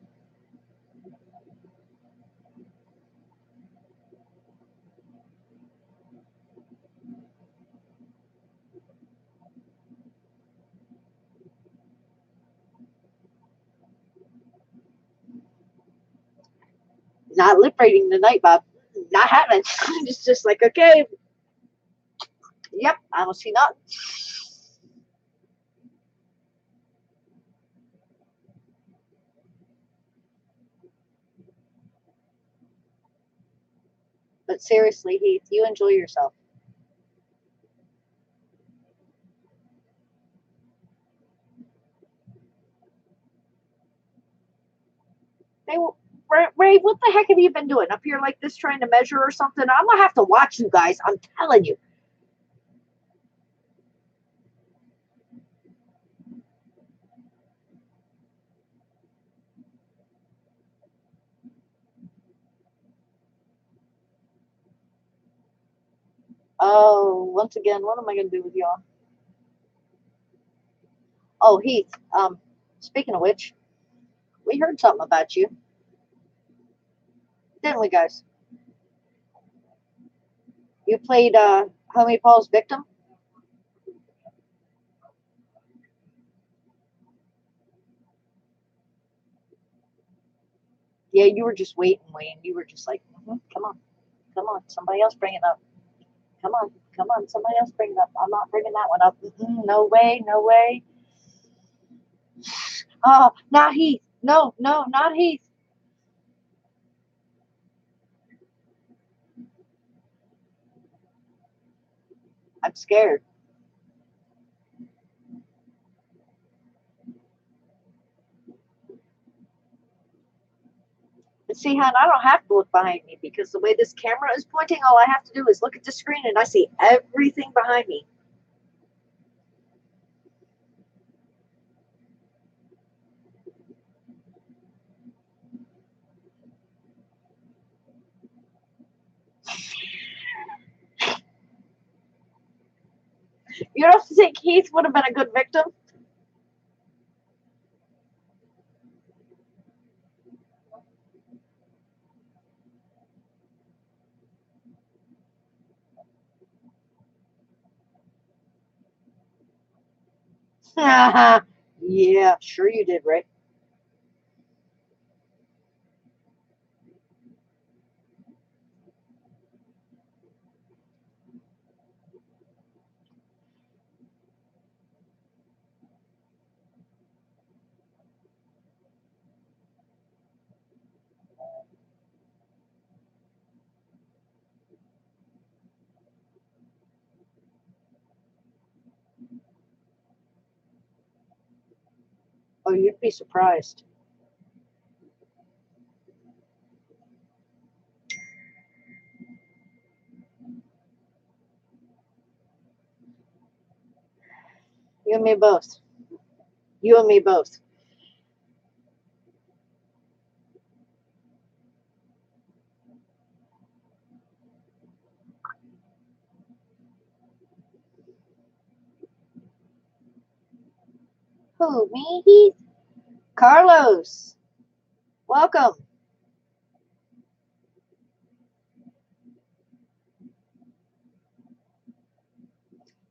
Not lip reading tonight, Bob. Not happening. It's just like, okay, yep, I don't see nothing. But seriously, Heath, you enjoy yourself. Hey, Ray, what the heck have you been doing up here like this, trying to measure or something? I'm gonna have to watch you guys. I'm telling you. Oh, once again, what am I gonna do with y'all? Oh, Heath. Speaking of which, we heard something about you, didn't we, guys? You played Homie Paul's victim. Yeah, you were just waiting, Wayne. You were just like, come on, somebody else bring it up. Come on, somebody else bring it up. I'm not bringing that one up. No way, no way. Oh, not Heath. No, not Heath. I'm scared. But see, hon, I don't have to look behind me because the way this camera is pointing, all I have to do is look at the screen and I see everything behind me. You don't think Heath would have been a good victim? Yeah, sure you did, Rick. Oh, you'd be surprised. You and me both. You and me both. Who, me, Heath? Carlos, welcome.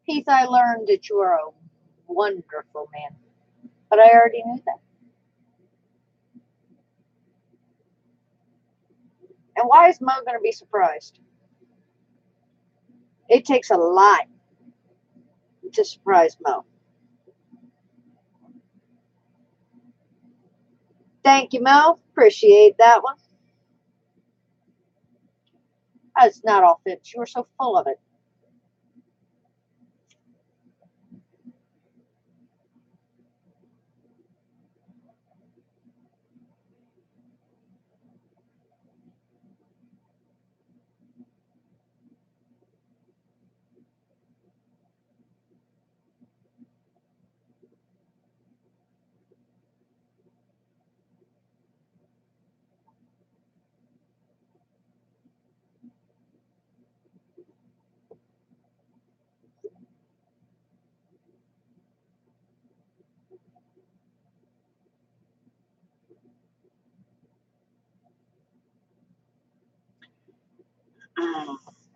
Heath, I learned that you are a wonderful man, but I already knew that. And why is Mo going to be surprised? It takes a lot to surprise Mo. Thank you, Mo. Appreciate that one. That's not all fibs. You were so full of it.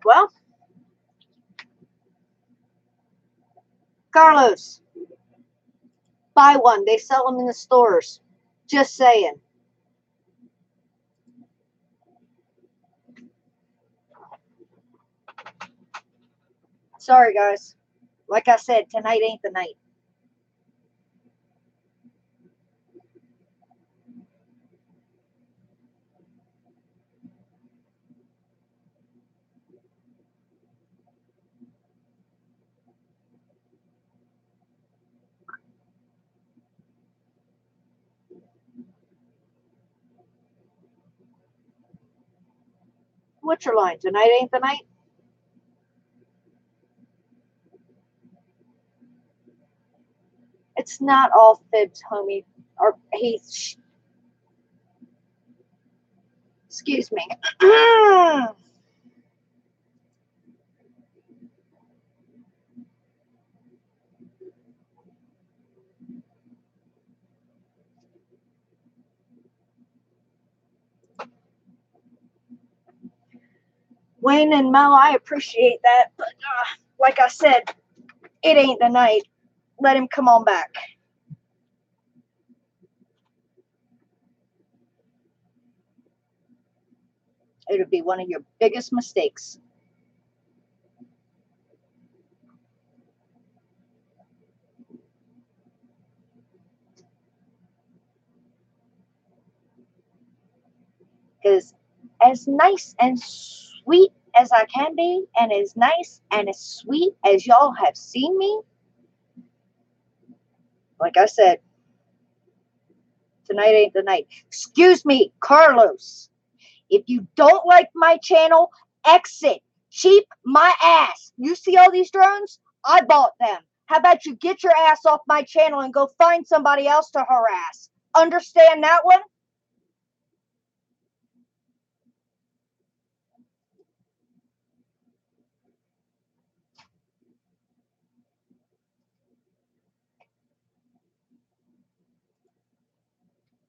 Well, Carlos, buy one. They sell them in the stores. Just saying. Sorry, guys. Like I said, tonight ain't the night. What's your line? Tonight ain't the night? It's not all fibs, homie. Or Heath. Excuse me. Wayne and Mel, I appreciate that, but like I said, it ain't the night. Let him come on back. It would be one of your biggest mistakes. Because as nice and sweet as I can be and as nice and as sweet as y'all have seen me. Like I said, tonight ain't the night. Excuse me, Carlos. If you don't like my channel, exit. Cheap my ass. You see all these drones? I bought them. How about you get your ass off my channel and go find somebody else to harass? Understand that one?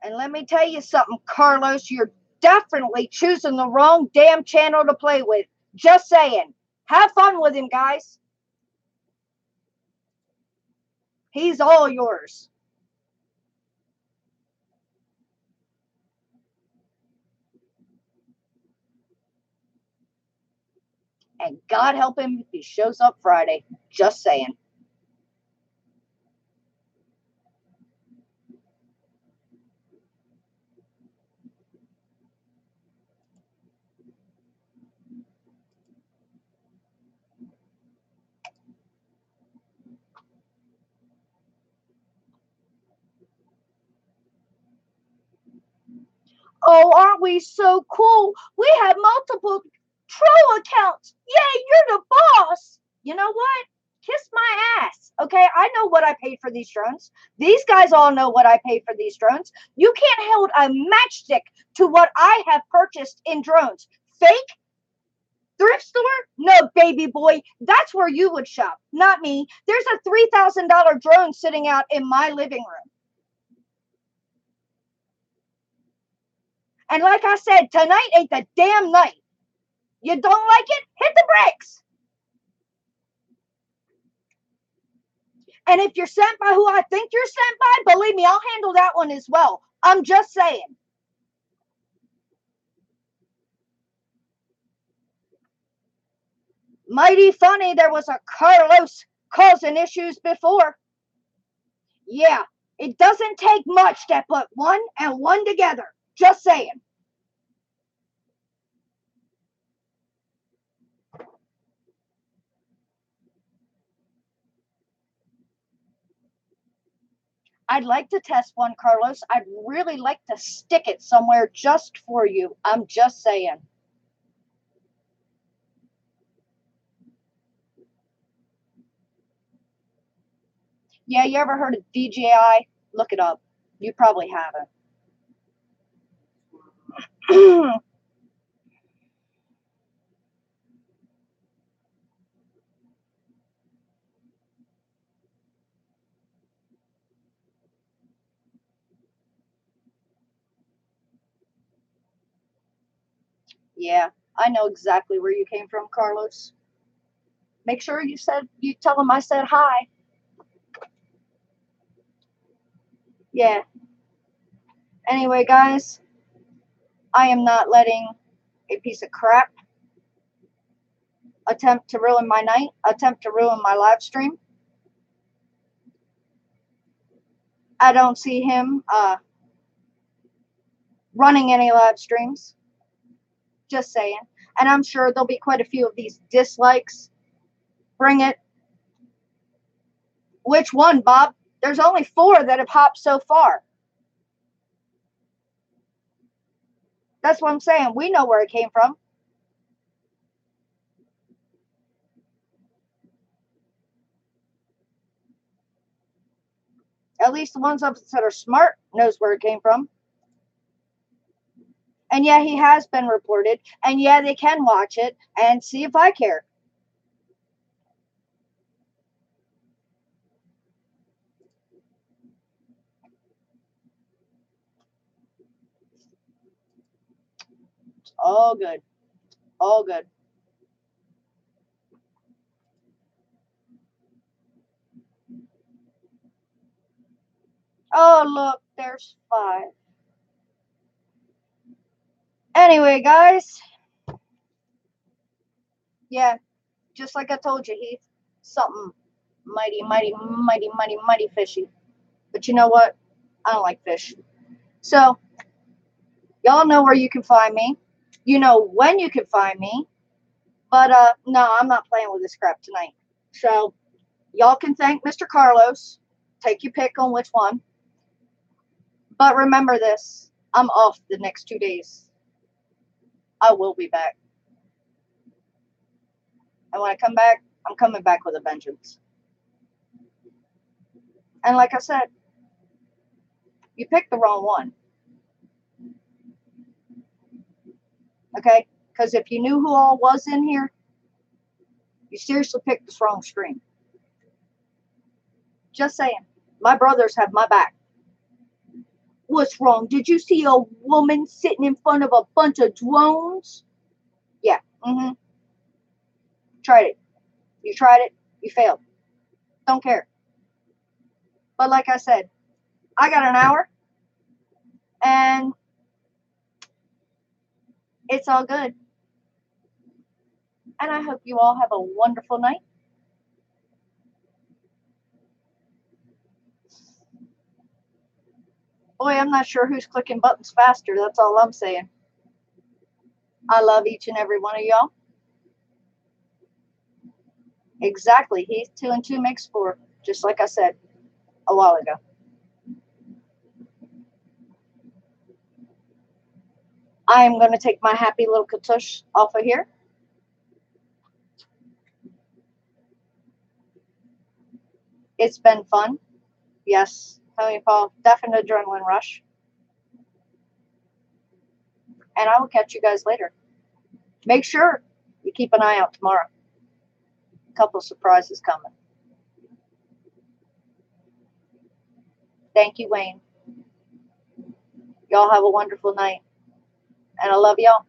And let me tell you something, Carlos, you're definitely choosing the wrong damn channel to play with. Just saying. Have fun with him, guys. He's all yours. And God help him if he shows up Friday. Just saying. Oh, aren't we so cool? We have multiple troll accounts. Yay, you're the boss. You know what? Kiss my ass. Okay, I know what I paid for these drones. These guys all know what I paid for these drones. You can't hold a matchstick to what I have purchased in drones. Fake? Thrift store? No, baby boy. That's where you would shop, not me. There's a $3,000 drone sitting out in my living room. And like I said, tonight ain't the damn night. You don't like it? Hit the brakes. And if you're sent by who I think you're sent by, believe me, I'll handle that one as well. I'm just saying. Mighty funny there was a Carlos causing issues before. Yeah, it doesn't take much to put one and one together. Just saying. I'd like to test one, Carlos. I'd really like to stick it somewhere just for you. I'm just saying. Yeah, you ever heard of DJI? Look it up. You probably haven't. Yeah, I know exactly where you came from, Carlos. Make sure you tell him I said hi. Yeah. Anyway, guys, I am not letting a piece of crap attempt to ruin my night, attempt to ruin my live stream. I don't see him running any live streams. Just saying. And I'm sure there'll be quite a few of these dislikes. Bring it. Which one, Bob? There's only 4 that have hopped so far. That's what I'm saying. We know where it came from. At least the ones of us that are smart knows where it came from. And yeah, he has been reported. And yeah, they can watch it and see if I care. It's all good. All good. Oh, look, there's 5. Anyway, guys. Yeah, just like I told you, Heath. Something mighty, mighty, mighty, mighty, mighty fishy. But you know what? I don't like fish. So, y'all know where you can find me. You know when you can find me. But no, I'm not playing with this crap tonight. So y'all can thank Mr. Carlos. Take your pick on which one. But remember this, I'm off the next 2 days. I will be back. And when I come back, I'm coming back with a vengeance. And like I said, you picked the wrong one. Okay? Because if you knew who all was in here, you seriously picked this wrong stream. Just saying. My brothers have my back. What's wrong? Did you see a woman sitting in front of a bunch of drones? Yeah. Tried it. You tried it. You failed. Don't care. But like I said, I got an hour. And it's all good. And I hope you all have a wonderful night. Boy, I'm not sure who's clicking buttons faster. That's all I'm saying. I love each and every one of y'all. Exactly. He's 2 and 2 makes 4. Just like I said a while ago. I am going to take my happy little katush off of here. It's been fun. Yes, Tony Paul, definite adrenaline rush. And I will catch you guys later. Make sure you keep an eye out tomorrow. A couple of surprises coming. Thank you, Wayne. Y'all have a wonderful night. And I love y'all.